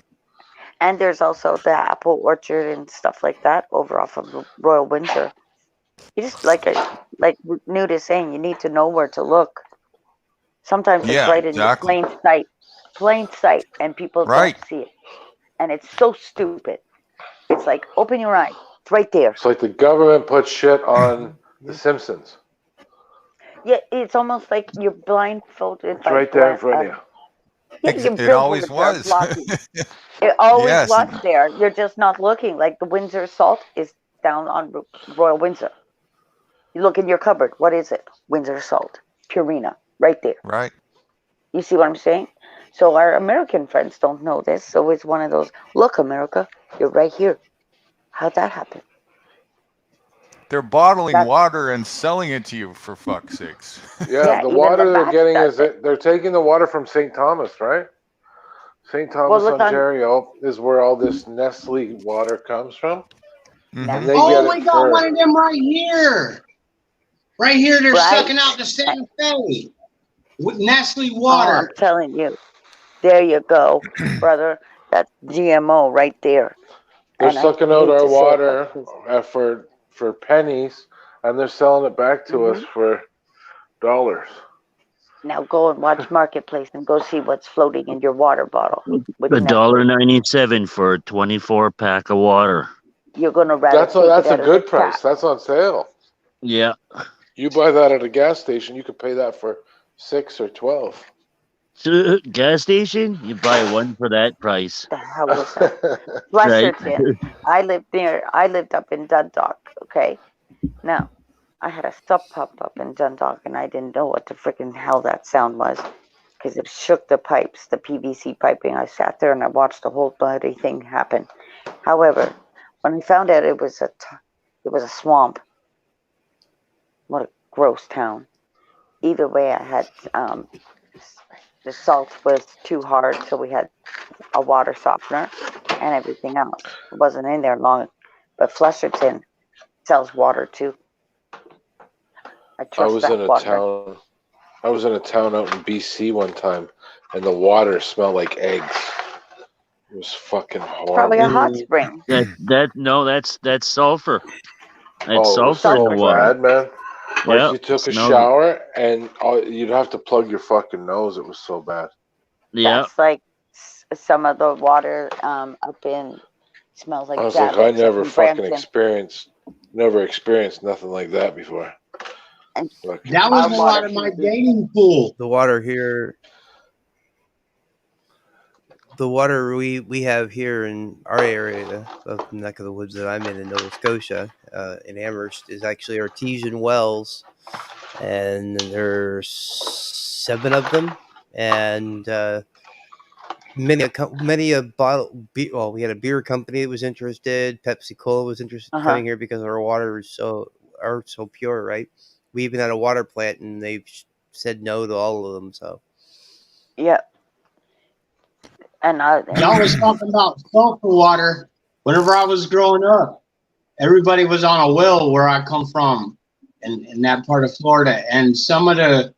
And there's also the apple orchard and stuff like that over off of Royal Windsor. You just like Newt is saying, you need to know where to look. Sometimes it's Yeah, right exactly. in your plain sight, and people Right. don't see it. And it's so stupid. It's like, open your eyes. It's right there. It's like the government put shit on The Simpsons. Yeah, it's almost like you're blindfolded. It's right there in front of you. Yeah, It always was. It always Yes. was there. You're just not looking. Like the Windsor salt is down on Royal Windsor. You look in your cupboard. What is it? Windsor salt. Purina. Right there. Right. You see what I'm saying? So our American friends don't know this. So it's one of those, look, America, you're right here. How'd that happen? They're bottling water and selling it to you, for fuck's sakes. Yeah, the even water the they're back getting does is they're taking the water from St. Thomas, right? St. Thomas, look on- Ontario is where all this Nestle water comes from. Mhm. And they Oh, get we it got for, one of them right here. Right here, they're Right. sucking out the Santa Fe with Nestle Oh, water. I'm telling you. There you go, brother. That's GMO right there. they're And I sucking out hate our to say it, water but for pennies, and they're selling it back to Mhm. us for dollars. now go and watch Marketplace and go see what's floating in your water bottle. With Nestle. $1.97 for a 24-pack of water. You're gonna rather That's take it a out of good the price. tap. That's on sale. Yeah. You buy that at a gas station, you could pay that for 6 or 12. So, gas station, you buy one for that price. The hell was that? Right. Flusherton. I lived up in Dundalk, okay? Now, I had a sub pump up in Dundalk and I didn't know what the freaking hell that sound was because it shook the pipes, the PVC piping. I sat there and I watched the whole bloody thing happen. However, when I found out it was a swamp, what a gross town. Either way, I had the salt was too hard, so we had a water softener and everything else. It wasn't in there long, but Flusherton sells water too. I trust was that in a water. town. I was in a town out in BC one time, and the water smelled like eggs. It was fucking horrible. Probably a hot spring. That's sulfur. It's Oh, it was sulfur in so the water. bad, man. Like Yeah. you took a smells- shower and you'd have to plug your fucking nose. It was so bad. Yeah. That's like some of the water up in smells I like was that. like, I That's up never in fucking Brampton. never experienced nothing like that before. And Fucking That was our a water lot of my heater. dating pool. The water here, the water we have here in our area of the neck of the woods that I'm in Nova Scotia, in Amherst, is actually artesian wells, and there's 7 of them, and many a bottle. Well, we had a beer company that was interested. Pepsi Cola was interested in coming here because our water is so pure, right? We even had a water plant, and they've said no to all of them. So Yeah. And Y'all was talking about sulfur water. Whenever I was growing up, everybody was on a well where I come from in that part of Florida. And some of the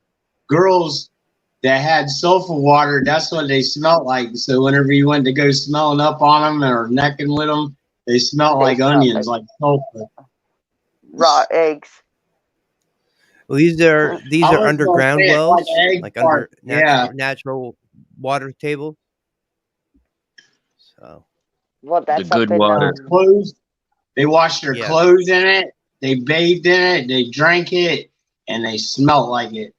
girls that had sulfur water, that's what they smelled like. So whenever you went to go smelling up on them or necking with them, they smelled They like smelled onions, like sulfur. raw eggs. well, these are I was gonna underground say it like wells, an egg like fart. under Yeah. natural water table. So Well, The that's good up in water. Clothes. They washed their Yeah. clothes in it. They bathed in it. They drank it, and they smelled like it.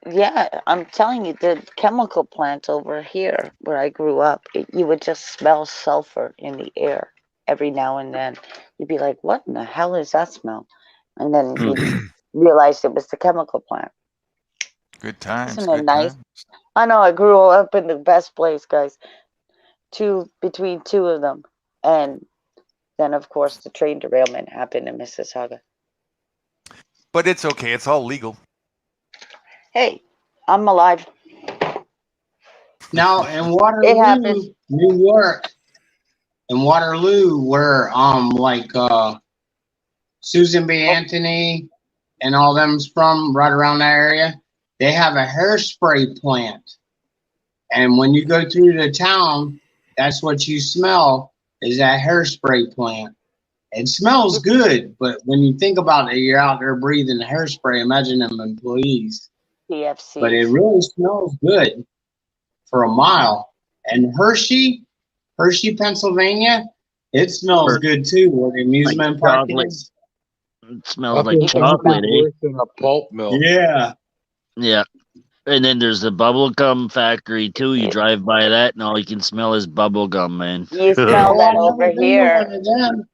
yeah, I'm telling you, the chemical plant over here where I grew up, you would just smell sulfur in the air every now and then. You'd be like, what in the hell is that smell? And then you'd realize it was the chemical plant. Good times. Isn't it Good nice? times. I know I grew up in the best place, guys. Between 2 of them. And then, of course, the train derailment happened in Mississauga. But it's okay. It's all legal. Hey, I'm alive. Now in It Waterloo, happens. New York, in Waterloo, where Susan B. Anthony and all them's from, right around that area, they have a hairspray plant. And when you go through the town, that's what you smell is that hairspray plant. It smells good, but when you think about it, you're out there breathing hairspray. Imagine them employees. But it PFCs. really smells good for a mile. And Hershey, Pennsylvania, it smells good too, where the amusement park chocolate. is. It smells like chocolate, eh? Worse than a pulp mill. Yeah. Yeah. And then there's the bubble gum factory too. You drive by that and all you can smell is bubble gum, man. You smell Oh, that I've over never been to here. one of them.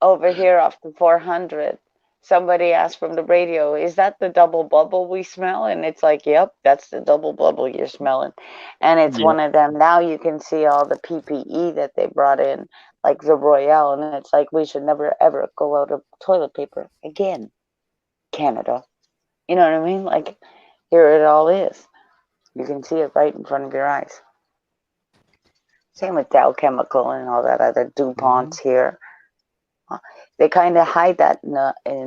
Over here off the 400. Somebody asked from the radio, is that the double bubble we smell? And it's like, yep, that's the double bubble you're smelling. And it's Yeah. one of them. Now you can see all the PPE that they brought in, like the Royale. And it's like, we should never, ever go out of toilet paper again. Canada. You know what I mean? Like, here it all is. You can see it right in front of your eyes. Same with Dow Chemical and all that other DuPonts here. They kind of hide that in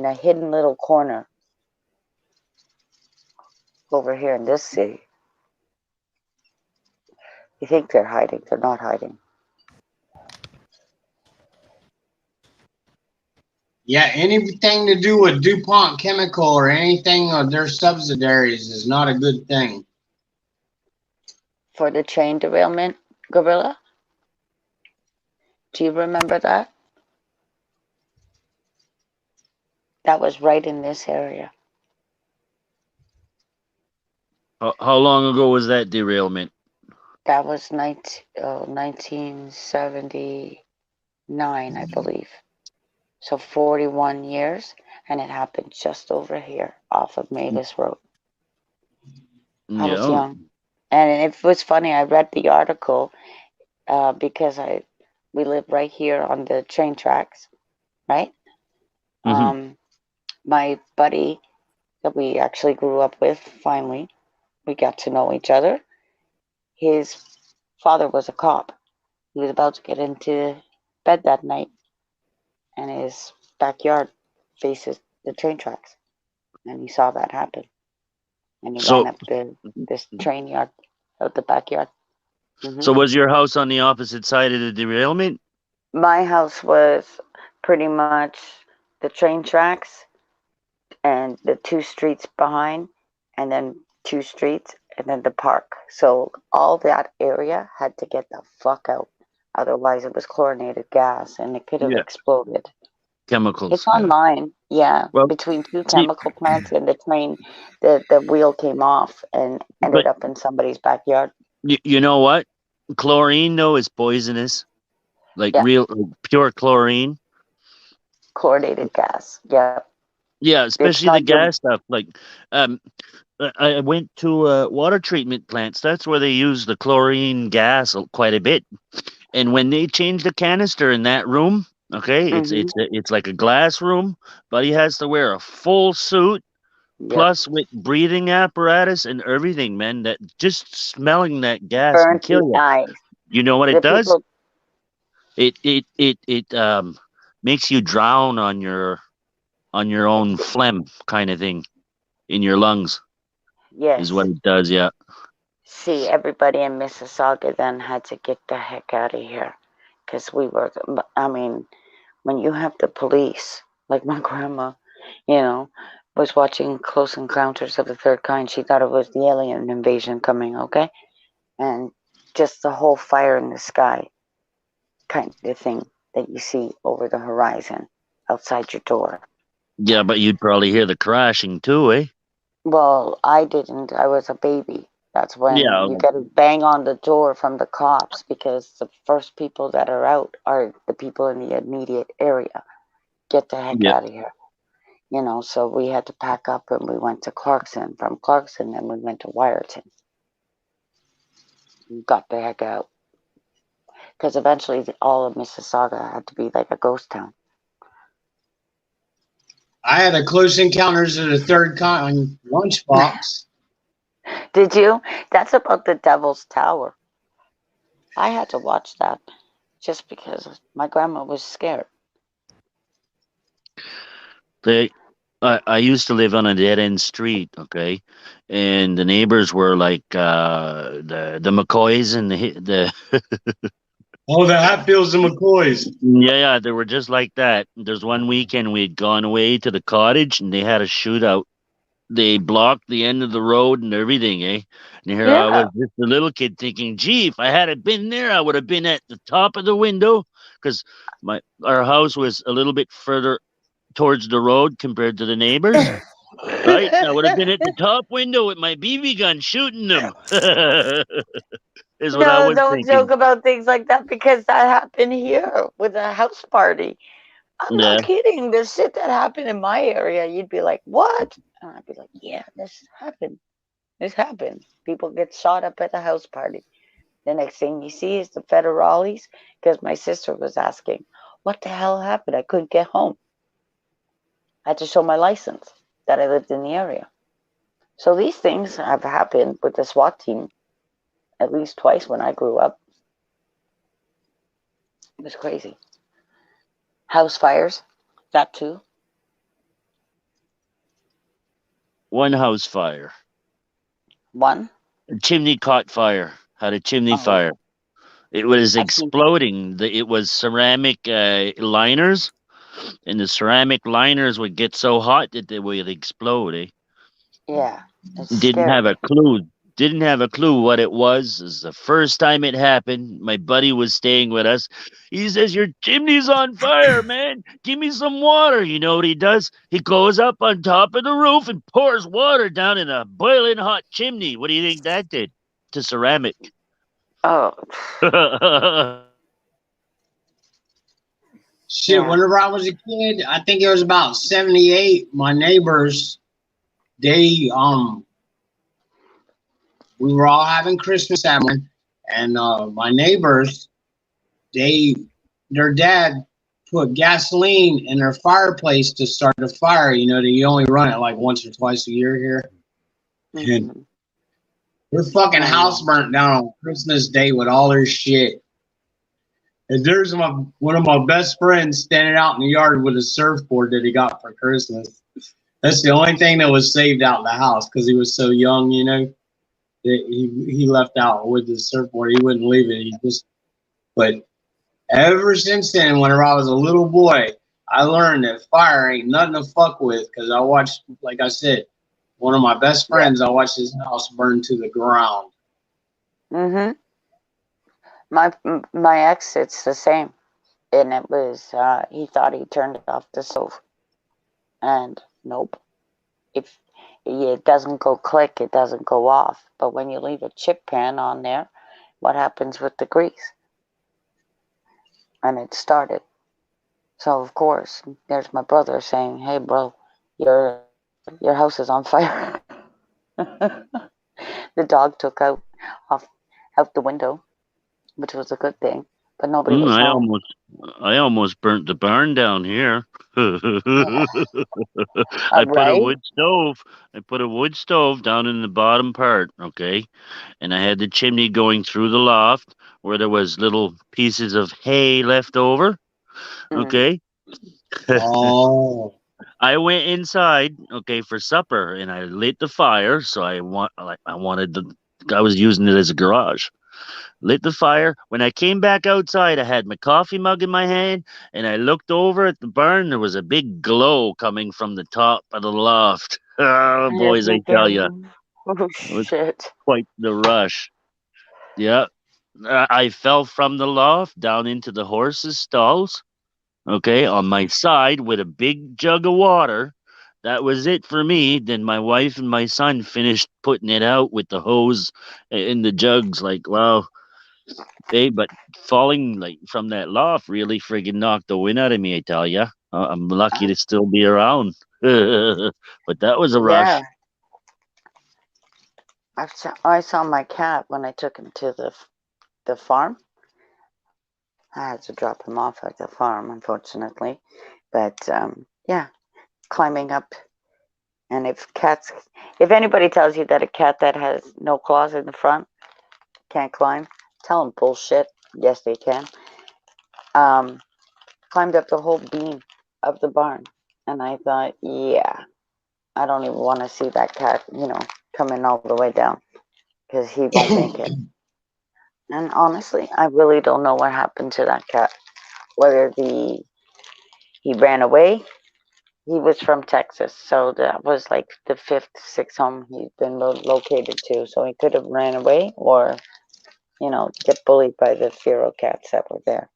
a hidden little corner over here in this city. You think they're hiding, they're not hiding. Yeah, anything to do with DuPont Chemical or anything of their subsidiaries is not a good thing. For the train derailment, Gorilla? Do you remember that? That was right in this area. How long ago was that derailment? That was 1979, I believe. So 41 years, and it happened just over here off of Mavis Road. I was young. And it was funny, I read the article because we live right here on the train tracks, right? My buddy that we actually grew up with, finally, we got to know each other. His father was a cop. He was about to get into bed that night, and his backyard faces the train tracks, and he saw that happen. And he ran up this train yard out the backyard. So was your house on the opposite side of the derailment? My house was pretty much the train tracks and the 2 streets behind, and then 2 streets, and then the park. So all that area had to get the fuck out. Otherwise, it was chlorinated gas, and it could have Yeah. exploded. Chemicals. It's online, yeah. Well, Between 2 see- chemical plants and the train, the wheel came off and ended But- up in somebody's backyard. You know what? Chlorine though is poisonous. Like Yeah. real pure chlorine. Chlorinated gas. Yeah. Yeah, especially the not your- gas stuff. Like, I went to water treatment plants. That's where they use the chlorine gas quite a bit. And when they change the canister in that room, okay, it's like a glass room, but he has to wear a full suit Yep. plus with breathing apparatus and everything, man. That just smelling that gas can Burnt kill the you. eyes. You know what The it does? people- It makes you drown on your own phlegm kind of thing in your lungs Yes. is what it does. Yeah. See, everybody in Mississauga then had to get the heck out of here. Because I mean, when you have the police, like my grandma, was watching Close Encounters of the Third Kind. She thought it was the alien invasion coming, okay? And just the whole fire in the sky kind of thing that you see over the horizon outside your door. Yeah, but you'd probably hear the crashing too, eh? Well, I didn't. I was a baby. That's when Yeah. you got to bang on the door from the cops because the first people that are out are the people in the immediate area. Get the heck Yeah. out of here. So we had to pack up and we went to Clarkson. From Clarkson, then we went to Wyerton. We got the heck out. Because eventually all of Mississauga had to be like a ghost town. I had a Close Encounters of the Third Kind lunchbox. Did you? That's about the Devil's Tower. I had to watch that just because my grandma was scared. I used to live on a dead end street, okay, and the neighbors were like the McCoys and the Oh, the Hatfields and McCoys. yeah, they were just like that. There's one weekend we'd gone away to the cottage and they had a shootout. They blocked the end of the road and everything, eh? And here I was, just a little kid, thinking, "Gee, if I had been there, I would have been at the top of the window," because our house was a little bit further towards the road compared to the neighbors. Right? I would have been at the top window with my BB gun shooting them. Is what I was don't thinking. joke about things like that because that happened here with a house party. I'm Yeah. not kidding. The shit that happened in my area, you'd be like, "What?" And I'd be like, "Yeah, this happened. This happened. People get shot up at the house party." The next thing you see is the federales because my sister was asking, "What the hell happened? I couldn't get home." I had to show my license that I lived in the area. So these things have happened with the SWAT team at least twice when I grew up. It was crazy. House fires, that too. One house fire. One. A chimney caught fire. Had a chimney Oh. fire. It was I've seen- exploding. It was ceramic liners, and the ceramic liners would get so hot that they would explode. Eh? Yeah. It's Didn't scary. have a clue. Didn't have a clue what it was. It was the first time it happened. My buddy was staying with us. He says, "Your chimney's on fire, man. Give me some water." You know what he does? He goes up on top of the roof and pours water down in a boiling hot chimney. What do you think that did to ceramic? Oh. Shit, Yeah. whenever I was a kid, I think it was about 78, my neighbors, they, we were all having Christmas that morning, and my neighbors, their dad put gasoline in their fireplace to start a fire. You only run it like once or twice a year here. Mhm. Their fucking house burnt down on Christmas Day with all their shit. And there's one of my best friends standing out in the yard with a surfboard that he got for Christmas. That's the only thing that was saved out in the house because he was so young, that he left out with the surfboard. He wouldn't leave it. But ever since then, whenever I was a little boy, I learned that fire ain't nothing to fuck with because I watched, like I said, one of my best friends. I watched his house burn to the ground. Mm-hmm. My ex, it's the same, and it was he thought he turned off the stove, and nope. If it doesn't go click, it doesn't go off. But when you leave a chip pan on there, what happens with the grease? And it started. So of course, there's my brother saying, "Hey, bro, your house is on fire." The dog took off out the window, which was a good thing, but nobody was home. I almost burnt the barn down here. Yeah. I put a Right? wood stove. I put a wood stove down in the bottom part, okay? And I had the chimney going through the loft where there was little pieces of hay left over, Mm. okay? Oh, I went inside, okay, for supper, and I lit the fire. So I was using it as a garage. Lit the fire. When I came back outside, I had my coffee mug in my hand, and I looked over at the barn. There was a big glow coming from the top of the loft. Oh, And you're boys, I tell you, thinking, oh it was shit. quite the rush. Yeah, I fell from the loft down into the horses' stalls. Okay, on my side with a big jug of water. That was it for me. Then my wife and my son finished putting it out with the hose in the jugs. Like, wow, but falling like from that loft really friggin' knocked the wind out of me. I tell ya, I'm lucky to still be around. But that was a Yeah, rush. I saw my cat when I took him to the farm. I had to drop him off at the farm, unfortunately. But yeah, climbing up. And if anybody tells you that a cat that has no claws in the front can't climb, tell them bullshit. Yes, they can. Um, Climbed up the whole beam of the barn, and I thought, yeah, I don't even want to see that cat, coming all the way down because he won't make it. And honestly, I really don't know what happened to that cat. Whether he ran away. He was from Texas, so that was like the fifth, sixth home he's been located to. So he could have ran away, or get bullied by the feral cats that were there.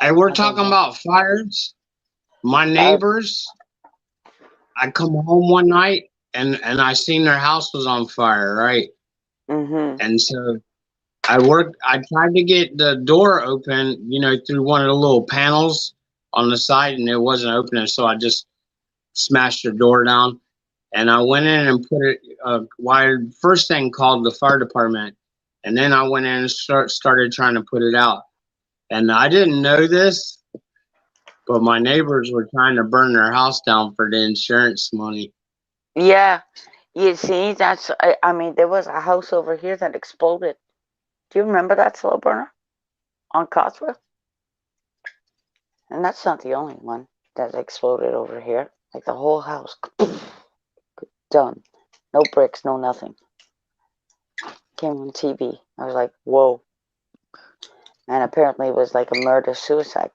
hey, we're I don't talking know. about fires. My Uh, neighbors. I come home one night and I seen their house was on fire, right? mm-hmm. And so I tried to get the door open, through one of the little panels on the side, and it wasn't opening. So I just smashed the door down, and I went in and put it. Wired first thing called the fire department, and then I went in and started trying to put it out. And I didn't know this, but my neighbors were trying to burn their house down for the insurance money. Yeah, you see, I mean, there was a house over here that exploded. Do you remember that slow burner on Cotsworth? And that's not the only one that exploded over here. Like the whole house, done. No bricks, no nothing. Came on TV. I was like, whoa. And apparently it was like a murder suicide.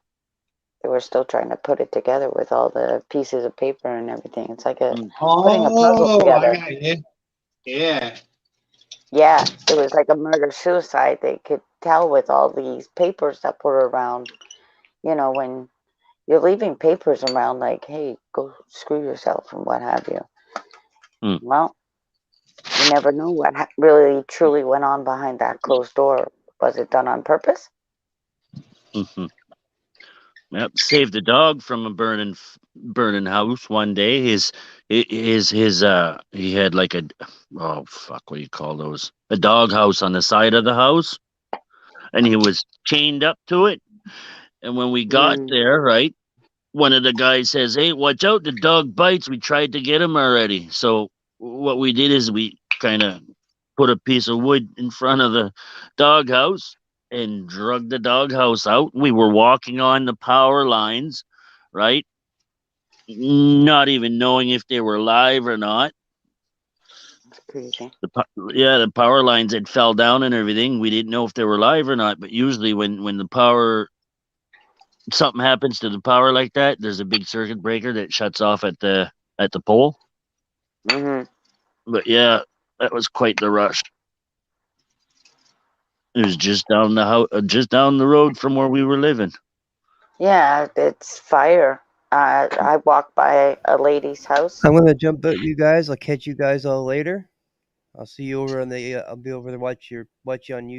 They were still trying to put it together with all the pieces of paper and everything. It's like putting a puzzle Oh, I together. got you. Yeah. Yeah, it was like a murder suicide. They could tell with all these papers that were around. When you're leaving papers around, like, hey, go screw yourself and what have you. Mm. Well, you never know what really truly went on behind that closed door. Was it done on purpose? Hmm. Yep, saved the dog from a burning house one day. He had like oh fuck, what do you call those? A dog house on the side of the house, and he was chained up to it. And when we got Mm. there, right, one of the guys says, "Hey, watch out, the dog bites." We tried to get him already. So what we did is we kind of put a piece of wood in front of the doghouse and drug the doghouse out. We were walking on the power lines, right? Not even knowing if they were live or not. That's crazy. The power lines had fell down and everything. We didn't know if they were live or not. But usually, when the power something happens to the power like that, there's a big circuit breaker that shuts off at the pole. Hmm. But yeah, that was quite the rush. It was just down just down the road from where we were living. Yeah, it's fire. I walked by a lady's house. I'm gonna jump out, you guys. I'll catch you guys all later. I'll see you over on the. I'll be over there watch you on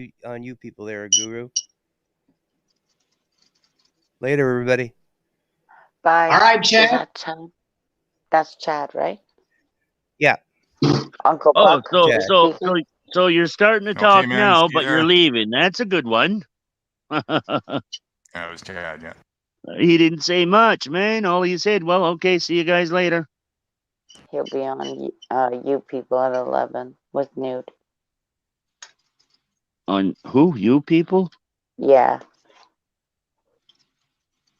you people there, Guru. Later, everybody. Bye. All right, Is Chad. that Chad? That's Chad, right? Yeah. Uncle Oh, Buck. Chad. so you're starting to Okay, talk man, now, see but ya. you're leaving. That's a good one. That was Chad, yeah. He didn't say much, man. All he said, well, okay, see you guys later. He'll be on You People at 11 with Nude. On who? You people? Yeah.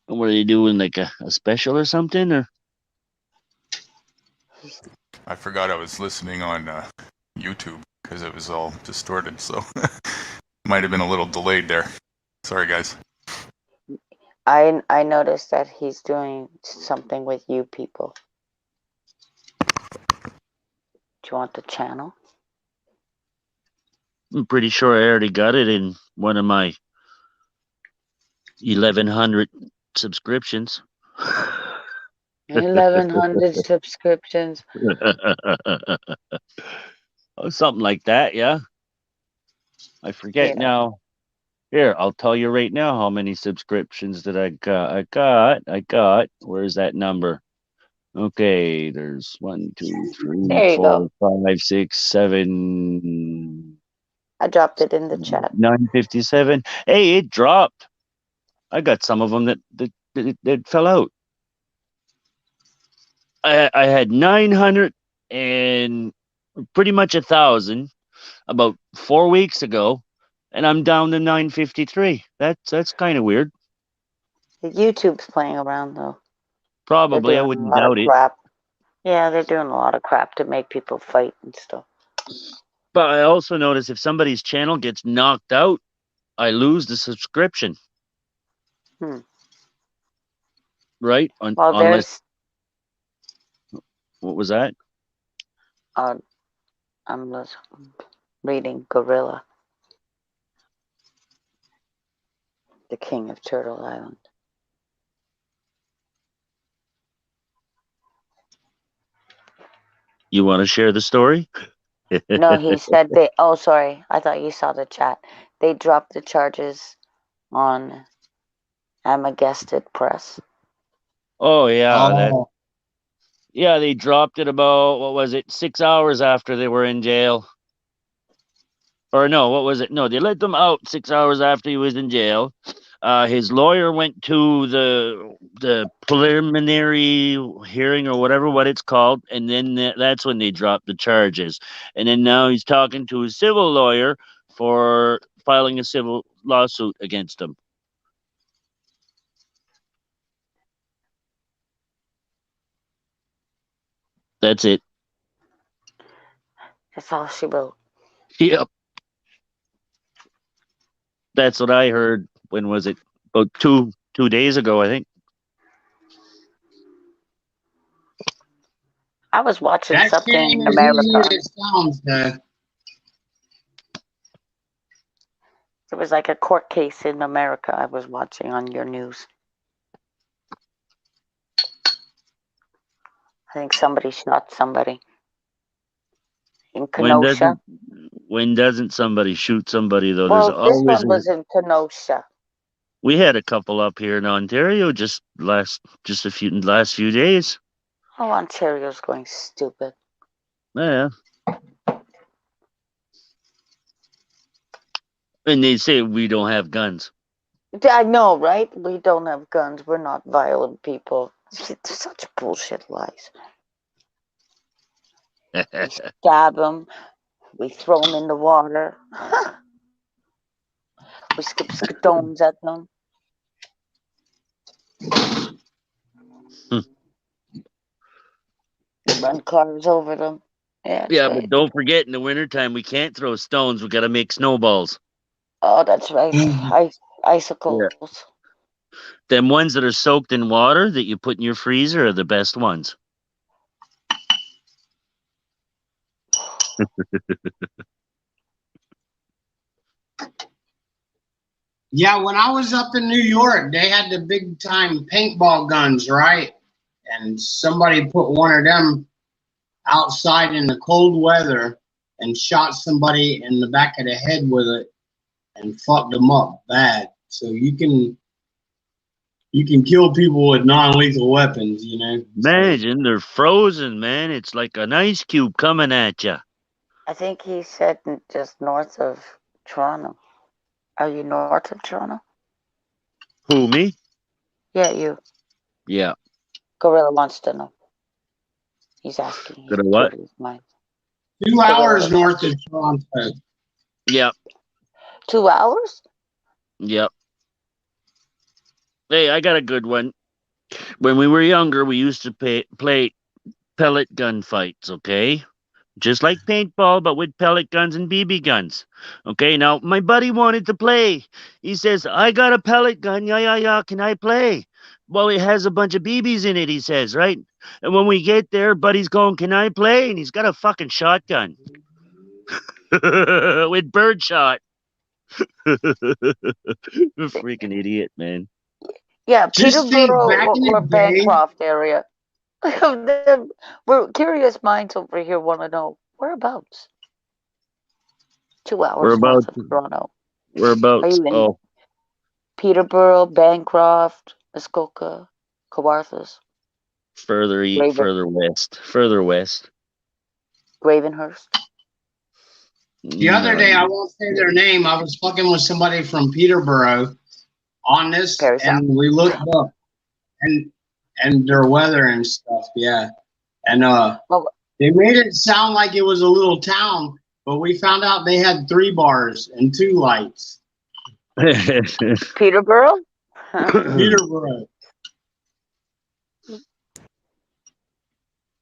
What are they doing? Like a special or something? Or I forgot I was listening on YouTube because it was all distorted, so might have been a little delayed there. Sorry, guys. I noticed that he's doing something with You People. Do you want the channel? I'm pretty sure I already got it in one of my 1,100 subscriptions. 1,100 subscriptions. Something like that, yeah. I forget Yeah. now. Here, I'll tell you right now how many subscriptions that I got. Where's that number? Okay, there's 1, 2, 3, There you 4, go. 5, 6, 7, I dropped it in the chat. 957. Hey, it dropped. I got some of them that fell out. I had 900 and pretty much 1,000 about 4 weeks ago, and I'm down to 953. That's kind of weird. YouTube's playing around though. They're Probably, I doing a wouldn't lot of doubt it. crap. Yeah, they're doing a lot of crap to make people fight and stuff. But I also notice if somebody's channel gets knocked out, I lose the subscription. Right? Well, Unless, there's what was that? I'm reading Gorilla, the king of Turtle Island. You want to share the story? No, he said they. Oh, sorry. I thought you saw the chat. They dropped the charges on Amagested Press. Oh yeah, Oh, they dropped it about, what was it, 6 hours after they were in jail. Or no, what was it? No, they let them out 6 hours after he was in jail. His lawyer went to the preliminary hearing or whatever what it's called, and then that's when they dropped the charges. And then now he's talking to his civil lawyer for filing a civil lawsuit against him. That's it. That's all she wrote. Yep. That's what I heard. When was it? About two days ago, I think. I was watching that something shit in ain't as easy America. as it sounds, It was like a court case in America I was watching on your news. I think somebody shot somebody in Kenosha. When doesn't somebody shoot somebody though? Well, There's this always one was in Kenosha. We had a couple up here in Ontario last few days. Oh, Ontario's going stupid. Yeah. And they say we don't have guns. I know, right? We don't have guns. We're not violent people. Such bullshit lies. We stab them. We throw them in the water. We skip stones at them. We run cars over them. Yeah, that's right. But don't forget, in the wintertime, we can't throw stones. We got to make snowballs. Oh, that's right. Icicles. Them ones that are soaked in water that you put in your freezer are the best ones. Yeah, when I was up in New York, they had the big time paintball guns, right? And somebody put one of them outside in the cold weather and shot somebody in the back of the head with it and fucked them up bad. So you can kill people with non-lethal weapons, you know. Imagine they're frozen, man. It's like an ice cube coming at you. I think he said just north of Toronto. Are you north of Toronto? Who, me? Yeah, you. Yeah. Gorilla wants to know. He's asking. He's Got a what? curious mind. 2 hours north of Toronto. Yep. 2 hours? Yep. Hey, I got a good one. When we were younger, we used to play pellet gun fights, okay? Just like paintball, but with pellet guns and BB guns. Okay, now my buddy wanted to play. He says, I got a pellet gun. Yeah. Can I play? Well, it has a bunch of BBs in it, he says, right? And when we get there, buddy's going, can I play? And he's got a fucking shotgun with birdshot. Freaking idiot, man. Yeah, Just think Peterborough back in or the day. Bancroft area. We're curious minds over here want to know whereabouts. 2 hours We're about, north of Toronto. we're about, Are you in oh, Peterborough, Bancroft, Muskoka, Kawarthas, further west. Gravenhurst? The other day, I won't say their name. I was fucking with somebody from Peterborough on this, Parry Sound. and we looked up and their weather and stuff. Yeah, and they made it sound like it was a little town, but we found out they had 3 bars and 2 lights. Peterborough? Peterborough.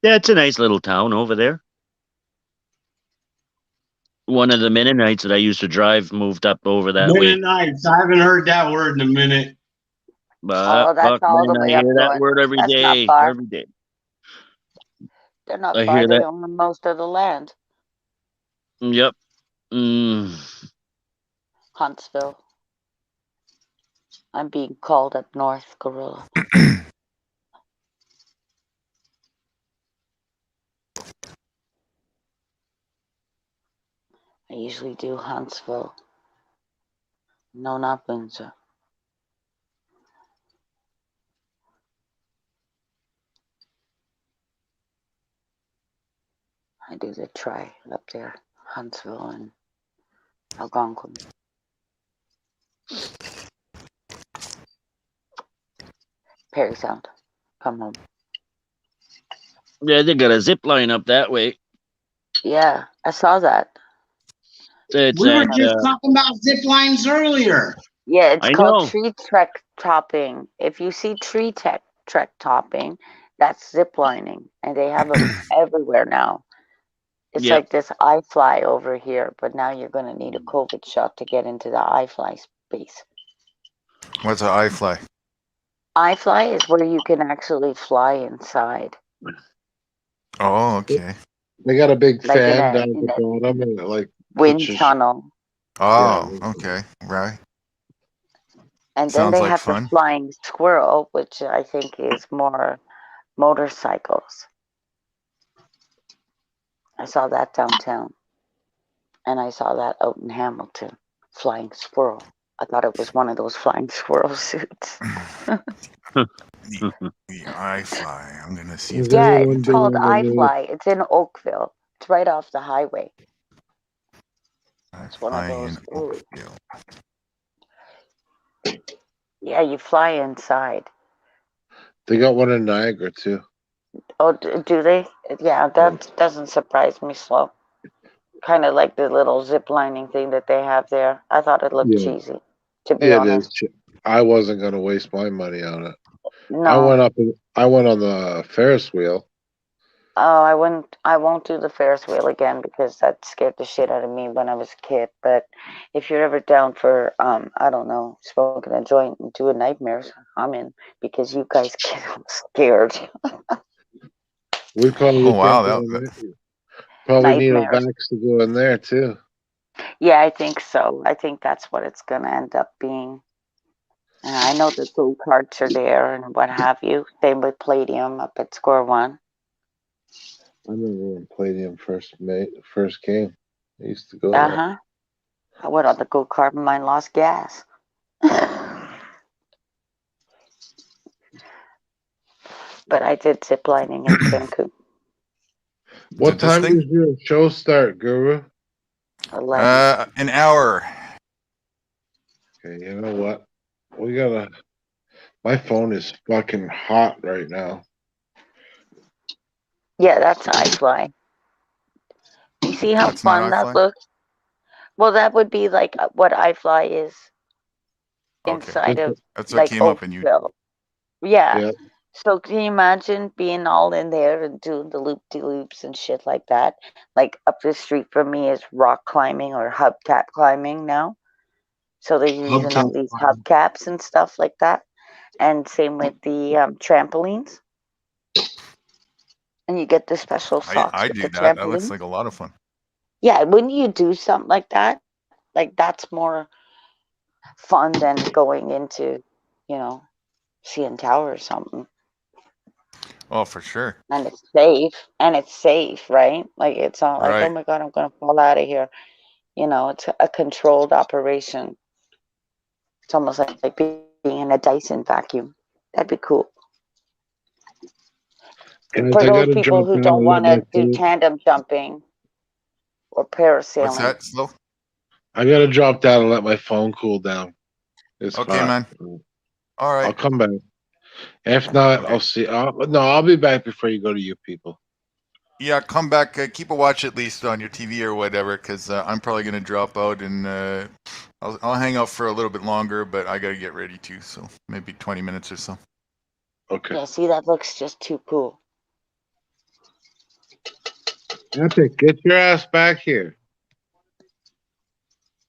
Yeah, it's a nice little town over there. One of the Mennonites that I used to drive moved up over that way. Mennonites. I haven't heard that word in a minute. But that's fuck, all man, the I way up hear that north. word every That's not day. far. Every day. They're not I far. hear They that. own most of the land. Yep. Huntsville. I'm being called up north, Gorilla. I usually do Huntsville. No, not Windsor. I do the try up there, Huntsville and Algonquin. Parry Sound. Come home. Yeah, they got a zip line up that way. Yeah, I saw that. It's We were at, just talking about zip lines earlier. Yeah, it's I called know. tree trek topping. If you see tree trek topping, that's zip lining, and they have them everywhere now. It's Yep. like this iFly over here, but now you're going to need a COVID shot to get into the iFly space. What's an iFly? iFly is where you can actually fly inside. Oh, okay. They got a big Like in fan a- down in the a bottom, and it, like Wind puts your tunnel. Oh, Yeah. okay. Right. And then Sounds they like have fun. the flying squirrel, which I think is more motorcycles. I saw that downtown. And I saw that out in Hamilton. Flying squirrel. I thought it was one of those flying squirrel suits. The iFly. I'm gonna see if Is there's Yeah, everyone it's called doing the new- iFly. It's in Oakville. It's right off the highway. It's one of iFly in those. Ooh. Oakville. Yeah, you fly inside. They got one in Niagara too. Oh, do they? Yeah, that doesn't surprise me, Slow. Kind of like the little zip lining thing that they have there. I thought it looked Yeah. cheesy, to be It honest. is. I wasn't gonna waste my money on it. No. I went on the Ferris wheel. Oh, I won't do the Ferris wheel again because that scared the shit out of me when I was a kid. But if you're ever down for, I don't know, smoking a joint and doing nightmares, I'm in because you guys get scared. We probably Oh wow, can't go in that there. Probably need our Nightmares. backs to go in there too. Yeah, I think so. I think that's what it's gonna end up being. And I know the go-karts are there and what have you. Same with Palladium up at Score One. I remember when Palladium first came. I used to go there. Uh-huh. I went on the go-kart and mine lost gas. But I did zip lining in Cancun. What Did this time thing? does your show start, Guru? 11. An hour. Okay, you know what? We gotta. My phone is fucking hot right now. Yeah, that's iFly. You see how That's not fun that iFly? looks? Well, that would be like what iFly is Okay. inside of That's what like came up in YouTube. Oakville. Yeah. Yeah. So can you imagine being all in there and doing the loop-de-loops and shit like that? Like up the street from me is rock climbing or hubcap climbing now. So they're using all these hubcaps and stuff like that. And same with the trampolines. And you get the special socks I with do the that. That looks trampoline. like a lot of fun. Yeah, wouldn't you do something like that? Like that's more fun than going into, CN Tower or something. Oh, for sure. And it's safe. And it's safe, right? Like it's not like, oh Right. my God, I'm gonna fall out of here. It's a controlled operation. It's almost like being in a Dyson vacuum. That'd be cool. Guys, For I those gotta people jump who down don't and let want my to do phone. tandem jumping or What's parasailing. that, Slow? I gotta drop down and let my phone cool down. It's Okay, hot. man. All I'll right. come back. If not, Okay. I'll see. No, I'll be back before you go to you people. Yeah, come back. Keep a watch at least on your TV or whatever, because I'm probably gonna drop out and I'll hang out for a little bit longer, but I gotta get ready too. So maybe 20 minutes or so. Okay. Yeah, see, that looks just too cool. Epic, get your ass back here.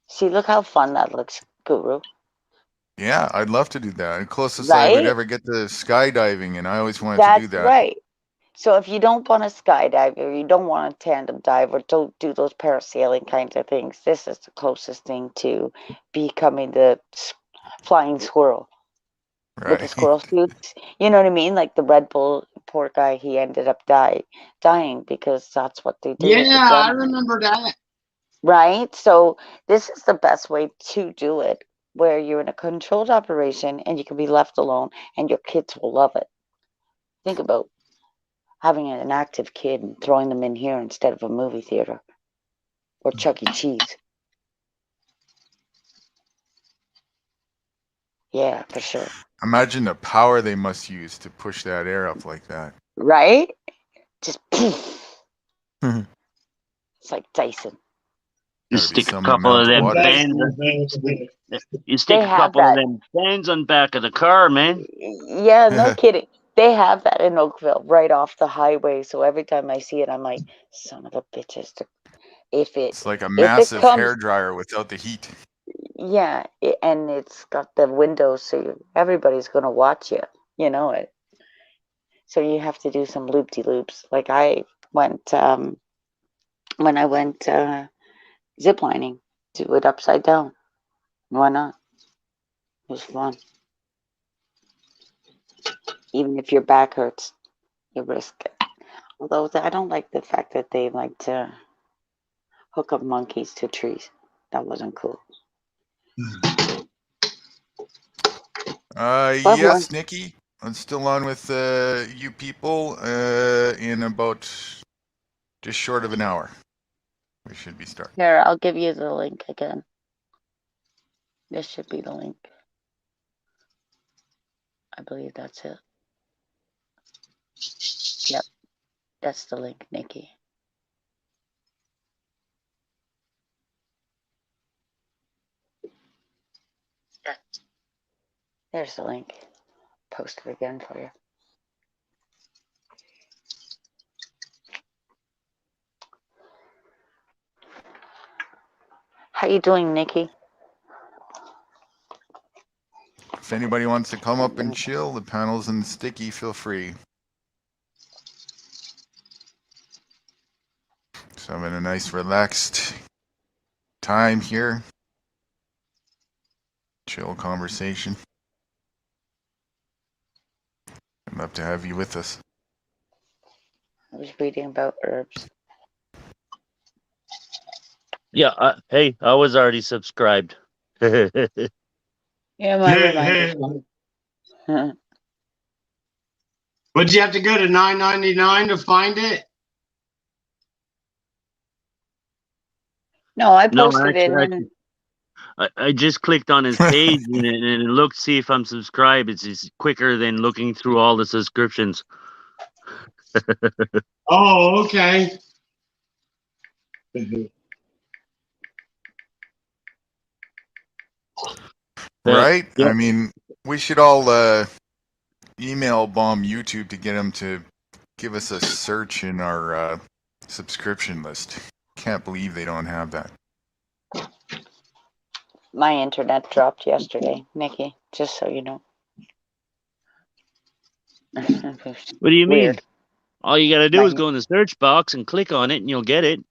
See, look how fun that looks, Guru. Yeah, I'd love to do that. The closest I would Right? ever get to skydiving, and I always wanted to do That's that. right. So if you don't want to skydive or you don't want to tandem dive or don't do those parasailing kinds of things, this is the closest thing to becoming the flying squirrel with the Right. squirrel suits. You know what I mean? Like the Red Bull poor guy, he ended up dying because that's what they do with the Yeah, I adrenaline. remember that. Right? So this is the best way to do it, where you're in a controlled operation and you can be left alone and your kids will love it. Think about having an active kid and throwing them in here instead of a movie theater or Chuck E. Cheese. Yeah, for sure. Imagine the power they must use to push that air up like that. Right? Just poof. Gotta It's like Dyson. You be stick a some couple amount of of them water. fans. You stick They a have couple of that. them fans on back of the car, man. Yeah, no kidding. They have that in Oakville right off the highway. So every time I see it, I'm like, son of a bitches. If It's like a it massive comes, hair dryer without the heat. yeah, and it's got the windows, so everybody's gonna watch you. You know it. So you have to do some loop de loops. Like I went when I went ziplining, do it upside down. Why not? It was fun. Even if your back hurts, you risk it. Although I don't like the fact that they like to hook up monkeys to trees. That wasn't cool. But one, Yes, Nikki. I'm still on with you people in about just short of an hour. We should be starting. here, I'll give you the link again. This should be the link. I believe that's it. Yep, that's the link, Nikki. There's the link. Post it again for you. How you doing, Nikki? If anybody wants to come up and chill, the panel's in sticky, feel free. So having a nice relaxed time here. Chill conversation. I'd love to have you with us. I was reading about herbs. Yeah, hey, I was already subscribed. Yeah, my reminder. Would you have to go to $9.99 to find it? No, I No, posted it in. I just clicked on his page and it looked to see if I'm subscribed. It's quicker than looking through all the subscriptions. Oh, okay. Right? Yeah. I mean, we should all email bomb YouTube to get them to give us a search in our subscription list. Can't believe they don't have that. My internet dropped yesterday, Nikki. Just so you know. What do you mean? Weird. All you gotta do is My- go in the search box and click on it and you'll get it.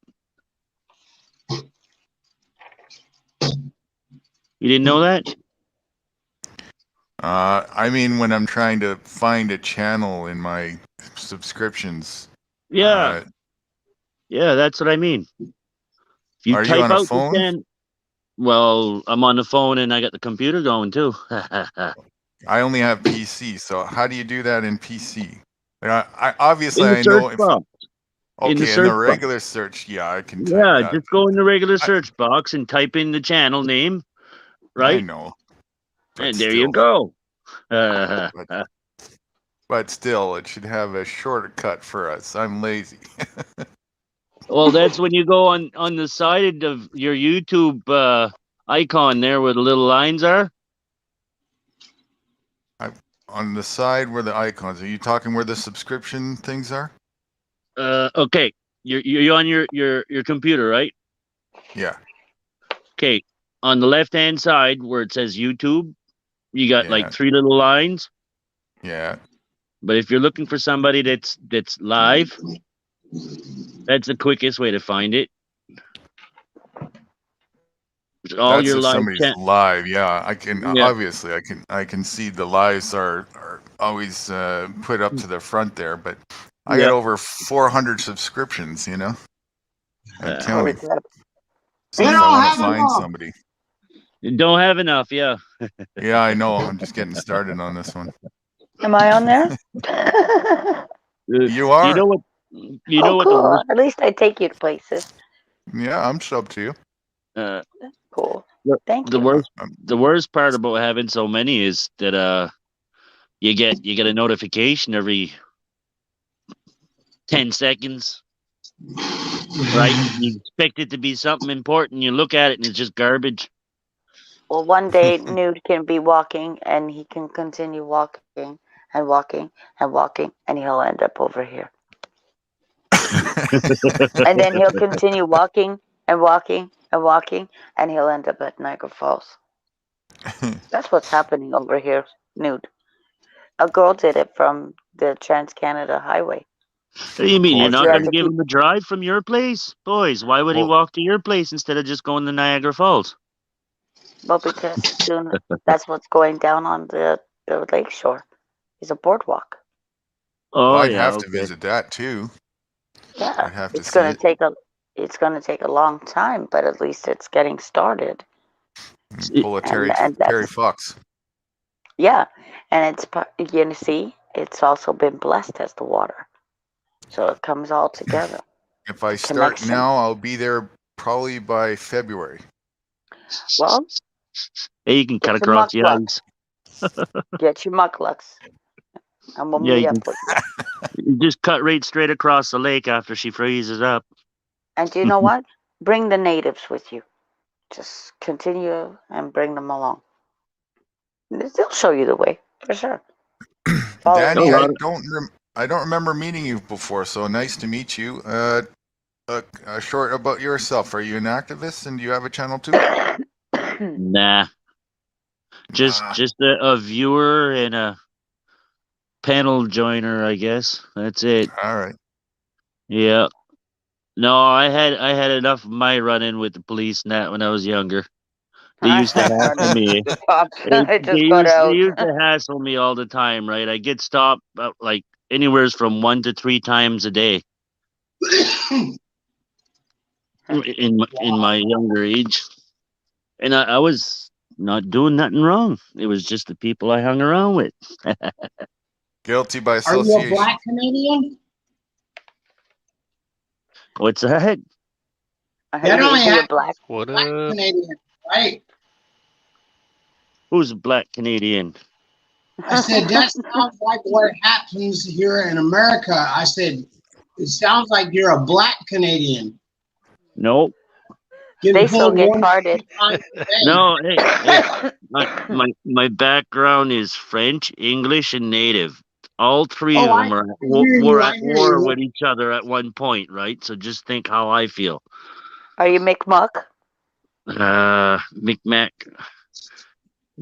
You didn't know that? I mean, when I'm trying to find a channel in my subscriptions. Yeah. Yeah, that's what I mean. If you Are you type on a out phone? the channel. Well, I'm on the phone and I got the computer going too. I only have PC, so how do you do that in PC? I obviously In the I know search if box. okay, in the in search the box. regular search, yeah, I can type Yeah, that. just go in the regular search box and type in the channel name, I right? know. But And there still, you go. but still, it should have a shortcut for us. I'm lazy. Well, that's when you go on the side of your YouTube icon there where the little lines are. On the side where the icons, are you talking where the subscription things are? Okay, you're on your computer, right? Yeah. Okay, on the left hand side where it says YouTube, you got Yeah. like 3 little lines. Yeah. But if you're looking for somebody that's live, that's the quickest way to find it. All That's your if live somebody's chat. live. Yeah, I can Yeah. obviously I can see the lives are always put up to the front there, but I got Yeah. over 400 subscriptions. You know, I'm Holy counting. crap. Since I want to find somebody. You don't have enough, yeah. Yeah, I know. I'm just getting started on this one. Am I on there? You are. You know what? You know Oh, what the cool. worst? At least I take you to places. Yeah, I'm sub to you. Uh, Cool. the, Thank the you. worst. The worst part about having so many is that you get a notification every 10 seconds, right? You expect it to be something important. You look at it and it's just garbage. Well, one day Nude can be walking and he can continue walking and walking and walking and he'll end up over here. And then he'll continue walking and walking and walking and he'll end up at Niagara Falls. That's what's happening over here, Nude. A girl did it from the Trans-Canada Highway. What do you mean? You're Well, not You going have to to give keep, him a drive from your place? Boys, why would he Well- walk to your place instead of just going to Niagara Falls? well, because soon that's what's going down on the lake shore. It's a boardwalk. Oh, well, I'd yeah. have to Okay. visit that too. Yeah, I'd have to it's see gonna it. take a long time, but at least it's getting started. Pull a Terry that's Fox. yeah, and it's you see, it's also been blessed as the water, so it comes all together. If I start Connection. now, I'll be there probably by February. Well, Hey, you can cut get your across the mucklucks. ice. Get your mucklucks, and we'll Yeah, meet you up with you. You just cut right straight across the lake after she freezes up. And do you know what? Bring the natives with you. Just continue and bring them along. They'll show you the way for sure. Follow Danny, the I lake. don't remember meeting you before, so nice to meet you. short about yourself. Are you an activist and do you have a channel too? Nah, just a viewer and a panel joiner, I guess. That's it. All right. Yeah. No, I had enough of my run-in with the police and that when I was younger. They used to hassle me. I just got They out. used to hassle me all the time, right? I get stopped like anywhere from 1 to 3 times a day in my younger age, and I was not doing nothing wrong. It was just the people I hung around with. Guilty by Are you a association. black Canadian? What's that? That only Is he a happens black? What black up? Canadian, right? Who's a black Canadian? I said, that sounds like what happens here in America. I said, it sounds like you're a black Canadian. Nope. Getting They still pulled get one carded. time a day. No, hey, my background is French, English, and Native. All three Oh, of I them hear were you. at I hear war you. with each other at one point, right? So just think how I feel. Are you McMuck? Micmac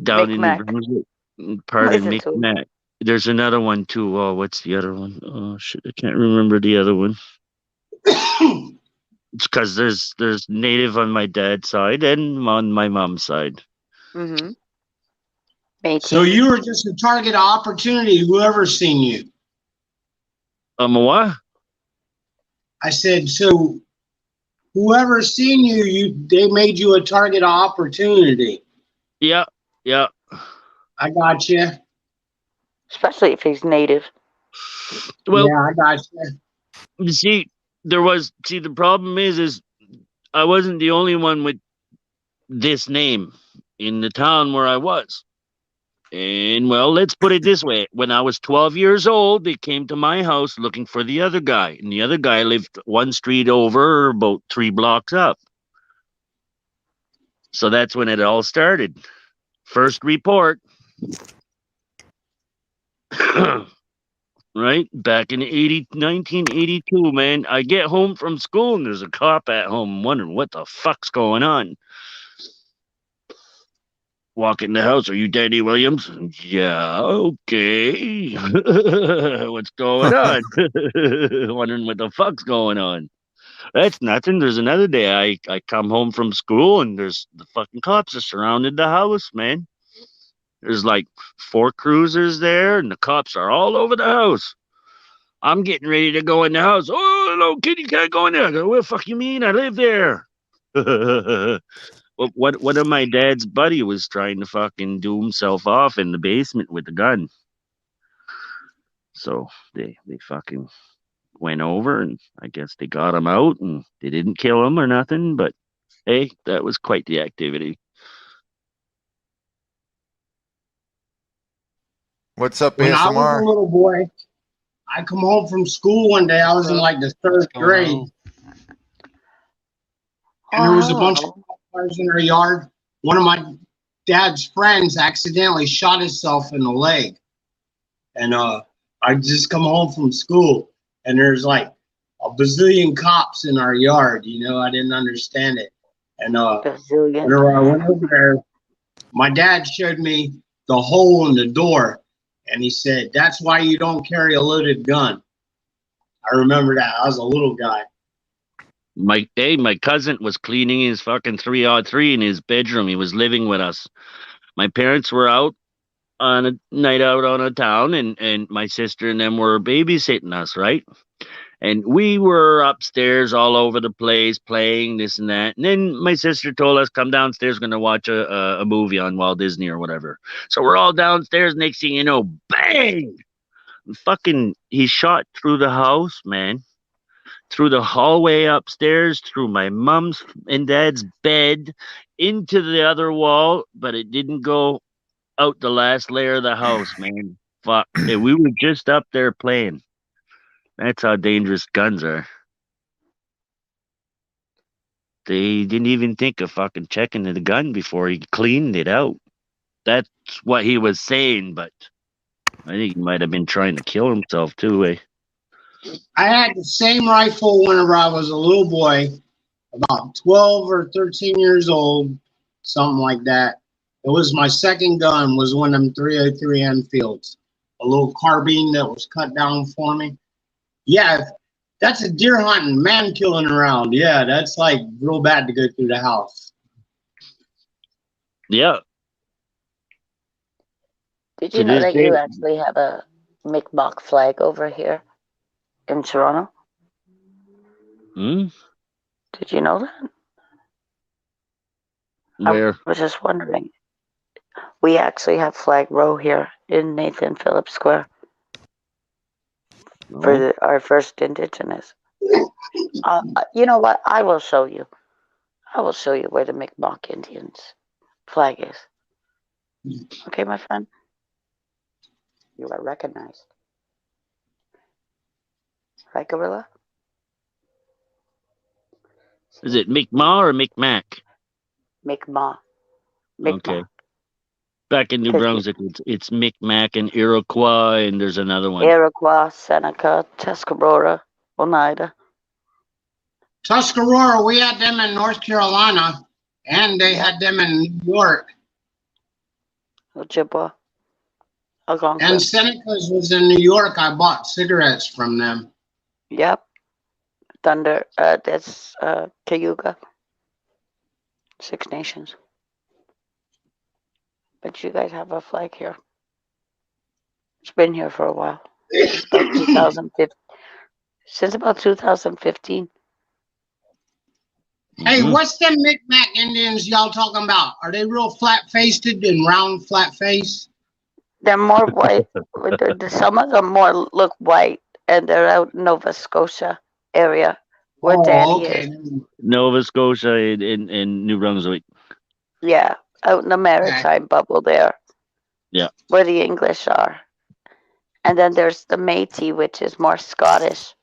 down in New Micmac. Brunswick, part of Listen to him. Micmac. There's another one too. Oh, what's the other one? Oh shit, I can't remember the other one. It's because there's Native on my dad's side and on my mom's side. Mm-hmm. So you were just a target of opportunity, whoever's seen you. What? I said, so whoever's seen you, they made you a target of opportunity. Yeah. I got you. Especially if he's native. Well, yeah, I got you. you see, the problem is I wasn't the only one with this name in the town where I was. And well, let's put it this way. When I was 12 years old, they came to my house looking for the other guy. And the other guy lived one street over, about 3 blocks up. So that's when it all started. First report. Right? Back in 1982, man. I get home from school and there's a cop at home. I'm wondering what the fuck's going on. Walk in the house. Are you Danny Williams? Yeah, okay. What's going on? Wondering what the fuck's going on. That's nothing. There's another day. I come home from school and there's the fucking cops are surrounded the house, man. There's like 4 cruisers there and the cops are all over the house. I'm getting ready to go in the house. Oh, no, kid, you can't go in there. I go, what the fuck you mean? I live there. What one of my dad's buddy was trying to fucking do himself off in the basement with a gun. So they fucking went over and I guess they got him out and they didn't kill him or nothing, but hey, that was quite the activity. What's up, When I was a ASMR? little boy, I come home from school one day. I was in like the 3rd grade. And there was a bunch of cars in our yard. One of my dad's friends accidentally shot himself in the leg. And I just come home from school and there's like a bazillion cops in our yard. You know, I didn't understand it. And whenever I went over there, my dad showed me the hole in the door. And he said, that's why you don't carry a loaded gun. I remember that. I was a little guy. My cousin was cleaning his fucking 303 in his bedroom. He was living with us. My parents were out on a night out on a town and my sister and them were babysitting us, right? And we were upstairs all over the place playing this and that. And then my sister told us, come downstairs, going to watch a movie on Walt Disney or whatever. So we're all downstairs. Next thing you know, bang! Fucking, he shot through the house, man. Through the hallway upstairs, through my mom's and dad's bed, into the other wall, but it didn't go out the last layer of the house, man. Fuck. And we were just up there playing. That's how dangerous guns are. They didn't even think of fucking checking the gun before he cleaned it out. That's what he was saying, but I think he might have been trying to kill himself too, eh? I had the same rifle whenever I was a little boy, about 12 or 13 years old, something like that. It was my second gun, was one of them 303 Enfields, a little carbine that was cut down for me. Yeah, that's a deer hunting, man killing around. Yeah, that's like real bad to go through the house. Yeah. Did To you know this that day. you actually have a Mi'kmaq flag over here in Toronto? Hmm? Did you know that? Where? I was just wondering. We actually have Flag Row here in Nathan Phillips Square for No? our first Indigenous. You know what? I will show you. I will show you where the Mi'kmaq Indians flag is. Okay, my friend? You are recognized. Right, Gorilla? Is it Mi'kmaq or Mi'kmaq? Mi'kmaq. Okay. Mi'kmaq. Back in New Brunswick, it's Mi'kmaq and Iroquois, and there's another one. Iroquois, Seneca, Tuscarora, Oneida. Tuscarora, we had them in North Carolina, and they had them in New York. Ojibwa. Algonquin. And Seneca's was in New York. I bought cigarettes from them. Yep. Thunder. That's Cayuga. Six Nations. But you guys have a flag here. It's been here for a while. Since about 2015. Since about 2015. Hey, Mhm. what's them Micmac Indians y'all talking about? Are they real flat-faced and round, flat face? They're more white. Some of them more look white, and they're out in Nova Scotia area where Daddy is. Nova Scotia and New Brunswick. Yeah, out in the maritime bubble there. Yeah. Where the English are. And then there's the Métis, which is more Scottish.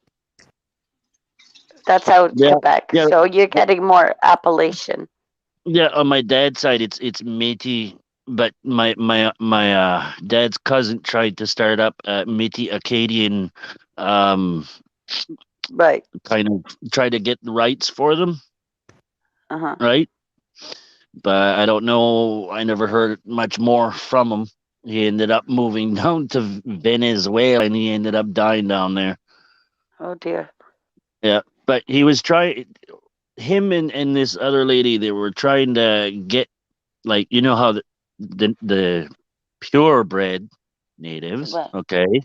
That's out in Quebec. Yeah. So you're getting more Appalachian. Yeah, on my dad's side, it's Métis, but my dad's cousin tried to start up a Métis Acadian, right, kind of try to get the rights for them, uh-huh. Right? But I don't know. I never heard much more from him. He ended up moving down to Venezuela, and he ended up dying down there. Oh dear. Yeah, but he was trying. Him and this other lady, they were trying to get, like, you know how the purebred natives, Right. okay,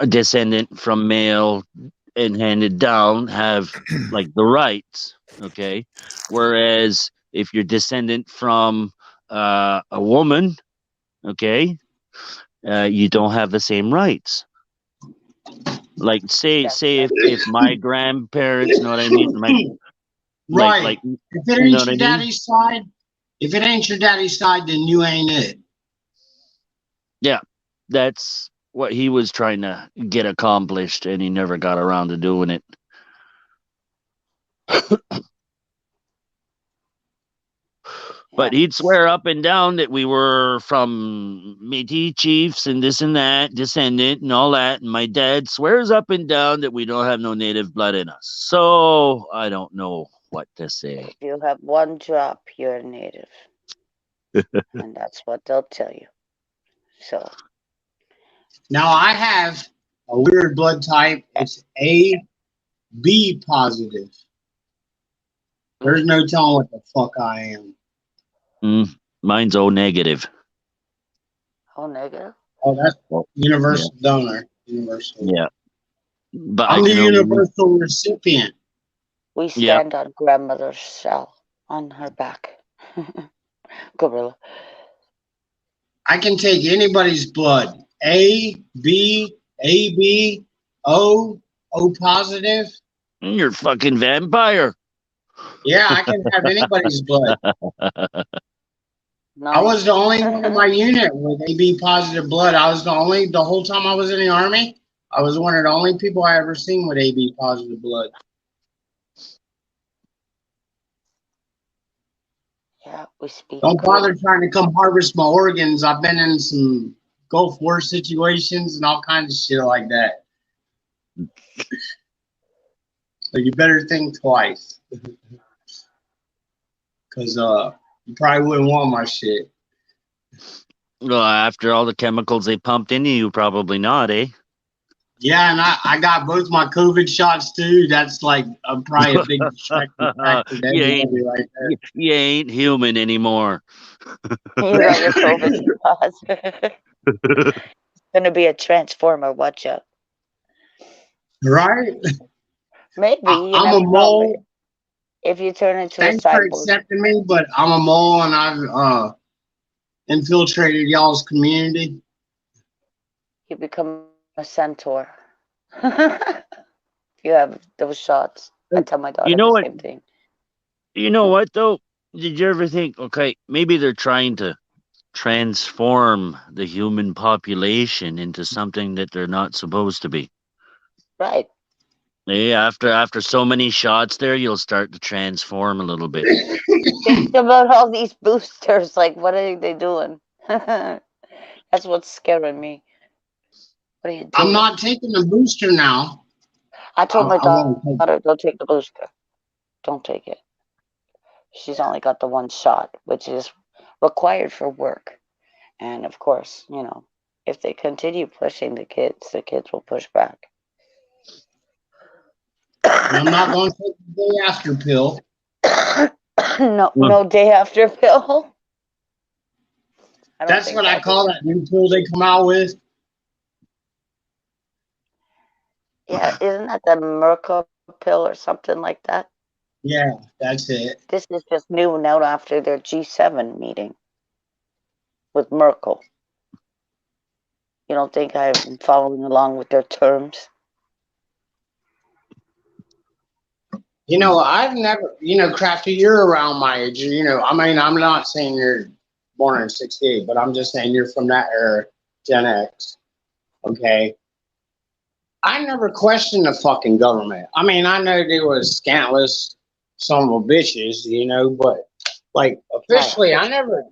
a descendant from male and handed down, have like the rights, okay, whereas if you're descendant from a woman, okay, you don't have the same rights. Like say if my grandparents, you know what I mean, Right. like if it you ain't know what your I mean? daddy's side, if it ain't your daddy's side, then you ain't it. Yeah, that's what he was trying to get accomplished, and he never got around to doing it. But he'd swear up and down that we were from Métis chiefs and this and that, descendant and all that. And my dad swears up and down that we don't have no native blood in us. So I don't know what to say. If you have one drop, you're a native. And that's what they'll tell you. So now I have a weird blood type. It's AB positive. There's no telling what the fuck I am. Mine's O negative. O negative? Oh, that's universal donor. Universal. Yeah. But I'm the universal recipient. We stand on grandmother's shell on her back. Gorilla. I can take anybody's blood. A, B, AB, O, O positive. You're a fucking vampire. Yeah, I can have anybody's blood. No. I was the only one in my unit with AB positive blood. I was the whole time I was in the Army, I was one of the only people I ever seen with AB positive blood. Yeah, we speak. Don't bother trying to come harvest my organs. I've been in some Gulf War situations and all kinds of shit like that. So you better think twice. Because you probably wouldn't want my shit. Well, after all the chemicals they pumped into you, probably not, eh? Yeah, and I got both my COVID shots too. That's like probably a big distracting factor to you ain't everybody right there. you ain't human anymore. You got your COVID shots. It's gonna be a transformer. Watch out. Right? Maybe you I'm never a know. mole. If you turn into a Thanks for cyborg, accepting me, but I'm a mole and I've infiltrated y'all's community. you become a centaur. You have those shots. I tell my daughter You know the what? same thing. You know what though? Did you ever think, okay, maybe they're trying to transform the human population into something that they're not supposed to be? Right. Yeah, after so many shots there, you'll start to transform a little bit. Think about all these boosters. Like, what are they doing? That's what's scaring me. What are you doing? I'm not taking the booster now. I told my I won't take daughter, don't take the booster. Don't take it. She's only got the one shot, which is required for work. And of course, if they continue pushing the kids will push back. And I'm not going to take the day after pill. No day after pill. That's what I call that new pill they come out with. Yeah, isn't that the Merkel pill or something like that? Yeah, that's it. This is just new now after their G7 meeting with Merkel. You don't think I'm following along with their terms? I've never, Crafty, you're around my age. I mean, I'm not saying you're born in 68, but I'm just saying you're from that era, Gen X. Okay. I never questioned the fucking government. I mean, I know they was scantless son of a bitches, but like officially, I never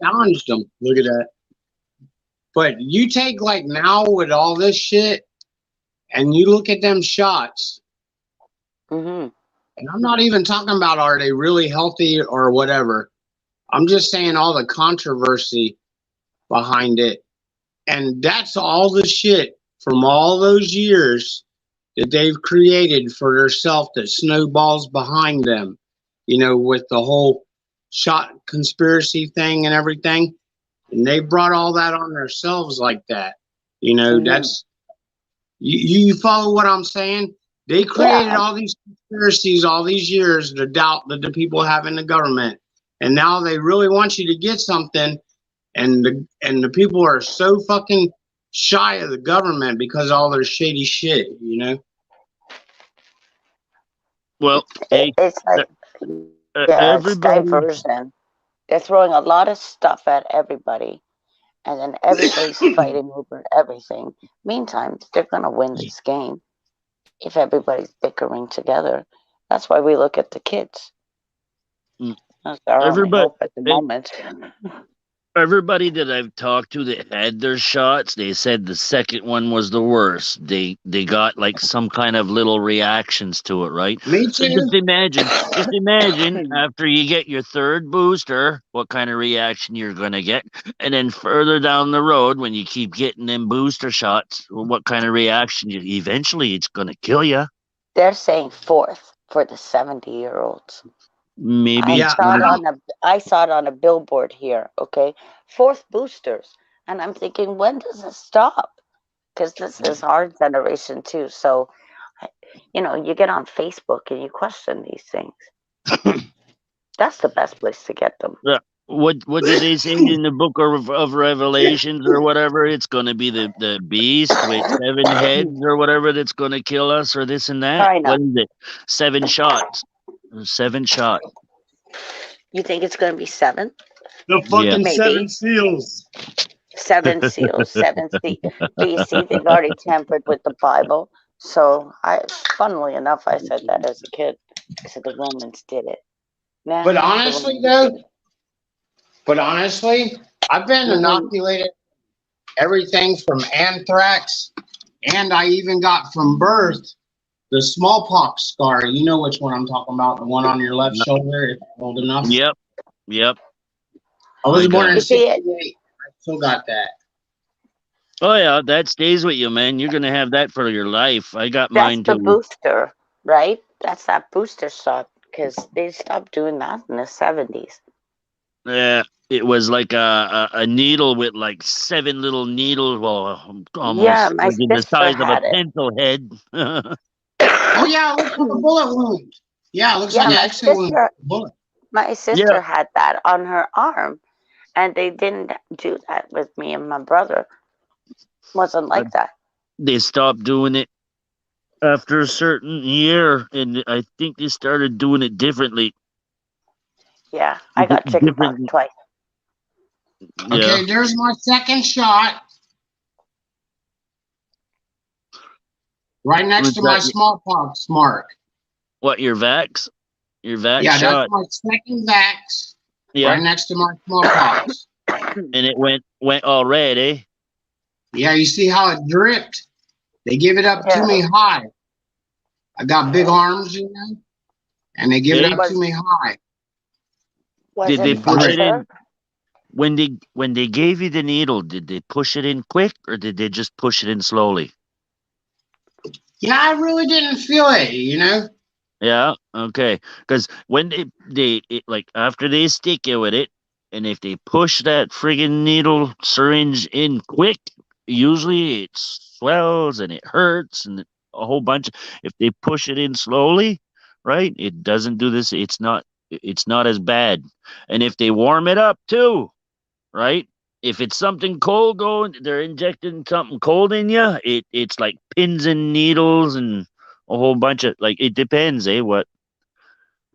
challenged them. Look at that. But you take like now with all this shit, and you look at them shots. Mm-hmm. And I'm not even talking about are they really healthy or whatever. I'm just saying all the controversy behind it. And that's all the shit from all those years that they've created for themselves that snowballs behind them, with the whole shot conspiracy thing and everything. And they brought all that on themselves like that. That's, you follow what I'm saying? They created all these conspiracies all these years, the doubt that the people have in the government. And now they really want you to get something. And the people are so fucking shy of the government because of all their shady shit, Well, hey, It's like, it's everybody. diversion. They're throwing a lot of stuff at everybody, and then everybody's fighting over everything. Meantime, they're going to win this game if everybody's bickering together. That's why we look at the kids. That's our only hope at the moment. Everybody that I've talked to that had their shots, they said the second one was the worst. They got like some kind of little reactions to it, right? Me too. So just imagine after you get your third booster, what kind of reaction you're gonna get, and then further down the road, when you keep getting them booster shots, what kind of reaction eventually it's gonna kill you. They're saying fourth for the 70-year-olds. Maybe I saw it on a billboard here. Okay, fourth boosters, and I'm thinking, when does it stop? Because this is our generation too. So, you get on Facebook and you question these things. That's the best place to get them. Yeah. What did they say in the book of Revelations or whatever? It's going to be the beast with 7 heads or whatever that's going to kill us or this and that. What is it? 7 shots. 7 shots. You think it's going to be 7? The fucking 7 seals. 7 seals, 7 seals. Do you see? They've already tampered with the Bible. So, funnily enough, I said that as a kid. I said the Romans did it. Nah, but honestly, I've been inoculated everything from anthrax And I even got from birth the smallpox scar. You know which one I'm talking about, the one on your left shoulder, if you're old enough. Yep. Yep. I was born in You see it? 68. I still got that. Oh yeah, that stays with you, man. You're gonna have that for your life. I got That's mine the too. booster, right? That's that booster shot because they stopped doing that in the 70s. Yeah, it was like a needle with like 7 little needles, well, Yeah, almost my like in the sister size of a had it. pencil head. Oh, yeah, it looks like a bullet wound. Yeah, it looks Yeah, like an my exit wound. sister, Bullet. my sister had that on her arm, and they didn't do that with me and my brother. Wasn't like that. They stopped doing it after a certain year, and I think they started doing it differently. Yeah, I got chickenpox Different, twice. yeah. Okay, there's my second shot. Right next Was to my that smallpox mark. what, your vax? Your vax Yeah, shot? that's my second vax. Yeah, Right next to my smallpox. and it went all red, eh? Yeah, you see how it dripped? They give it up to Yeah. me high. I got big arms, you know, and they give it Hey? up to me high. Was Did they it push it Pfizer? in when they gave you the needle? Did they push it in quick, or did they just push it in slowly? Yeah, I really didn't feel it, you know. Yeah, okay. Because when like after they stick you with it, and if they push that friggin' needle syringe in quick, usually it swells and it hurts and a whole bunch. If they push it in slowly, right, it doesn't do this. It's not as bad. And if they warm it up too, right? If it's something cold going, they're injecting something cold in you. It's like pins and needles and a whole bunch of like it depends, eh? What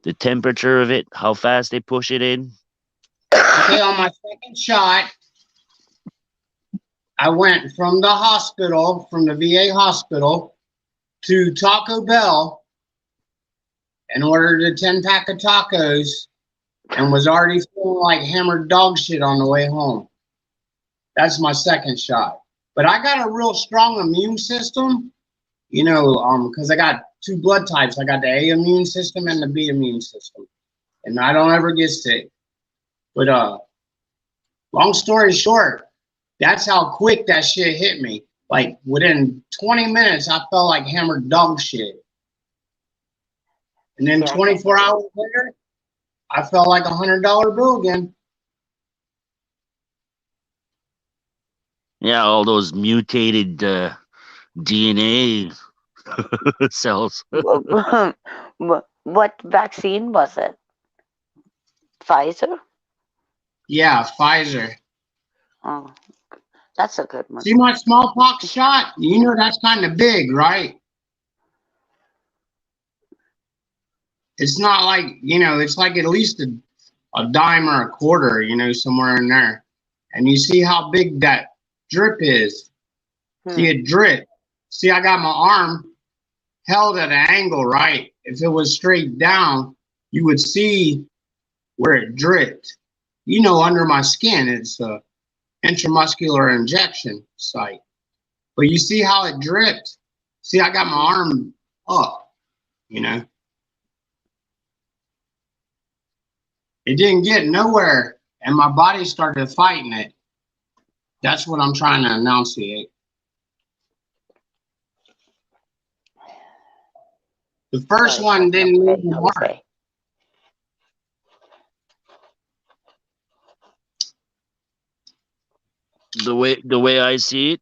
the temperature of it, how fast they push it in. Okay, on my second shot, I went from the hospital, from the VA hospital, to Taco Bell and ordered a 10-pack of tacos and was already feeling like hammered dog shit on the way home. That's my second shot. But I got a real strong immune system, you know, because I got 2 blood types. I got the A immune system and the B immune system. And I don't ever get sick. But long story short, that's how quick that shit hit me. Like within 20 minutes, I felt like hammered dog shit. And then 24 hours later, I felt like $100 bill again. Yeah, all those mutated DNA cells. What vaccine was it? Pfizer? Yeah, Pfizer. Oh, that's a good one. See my smallpox shot? You know that's kind of big, right? It's not like, you know, it's like at least a dime or a quarter, you know, somewhere in there. And you see how big that drip is. See it drip. See, I got my arm held at an angle, right? If it was straight down, you would see where it dripped. You know, under my skin, it's a intramuscular injection site. But you see how it dripped? See, I got my arm up, you know. It didn't get nowhere, and my body started fighting it. That's what I'm trying to enunciate. The first one didn't leave the mark. The way I see it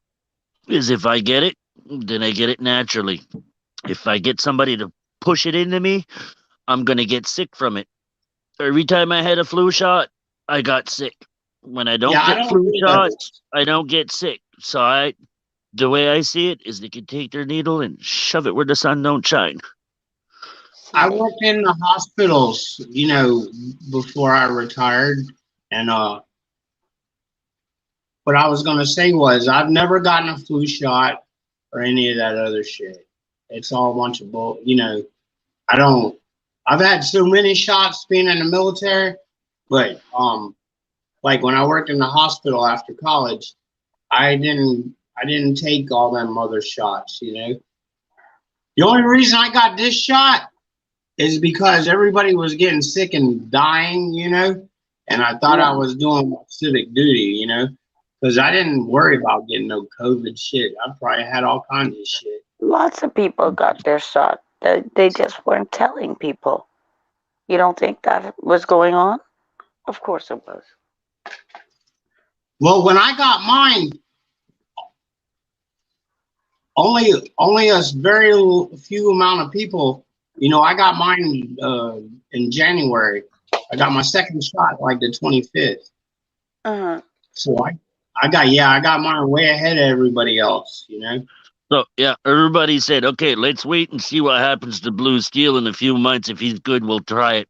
is if I get it, then I get it naturally. If I get somebody to push it into me, I'm gonna get sick from it. Every time I had a flu shot, I got sick. When I don't get flu shots, I don't get sick. So the way I see it is they can take their needle and shove it where the sun don't shine. I worked in the hospitals, you know, before I retired, and what I was gonna say was I've never gotten a flu shot or any of that other shit. It's all a bunch of bull, you know. I've had so many shots being in the military, but like when I worked in the hospital after college, I I didn't take all them other shots, you know. The only reason I got this shot is because everybody was getting sick and dying, you know, and I thought I was doing my civic duty, you know, because I didn't worry about getting no COVID shit. I probably had all kinds of shit. Lots of people got their shot. They just weren't telling people. You don't think that was going on? Of course it was. Well, when I got mine, only a very few amount of people, you know, I got mine in January. I got my second shot like the 25th. Uh-huh. So I got mine way ahead of everybody else, you know. So yeah, everybody said, okay, let's wait and see what happens to Blue Steel in a few months. If he's good, we'll try it.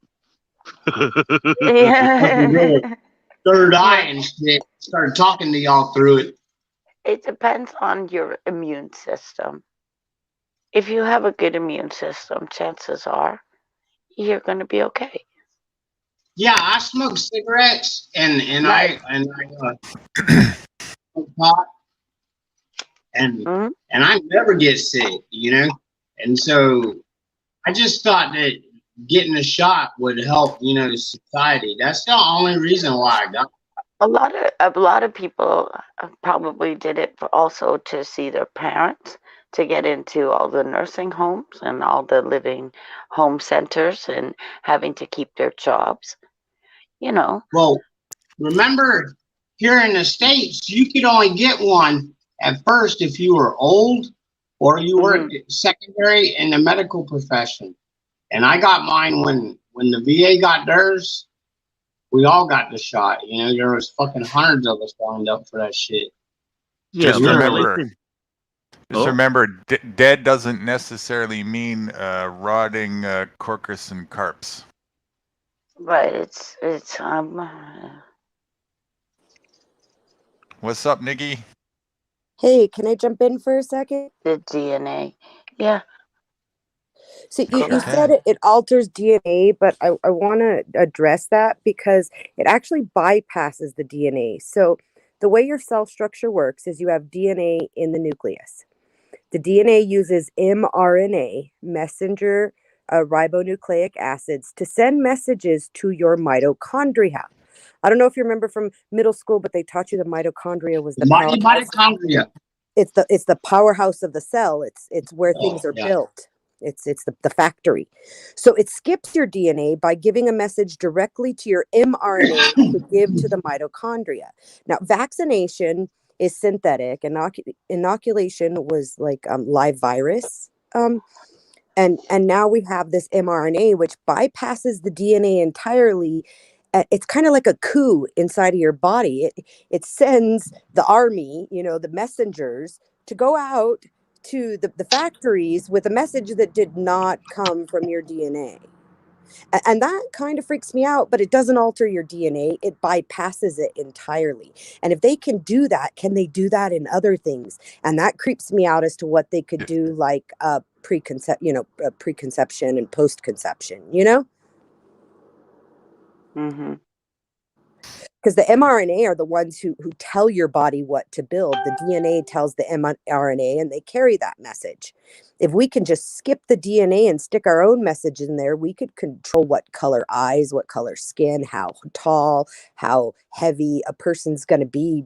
Yeah. Third eye and shit. Started talking to y'all through it. It depends on your immune system. If you have a good immune system, chances are you're going to be okay. Yeah, I smoke cigarettes and Nice. I smoke pot and I never get sick, you know. And so I just thought that getting a shot would help, you know, the society. That's the only reason why I got it. A lot of people probably did it also to see their parents, to get into all the nursing homes and all the living home centers and having to keep their jobs. You know. Well, remember here in the States, you could only get one at first if you were old or you worked secondary in the medical profession. And I got mine when the VA got theirs. We all got the shot. You know, there was fucking hundreds of us lined up for that shit. Yeah, Just remember, dead doesn't necessarily mean rotting Corcus and carps. Right. It's What's up, Nikki? Hey, can I jump in for a second? The DNA. Yeah. So you said it alters DNA, but I want to address that because it actually bypasses the DNA. So the way your cell structure works is you have DNA in the nucleus. The DNA uses mRNA, messenger ribonucleic acids, to send messages to your mitochondria. I don't know if you remember from middle school, but they taught you the mitochondria was the mitochondria. It's the powerhouse of the cell. It's where things are built. It's the factory. So it skips your DNA by giving a message directly to your mRNA to give to the mitochondria. Now, vaccination is synthetic. Inoculation was like live virus. And now we have this mRNA, which bypasses the DNA entirely. It's kind of like a coup inside of your body. It sends the army, you know, the messengers to go out to the factories with a message that did not come from your DNA. And that kind of freaks me out, but it doesn't alter your DNA. It bypasses it entirely. And if they can do that, can they do that in other things? And that creeps me out as to what they could do, like preconception and post-conception, you know? Mm-hmm. Because the mRNA are the ones who tell your body what to build. The DNA tells the mRNA and they carry that message. If we can just skip the DNA and stick our own message in there, we could control what color eyes, what color skin, how tall, how heavy a person's going to be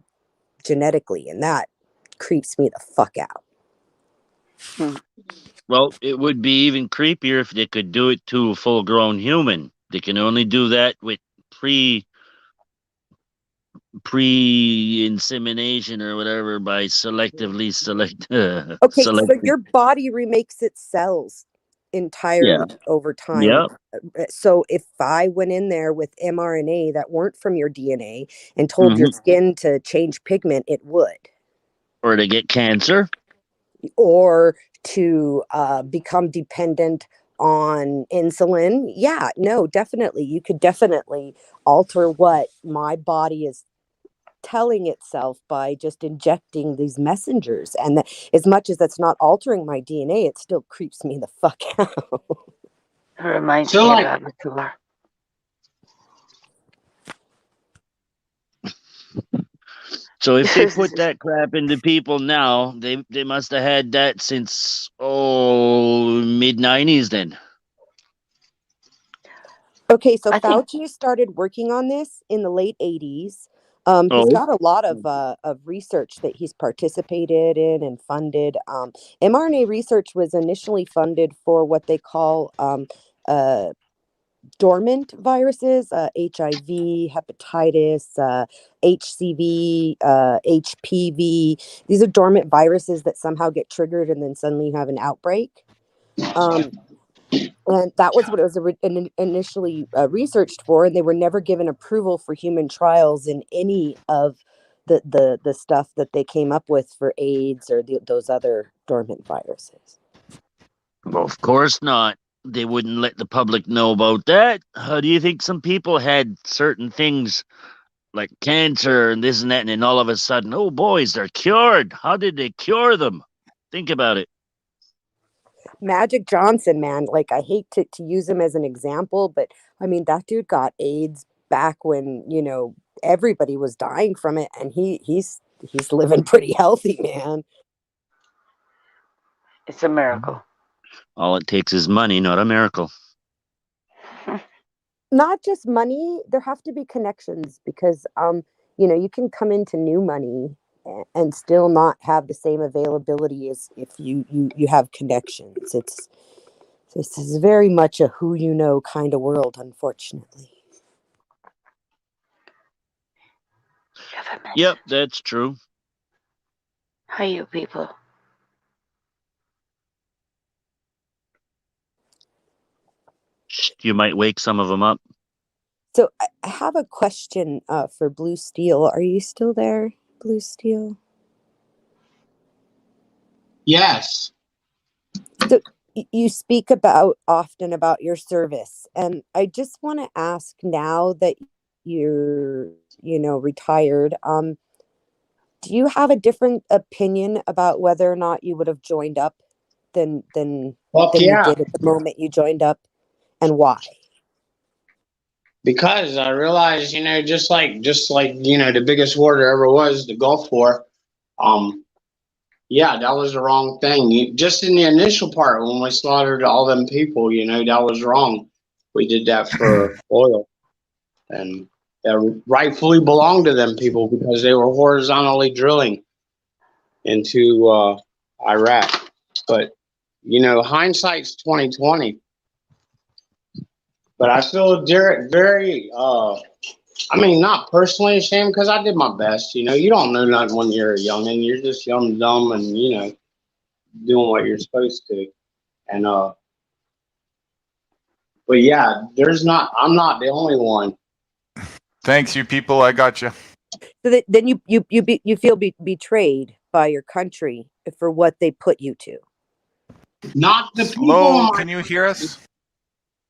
genetically. And that creeps me the fuck out. Well, it would be even creepier if they could do it to a full-grown human. They can only do that with pre-insemination or whatever by selectively select. Okay, so your body remakes its cells entirely over time. Yeah. So if I went in there with mRNA that weren't from your DNA and told your skin to change pigment, it would. Or to get cancer. Or to become dependent on insulin. Yeah, no, definitely. You could definitely alter what my body is telling itself by just injecting these messengers. And as much as that's not altering my DNA, it still creeps me the fuck out. It reminds me of Avatar. So if they put that crap into people now, they must have had that since mid-90s then. Okay, so I think- Fauci started working on this in the late 80s. Oh. He's got a lot of research that he's participated in and funded. mRNA research was initially funded for what they call dormant viruses, HIV, hepatitis, HCV, HPV. These are dormant viruses that somehow get triggered and then suddenly you have an outbreak. And that was what it was initially researched for, and they were never given approval for human trials in any of the stuff that they came up with for AIDS or those other dormant viruses. Well, of course not. They wouldn't let the public know about that. How do you think some people had certain things like cancer and this and that, and then all of a sudden, oh boys, they're cured? How did they cure them? Think about it. Magic Johnson, man, like I hate to use him as an example, but I mean that dude got AIDS back when, you know, everybody was dying from it, and he's living pretty healthy, man. It's a miracle. All it takes is money, not a miracle. Not just money, there have to be connections, because you know, you can come into new money and still not have the same availability as if you have connections. This is very much a who you know kind of world, unfortunately. Government. Yep, that's true. How you people? You might wake some of them up. So I have a question for Blue Steel. Are you still there, Blue Steel? Yes. So you speak often about your service, and I just want to ask, now that you're, you know, retired, do you have a different opinion about whether or not you would have joined up than Fuck you yeah. did at the moment you joined up, and why? Because I realized, you know, just like you know, the biggest war there ever was, the Gulf War. Yeah, that was the wrong thing. Just in the initial part when we slaughtered all them people, you know, that was wrong. We did that for oil, and that rightfully belonged to them people because they were horizontally drilling into Iraq. But you know, hindsight's 2020. But I feel very, I mean, not personally ashamed because I did my best. You know, you don't know nothing when you're a youngin'. You're just young and dumb and, you know, doing what you're supposed to. And, but yeah, I'm not the only one. Thanks, you people. I got you. So then you feel betrayed by your country for what they put you to. Not the people Hello, in my can you hear us?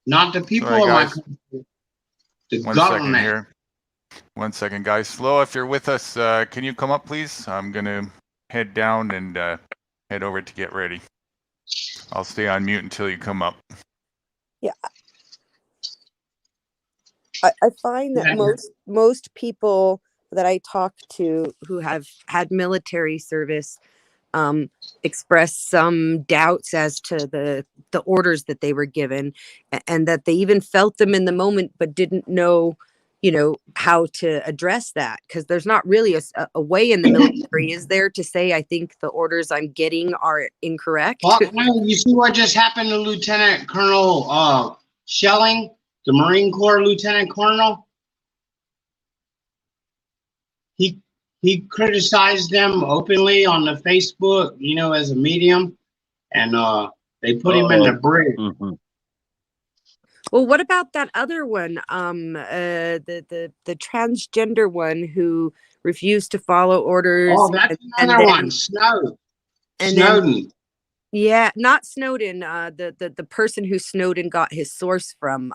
Not the people Sorry, in my guys. country. The One second government. here. 1 second, guys. Slow, if you're with us, can you come up, please? I'm going to head down and head over to get ready. I'll stay on mute until you come up. Yeah. I find that most people that I talk to who have had military service express some doubts as to the orders that they were given, and that they even felt them in the moment but didn't know, you know, how to address that, because there's not really a way in the military, is there, to say I think the orders I'm getting are incorrect? Fuck no, you see what just happened to Lieutenant Colonel Schelling, the Marine Corps Lieutenant Colonel? He criticized them openly on the Facebook, you know, as a medium, and they put him in the brig. Mm-hmm. Well, what about that other one, the transgender one who refused to follow orders? Oh, that's another one, Snowden. Yeah, not Snowden. The person who Snowden got his source from,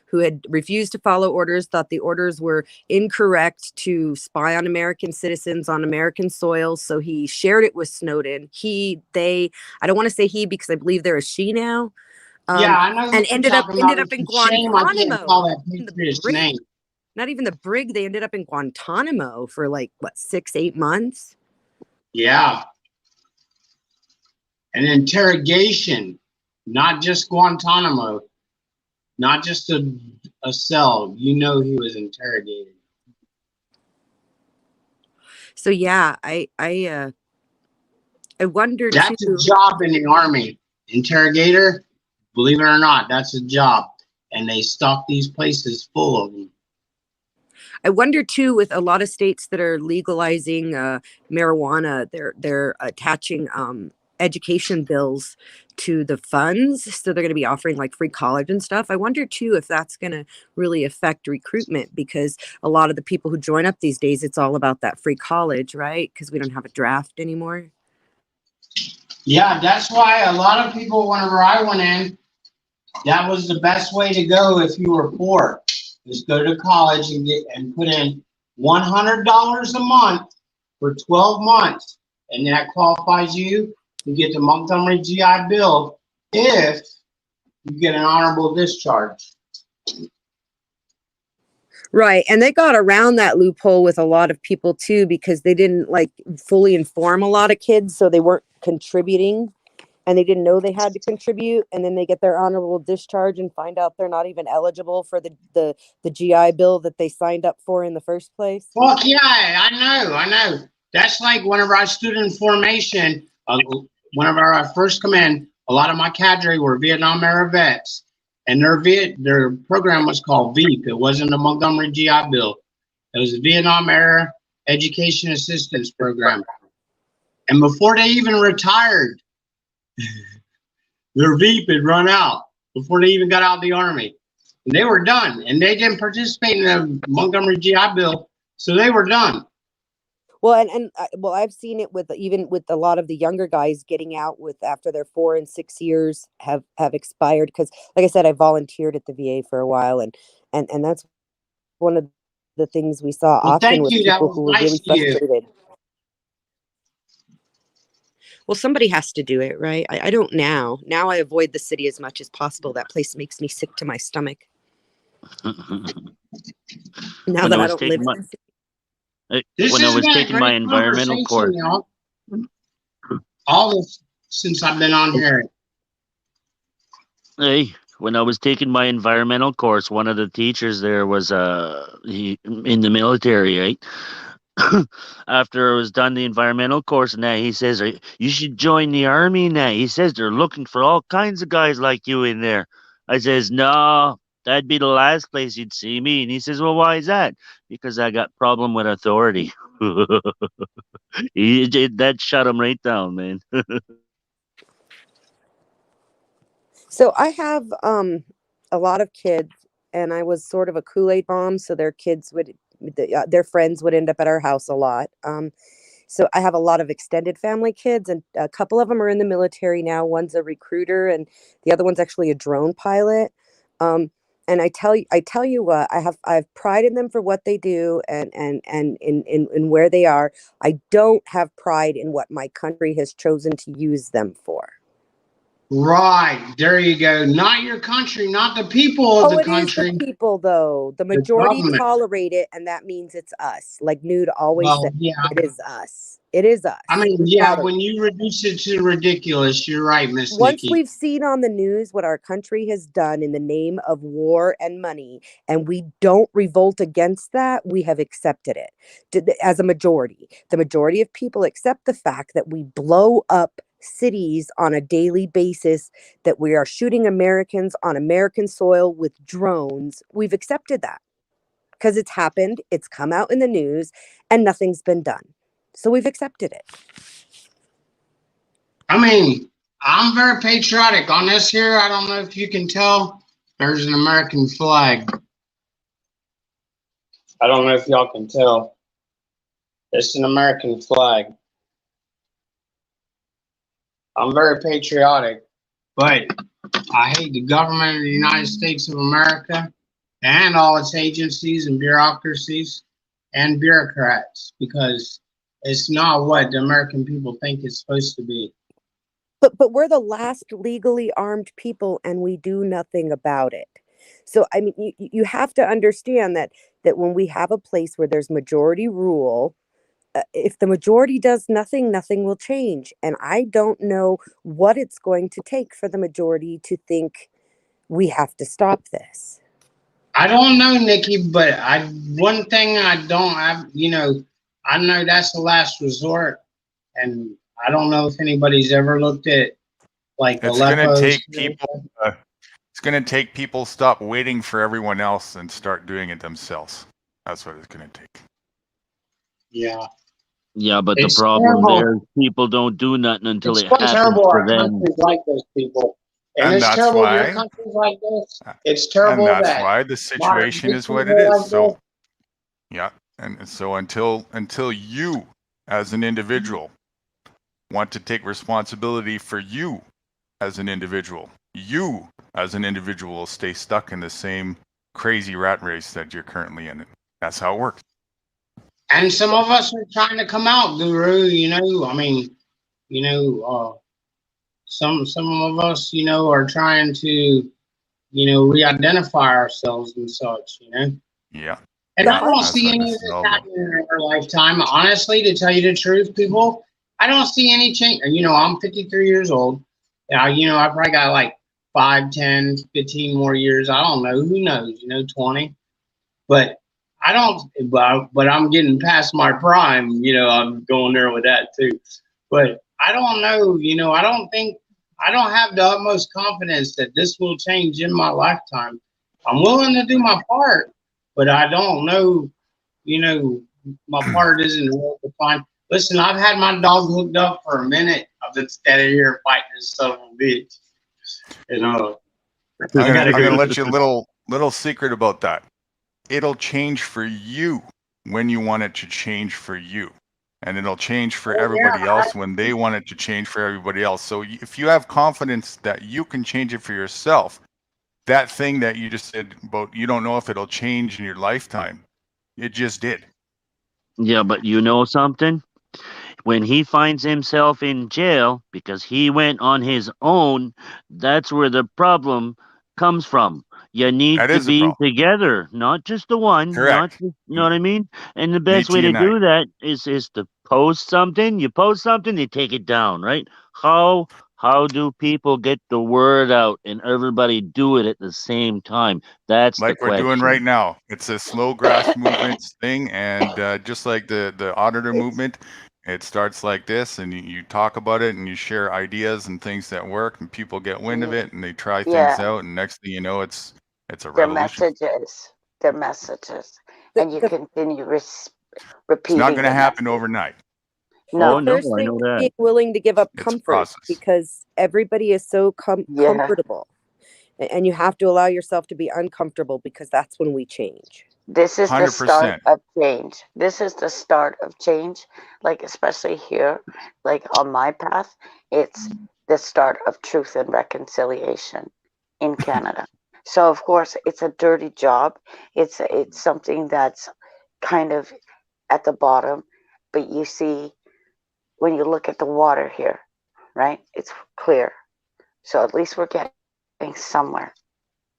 who had refused to follow orders, thought the orders were incorrect to spy on American citizens on American soil. So he shared it with Snowden. I don't want to say he because I believe there is she now. Yeah, I know. And ended up in Shame I can't Guantanamo. call that patriot's name. Not even the brig. They ended up in Guantanamo for like, what, 6-8 months? Yeah. An interrogation, not just Guantanamo, not just a cell. You know he was interrogated. So yeah, I wonder That's too. a job in the Army. Interrogator, believe it or not, that's a job. And they stock these places full of them. I wonder too, with a lot of states that are legalizing marijuana, they're attaching education bills to the funds, so they're going to be offering like free college and stuff. I wonder too if that's going to really affect recruitment, because a lot of the people who join up these days, it's all about that free college, right? Because we don't have a draft anymore. Yeah, that's why a lot of people, whenever I went in, that was the best way to go if you were poor. Just go to college and put in $100 a month for 12 months, and that qualifies you to get the Montgomery GI Bill if you get an honorable discharge. Right. And they got around that loophole with a lot of people too, because they didn't like fully inform a lot of kids, so they weren't contributing and they didn't know they had to contribute, and then they get their honorable discharge and find out they're not even eligible for the GI Bill that they signed up for in the first place. Well, yeah, I know. That's like whenever I stood in formation, whenever I first come in, a lot of my cadre were Vietnam era vets, and their program was called VEAP. It wasn't the Montgomery GI Bill. It was the Vietnam era Education Assistance Program. And before they even retired, their VEAP had run out before they even got out of the Army. And they were done. And they didn't participate in the Montgomery GI Bill, so they were done. Well, and I've seen it with even with a lot of the younger guys getting out with after their 4 and 6 years have expired, because, like I said, I volunteered at the VA for a while, and that's one of the things we saw often with people who were really frustrated. Well, somebody has to do it, right? I don't now. Now I avoid the city as much as possible. That place makes me sick to my stomach. Now that I don't live in the city. When I was taking my environmental course, all this since I've been on here. Hey, when I was taking my environmental course, one of the teachers there was he in the military, right? After I was done the environmental course and that, he says, you should join the Army now. He says they're looking for all kinds of guys like you in there. I says, no, that'd be the last place you'd see me. And he says, well, why is that? Because I got problem with authority. That shut him right down, man. So I have a lot of kids, and I was sort of a Kool-Aid mom, so their kids would their friends would end up at our house a lot. So I have a lot of extended family kids, and a couple of them are in the military now. One's a recruiter, and the other one's actually a drone pilot. And I tell you what, I have pride in them for what they do and in where they are. I don't have pride in what my country has chosen to use them for. Right, there you go. Not your country, not the people of the country. It is the people, though. The majority tolerate it, and that means it's us. Like Nude always said, it is us. It is us. I mean, yeah, when you reduce it to ridiculous, you're right, Miss Nikki. Once we've seen on the news what our country has done in the name of war and money, and we don't revolt against that, we have accepted it as a majority. The majority of people accept the fact that we blow up cities on a daily basis, that we are shooting Americans on American soil with drones. We've accepted that because it's happened. It's come out in the news and nothing's been done. So we've accepted it. I mean, I'm very patriotic on this here. I don't know if you can tell. There's an American flag. I don't know if y'all can tell. It's an American flag. I'm very patriotic, but I hate the government of the United States of America and all its agencies and bureaucracies and bureaucrats, because it's not what the American people think it's supposed to be. But we're the last legally armed people, and we do nothing about it. So I mean, you have to understand that when we have a place where there's majority rule, if the majority does nothing, nothing will change. And I don't know what it's going to take for the majority to think we have to stop this. I don't know, Nikki, but one thing I don't have, I know that's the last resort, and I don't know if anybody's ever looked at like It's going to Aleppo. take people. It's going to take people stop waiting for everyone else and start doing it themselves. That's what it's going to take. Yeah. Yeah, but It's the problem terrible. there is people don't do nothing until It's it quite happens terrible to our them. countries like those people. And And it's that's terrible your why, countries like this. It's and terrible that's that why the modern situation day is what it people is. like So, this. yeah, and so until you, as an individual, want to take responsibility for you, as an individual, you as an individual will stay stuck in the same crazy rat race that you're currently in. That's how it works. And some of us are trying to come out, Guru, I mean, some of us, are trying to, re-identify ourselves and such, Yeah. And Yeah, I don't that's see what any this of is this all about. happening in our lifetime. Honestly, to tell you the truth, people, I don't see any change. I'm 53 years old. I probably got like 5, 10, 15 more years. I don't know. Who knows? 20. But I don't. But I'm getting past my prime. I'm going there with that too. But I don't know. I don't have the utmost confidence that this will change in my lifetime. I'm willing to do my part, but I don't know. My part isn't real defined. Listen, I've had my dog hooked up for a minute. I've been standing here fighting this son of a bitch. I'm I gonna gotta let you a little secret about that. It'll change for you when you want it to change for you. And it'll change for everybody else when they want it to change for everybody else. So if you have confidence that you can change it for yourself, that thing that you just said about you don't know if it'll change in your lifetime, it just did. Yeah, but you know something? When he finds himself in jail because he went on his own, that's where the problem comes from. You need That to is a be problem. together, not just the one, not Correct. just, you know what I mean? And the Need best to way to unite. do that is to post something. You post something, you take it down, right? How do people get the word out and everybody do it at the same time? That's the Like we're doing question. right now. It's a slow grass movements thing, and just like the auditor movement, it starts like this, and you talk about it, and you share ideas and things that work, and people get wind of it, and they try things Yeah, out, and next thing you know, it's a their revolution. messages, The, and you the, continue It's not repeating going to the happen message. overnight. Oh, No, no, first I thing know is that. being willing to give up It's a comfort, process. because everybody is so yeah, comfortable. And you have to allow yourself to be uncomfortable, because that's when we change. this is the start 100%. of change. This is the start of change, like especially here, like on my path, it's the start of truth and reconciliation in Canada. So of course, it's a dirty job. It's something that's kind of at the bottom, but you see when you look at the water here, right? It's clear. So at least we're getting somewhere.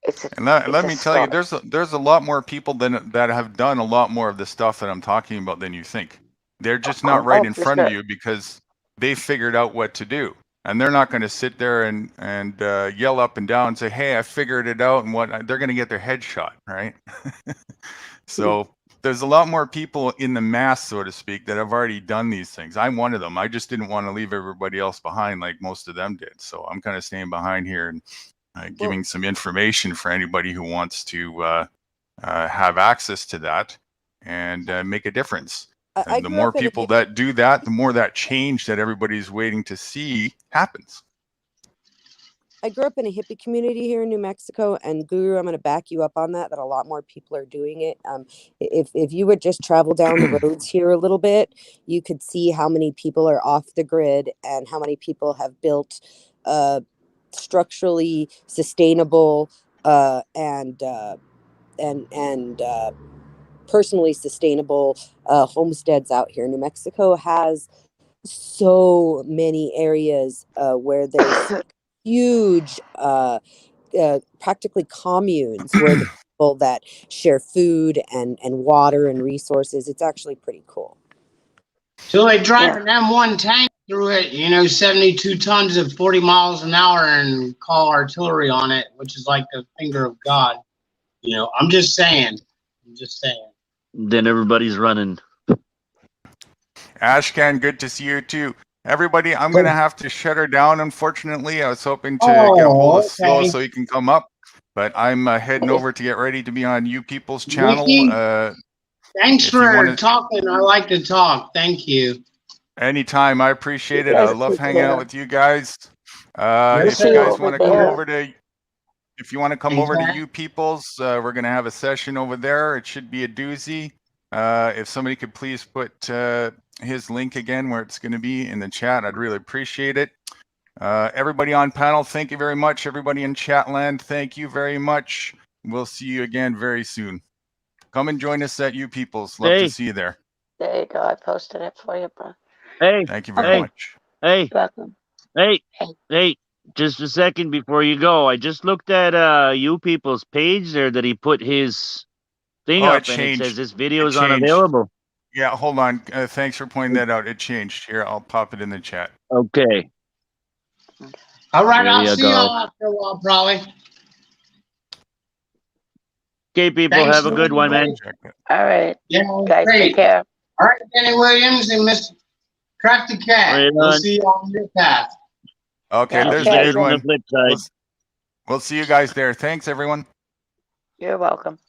And It's a let me tell you, start. there's a lot more people that have done a lot more of the stuff that I'm talking about than you think. They're just not right Oh, in for front of sure. you because they figured out what to do, and they're not going to sit there and yell up and down and say, "Hey, I figured it out," and what they're going to get their head shot, right? So there's a lot more people in the mass, so to speak, that have already done these things. I'm one of them. I just didn't want to leave everybody else behind like most of them did, so I'm kind of staying behind here and giving some information for anybody who wants to have access to that and make a difference. I And the grew more up in a people that do that, the more that change that everybody's waiting to see happens. I grew up in a hippie community here in New Mexico, and Guru, I'm going to back you up on that a lot more people are doing it. If you would just travel down the roads here a little bit, you could see how many people are off the grid and how many people have built structurally sustainable and personally sustainable homesteads out here. New Mexico has so many areas where there's huge practically communes where the people that share food and water and resources. It's actually pretty cool. So they drive an M1 tank through it, 72 tons at 40 miles an hour and call artillery on it, which is like the finger of God. I'm just saying. Then everybody's running. Ashcan, good to see you too. Everybody, I'm going to have to shut her down, unfortunately. I was hoping to get a hold of Slow so he can come up, but I'm heading over to get ready to be on You People's channel. Nikki, thanks for talking. I like to talk. Thank you. Anytime. I appreciate it. I love hanging out with you guys. If you guys want to come over to... If you want to come over to You People's, we're going to have a session over there. It should be a doozy. If somebody could please put his link again where it's going to be in the chat, I'd really appreciate it. Everybody on panel, thank you very much. Everybody in chat land, thank you very much. We'll see you again very soon. Come and join us at You People's. Love to see you there. There you go. I posted it for you, bro. Hey. Thank you very much. Hey. Welcome. Hey. Just a second before you go. I just looked at You People's page there that he put his thing up, and it says this video is unavailable. Yeah, hold on. Thanks for pointing that out. It changed. Here, I'll pop it in the chat. Okay. All right, I'll see y'all after a while, probably. Okay, people, Thanks have a good one, man. All right. Yeah, guys, great. take care. All right, Kenny Williams and Mr. Crafty Cat. Right We'll on. see you on your path. Okay, there's on one. the flip side. We'll see you guys there. Thanks, everyone. You're welcome.